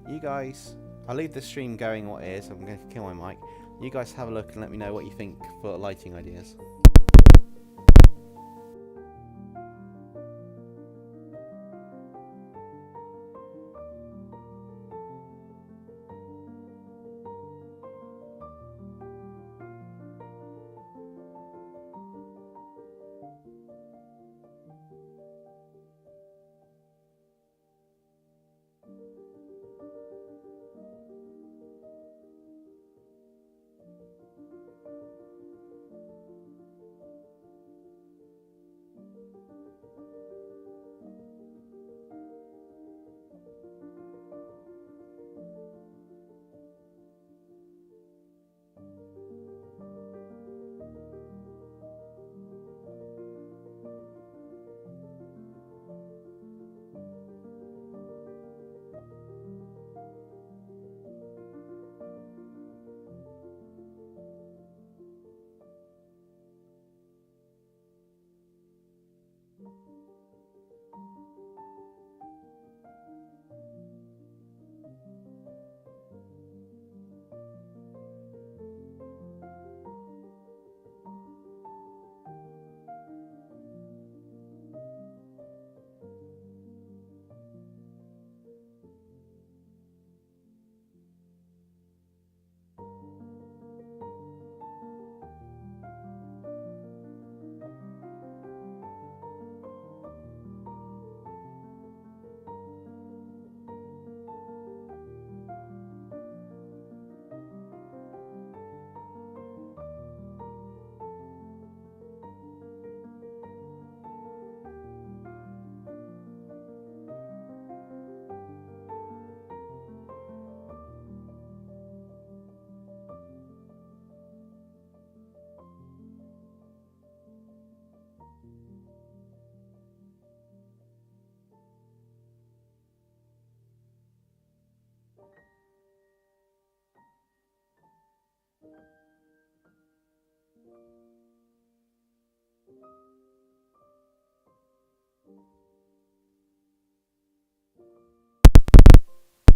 You guys, I'll leave the stream going what it is. I'm going to kill my mic. You guys have a look and let me know what you think for lighting ideas.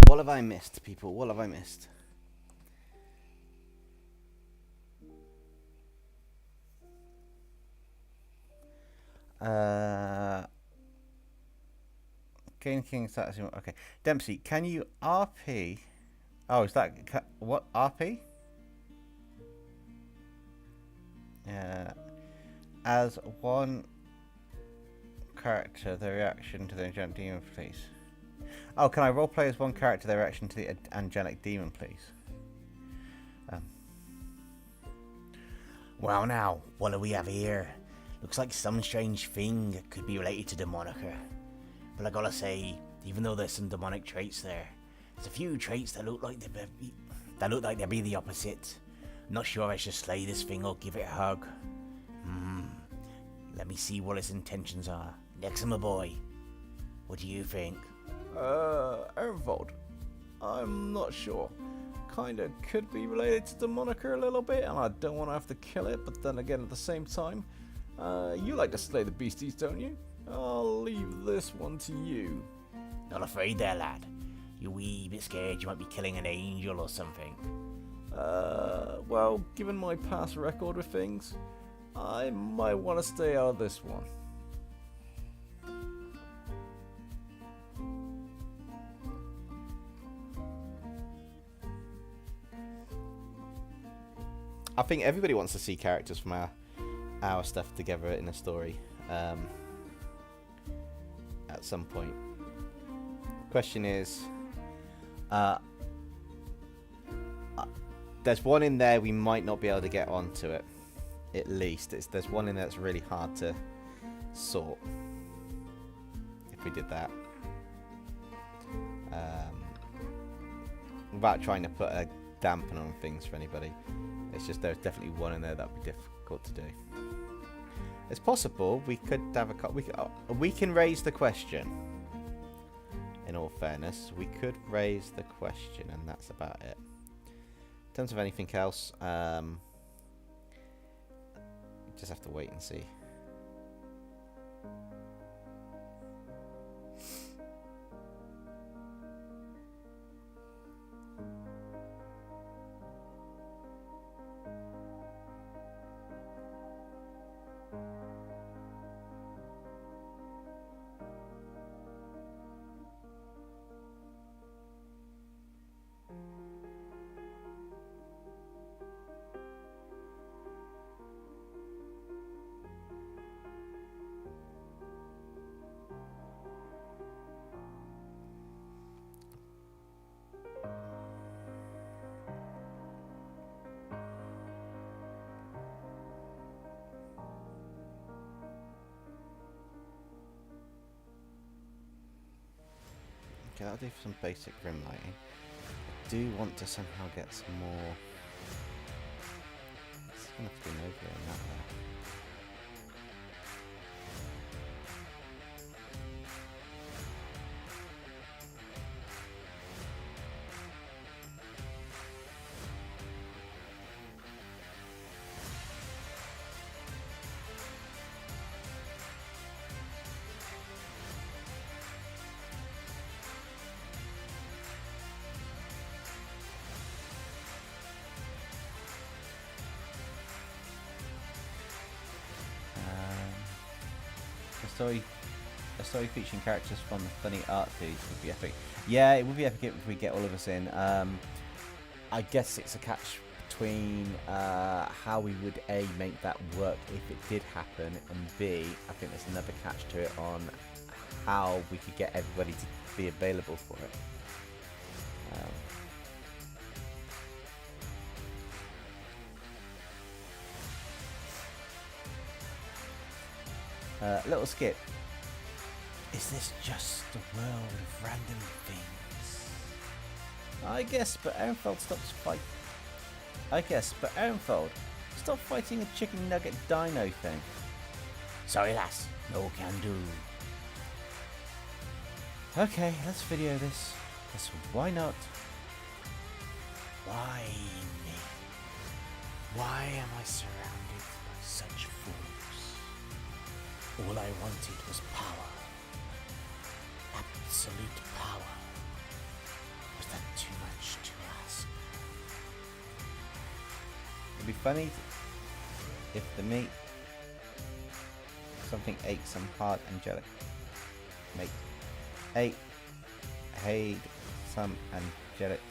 What have I missed, people? What have I missed? King status. Okay, Dempsey, can you RP? Oh, is that what RP? As one character, the reaction to the angelic demon, please. Oh, can I roleplay as one character, the reaction to the angelic demon, please? Well now, what do we have here? Looks like some strange thing that could be related to the moniker. But I gotta say, even though there's some demonic traits there, there's a few traits that look like they'd be the opposite. I'm not sure I should slay this thing or give it a hug. Let me see what its intentions are. Nexima boy, what do you think? Ehrenwald, I'm not sure. Kinda could be related to the moniker a little bit, and I don't want to have to kill it, but then again at the same time, you like to slay the beasties, don't you? I'll leave this one to you. Not afraid there, lad. You're a wee bit scared you might be killing an angel or something. Well, given my past record with things, I might want to stay out of this one. I think everybody wants to see characters from our stuff together in a story at some point. Question is, there's one in there we might not be able to get onto it. At least there's one in there that's really hard to sort. If we did that, without trying to put a dampen on things for anybody, it's just there's definitely one in there that would be difficult to do. It's possible we could have we can raise the question. In all fairness, we could raise the question, and that's about it. In terms of anything else, just have to wait and see. Okay, that'll do for some basic grim lighting. I do want to somehow get some more. It's gonna have to be an over in that there. A story featuring characters from the funny art feeds would be epic. Yeah, it would be epic if we get all of us in. I guess it's a catch between how we would A, make that work if it did happen, and B, I think there's another catch to it on how we could get everybody to be available for it. Little skip. Is this just a world of random things? I guess, but Ehrenfeld stop fighting a chicken nugget dino thing. Sorry, lass. No can do. Okay, let's video this. Because why not? Why me? Why am I surrounded by such fools? All I wanted was power. Absolute power. Was that too much to ask? It'd be funny if the meat something ate some hard angelic ate some angelic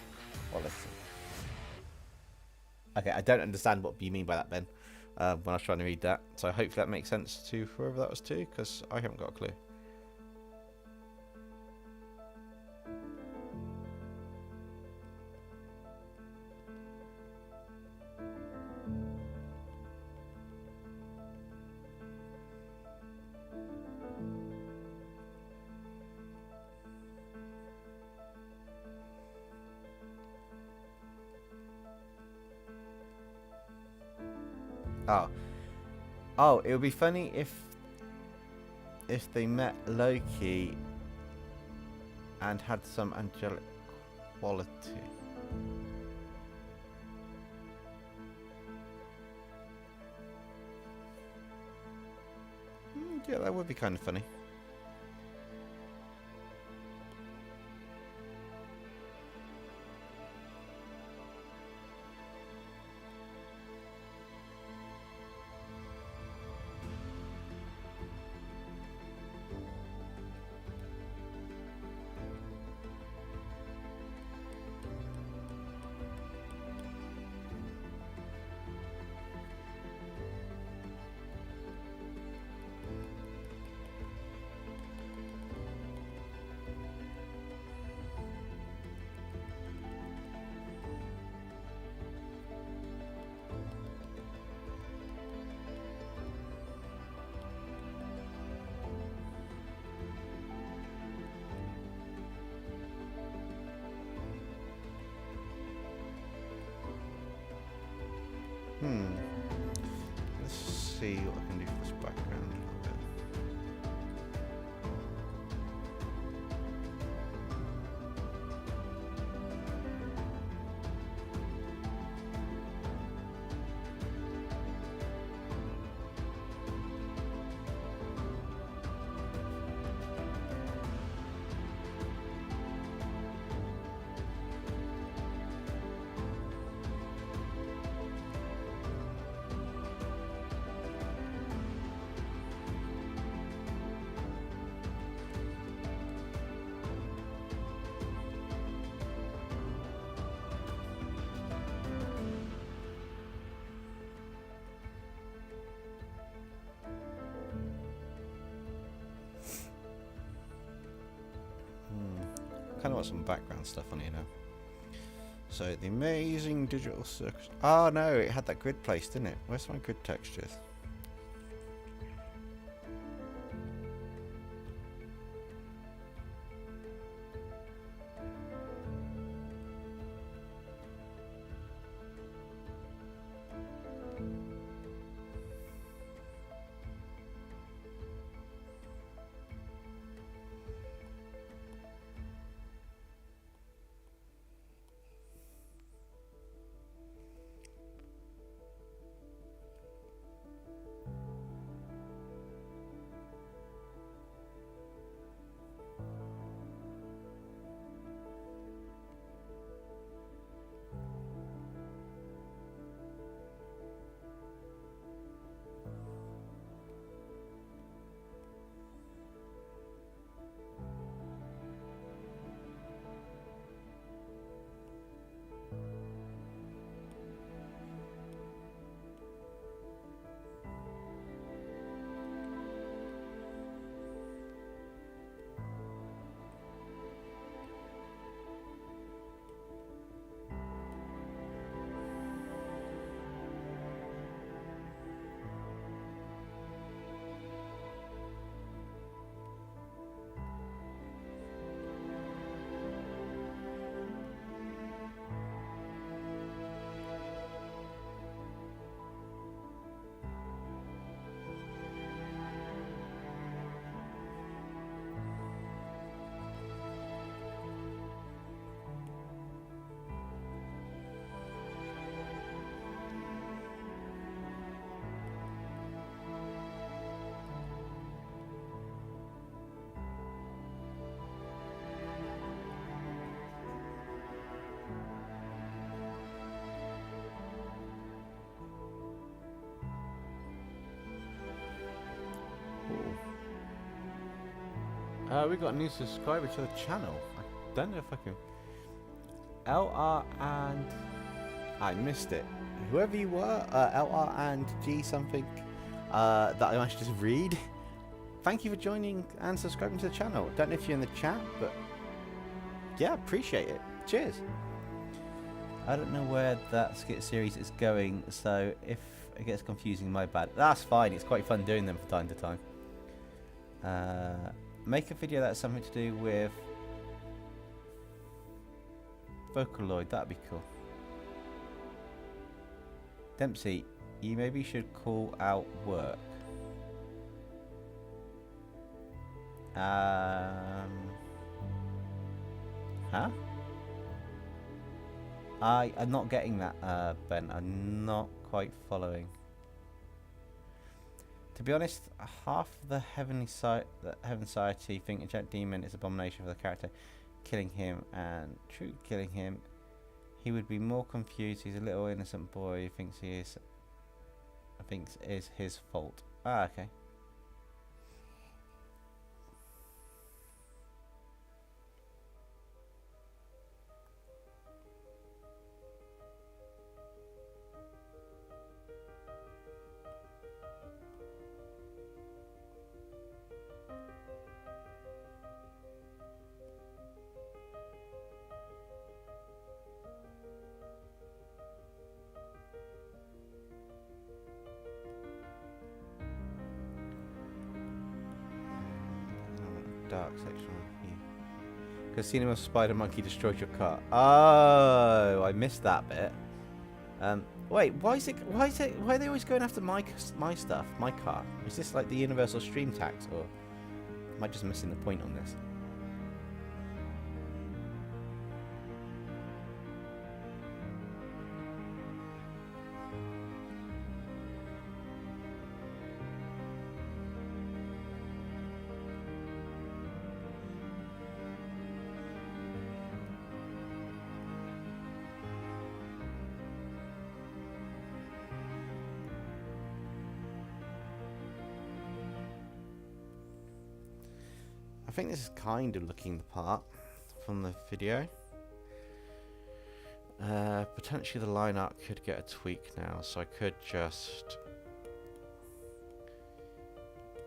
quality. Okay, I don't understand what you mean by that, Ben, when I was trying to read that. So hopefully that makes sense to whoever that was to, because I haven't got a clue. Oh, it would be funny if they met Loki and had some angelic quality. Yeah, that would be kind of funny. see what I can do for this background a little bit. Kind of want some background stuff on here now. So the Amazing Digital Circus. Oh no, it had that grid placed, didn't it? Where's my grid textures? We got a new subscriber to the channel. I don't know if I can. LR and I missed it. Whoever you were, LR and G something that I managed to read. Thank you for joining and subscribing to the channel. Don't know if you're in the chat, but yeah, appreciate it. Cheers. I don't know where that skit series is going, so if it gets confusing, my bad. That's fine. It's quite fun doing them from time to time. Make a video that's something to do with Vocaloid, that'd be cool. Dempsey, you maybe should call out work. Huh? I'm not getting that, Ben. I'm not quite following. To be honest, half the Heaven Society think a jet demon is an abomination for the character. Killing him and true killing him, he would be more confused. He's a little innocent boy. He thinks is his fault. Ah, okay. Dark section here. Casino of Spider Monkey destroyed your car. Oh, I missed that bit. Wait, why are they always going after my stuff, my car? Is this like the universal stream tax, or am I just missing the point on this? I think this is kind of looking the part from the video. Potentially the line art could get a tweak now, so I could just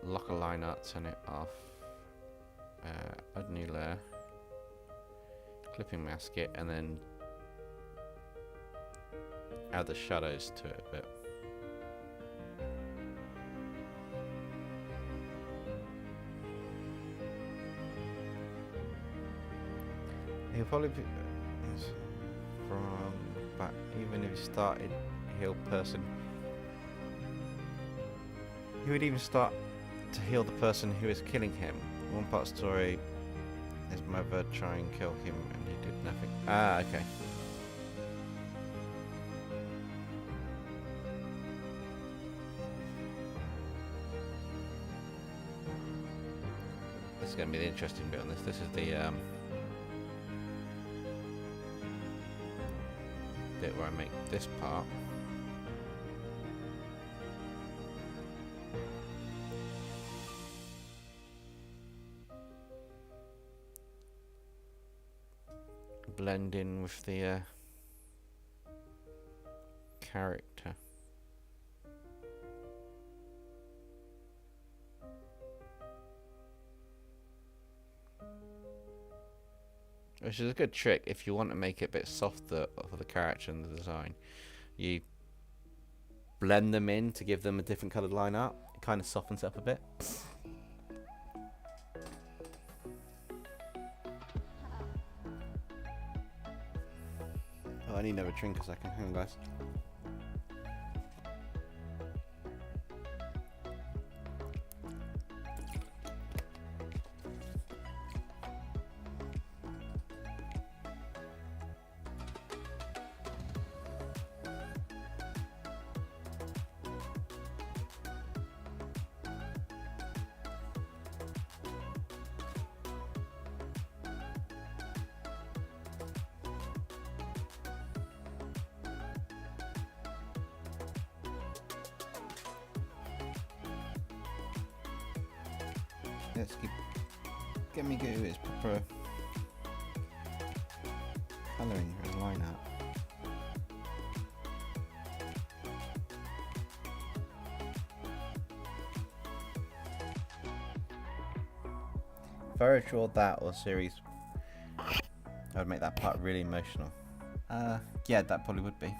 lock a line art, turn it off, add new layer, clipping mask it, and then add the shadows to it a bit. He'll probably be from back, even if he started heal person. He would even start to heal the person who is killing him. One part story, his mother tried and kill him and he did nothing. Ah, okay. This is going to be the interesting bit on this. This is the bit where I make this part. Blend in with the character. Which is a good trick if you want to make it a bit softer for the character and the design. You blend them in to give them a different coloured line art. It kind of softens it up a bit. Oh, I need another drink a second. Hang on, guys. Let's keep Gummigoo is proper colouring his line out. If I were to draw that or series, I would make that part really emotional. Yeah, that probably would be.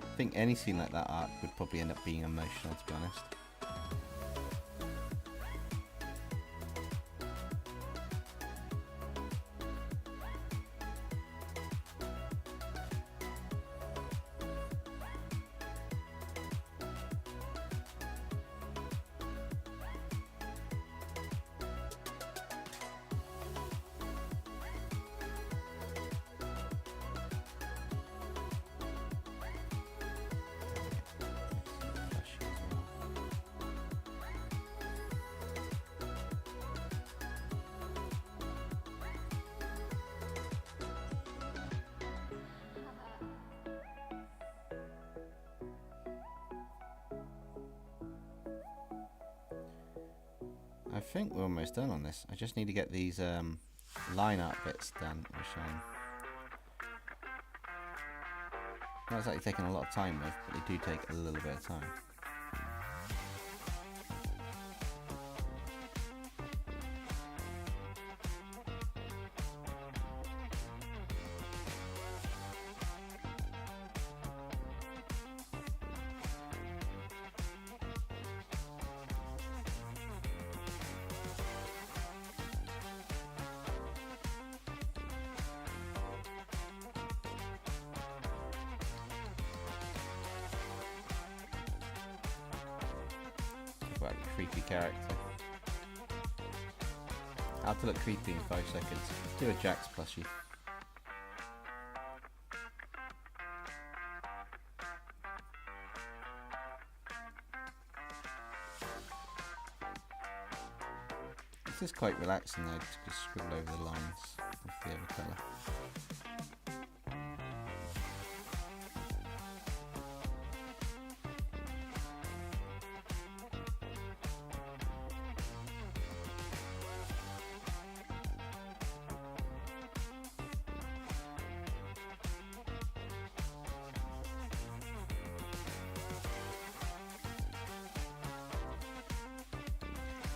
I think any scene like that arc would probably end up being emotional, to be honest. I think we're almost done on this. I just need to get these line art bits done, which not exactly taking a lot of time with, but they do take a little bit of time. creepy character. How to look creepy in 5 seconds. Do a Jax plushie. This is quite relaxing though, to just scribble over the lines with the other colour.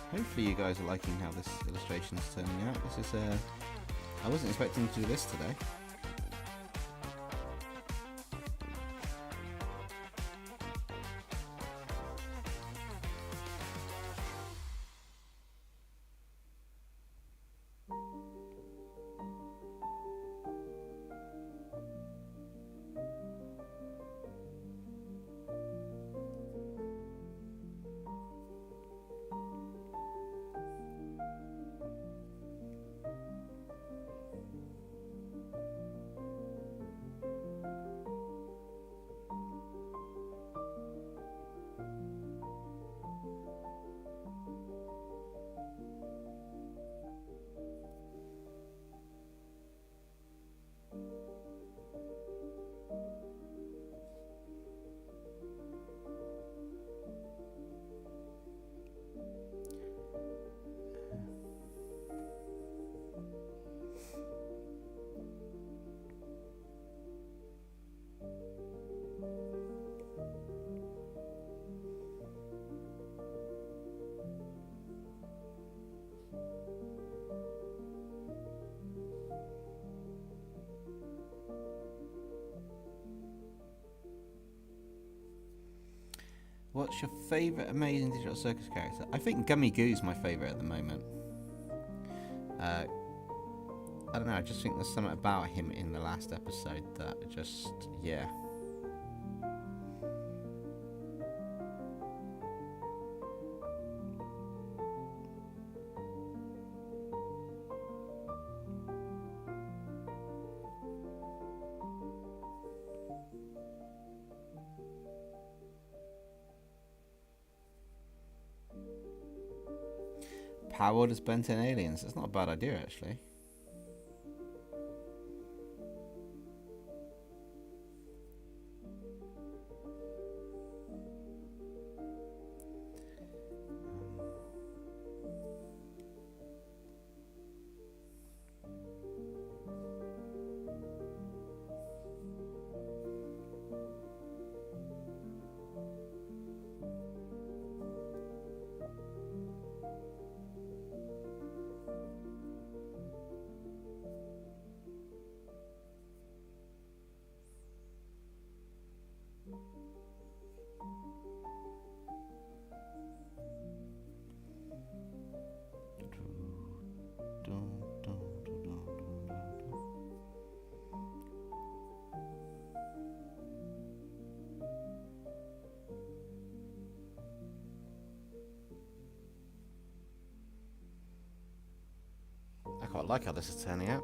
Hopefully you guys are liking how this illustration is turning out. This is I wasn't expecting to do this today. What's your favourite Amazing Digital Circus character? I think Gummigoo's my favourite at the moment. I don't know, I just think there's something about him in the last episode that just, yeah. Powered as Ben 10 aliens. That's not a bad idea, actually. I quite like how this is turning out.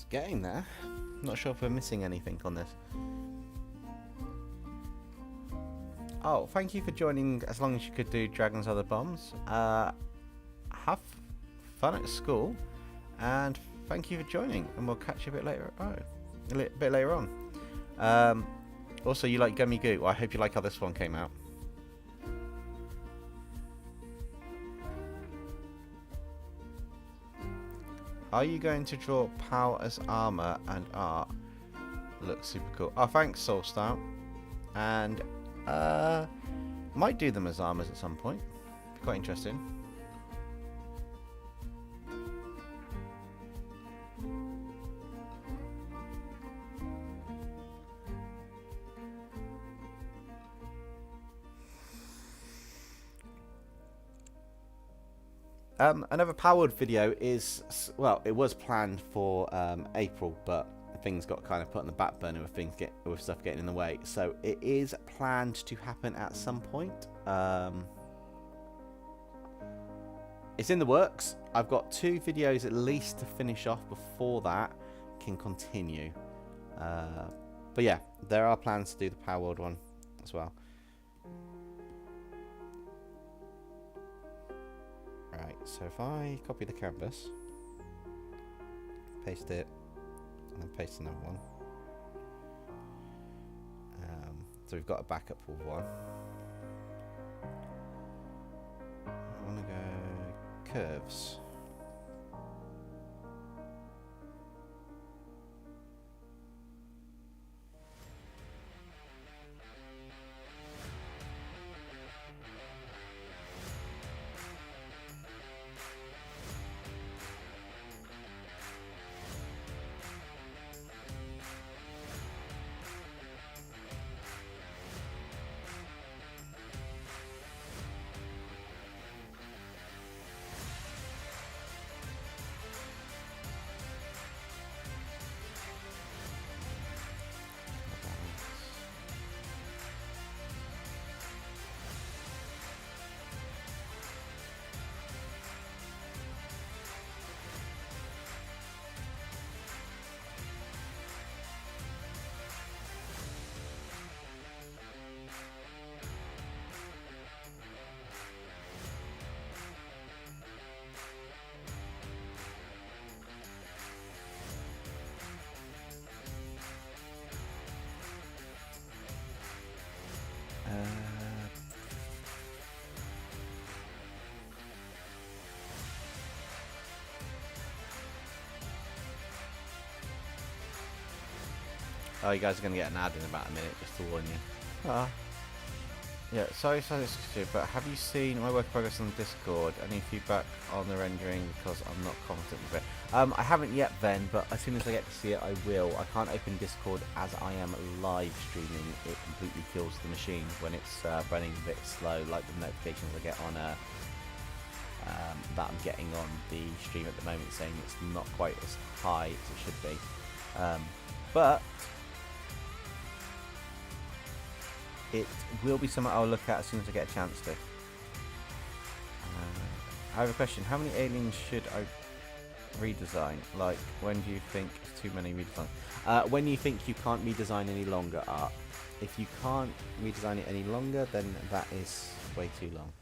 getting there. Not sure if we're missing anything on this. Oh, thank you for joining as long as you could do Dragon's Other Bombs. Have fun at school, and thank you for joining, and we'll catch you a bit later. A bit later on. Also, you like Gummigoo. Well, I hope you like how this one came out. Are you going to draw Pal as armor and art? Looks super cool. Oh, thanks, Soulstar. And might do them as armors at some point. Quite interesting. Another powered video is, well, it was planned for April, but things got kind of put on the back burner with stuff getting in the way. So it is planned to happen at some point. It's in the works. I've got 2 videos at least to finish off before that can continue. But yeah, there are plans to do the powered one as well. Right, so if I copy the canvas, paste it, and then paste another one. So we've got a backup of one. I want to go curves. Oh, you guys are going to get an ad in about a minute, just to warn you. Yeah, sorry, but have you seen my work in progress on Discord? Any feedback on the rendering, because I'm not confident with it? I haven't yet, Ben, but as soon as I get to see it, I will. I can't open Discord as I am live streaming. It completely kills the machine when it's running a bit slow, like the notifications I get on that I'm getting on the stream at the moment, saying it's not quite as high as it should be. But it will be something I'll look at as soon as I get a chance to. I have a question. How many aliens should I redesign? Like, when do you think it's too many redesigns? When you think you can't redesign any longer, Art. If you can't redesign it any longer, then that is way too long.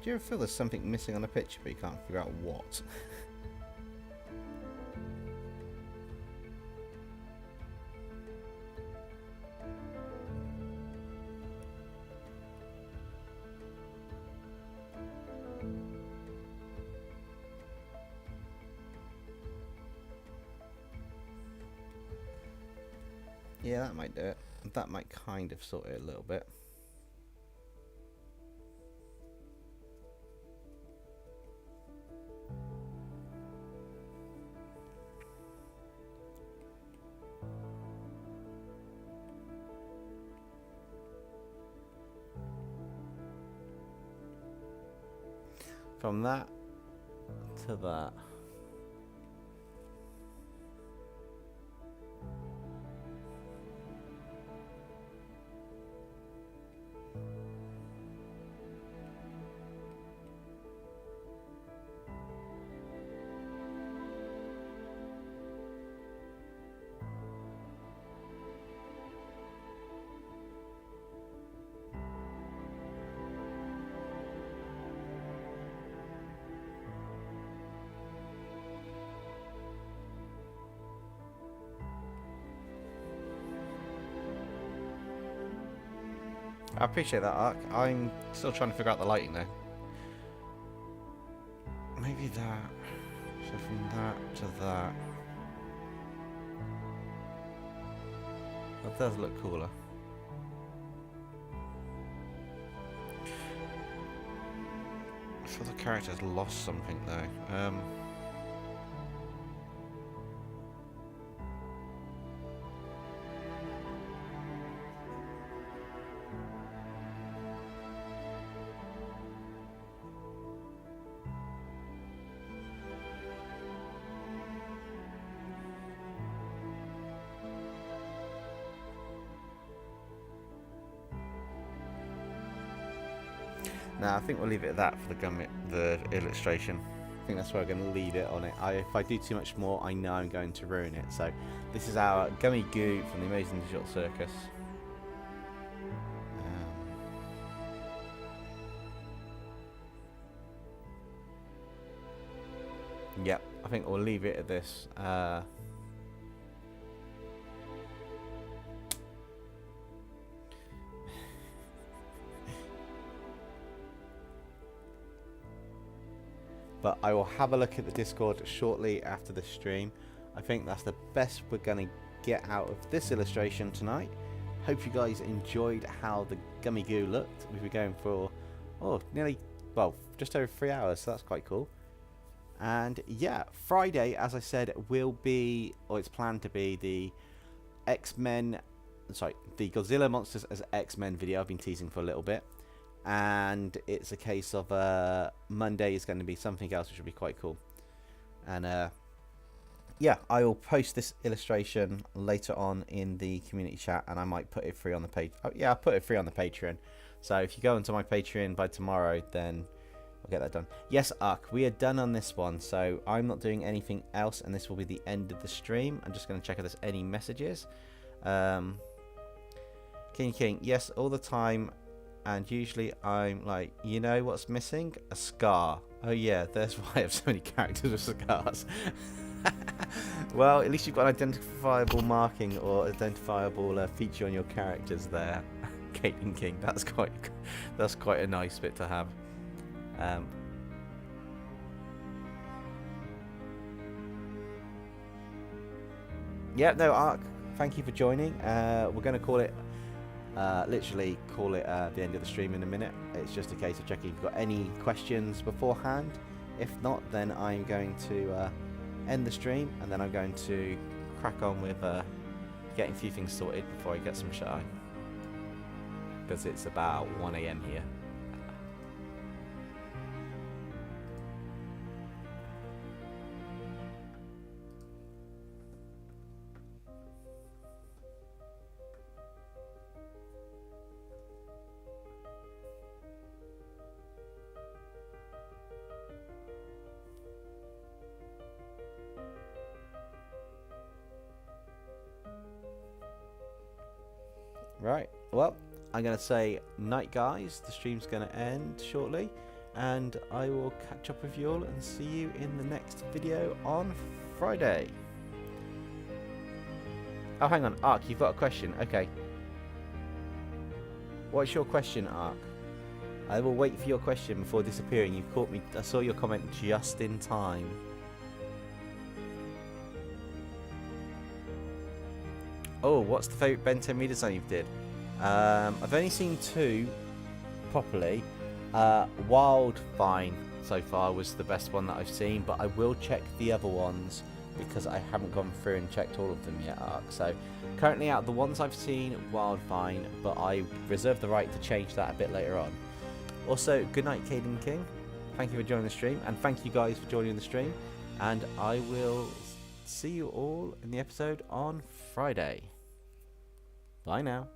Do you ever feel there's something missing on a picture but you can't figure out what? Yeah, that might do it. That might kind of sort it a little bit. From that to that. I appreciate that, Ark. I'm still trying to figure out the lighting though. Maybe that. So from that to that. That does look cooler. I feel the character's lost something though. Now I think we'll leave it at that for the illustration. I think that's where I'm going to leave it on it. If I do too much more, I know I'm going to ruin it. So this is our Gummigoo from the Amazing Digital Circus. Yep, I think we'll leave it at this. But I will have a look at the Discord shortly after the stream. I think that's the best we're going to get out of this illustration tonight. Hope you guys enjoyed how the Gummigoo looked. We've been going for just over 3 hours, so that's quite cool. And yeah, Friday, as I said, will be, or it's planned to be, the Godzilla Monsters as X-Men video I've been teasing for a little bit. And it's a case of Monday is going to be something else, which will be quite cool. And yeah, I will post this illustration later on in the community chat, and I might put it free on the page. Oh, yeah, I'll put it free on the Patreon. So if you go into my Patreon by tomorrow, then I'll get that done. Yes, Ark, we are done on this one, so I'm not doing anything else, and this will be the end of the stream. I'm just going to check if there's any messages. King, yes, all the time. And usually I'm like, you know what's missing? A scar. Oh yeah, there's why I have so many characters with scars. Well, at least you've got an identifiable marking or identifiable feature on your characters there, Caitlin King. That's quite a nice bit to have. Yeah, no, Ark, thank you for joining. We're going to call it. Literally call it the end of the stream in a minute. It's just a case of checking if you've got any questions beforehand. If not, then I'm going to end the stream, and then I'm going to crack on with getting a few things sorted before I get some shut-eye, because it's about 1 AM here. Right, well, I'm going to say night, guys. The stream's going to end shortly. and I will catch up with you all and see you in the next video on Friday. Oh, hang on, Ark, you've got a question. Okay. What's your question, Ark? I will wait for your question before disappearing. You caught me. I saw your comment just in time. Oh, what's the favourite Ben 10 redesign you've did? I've only seen 2 properly. Wildvine so far was the best one that I've seen, but I will check the other ones because I haven't gone through and checked all of them yet, Ark. So currently out of the ones I've seen, Wildvine, but I reserve the right to change that a bit later on. Also, good night, Caden King. Thank you for joining the stream, and thank you guys for joining the stream. And I will see you all in the episode on Friday. Bye now.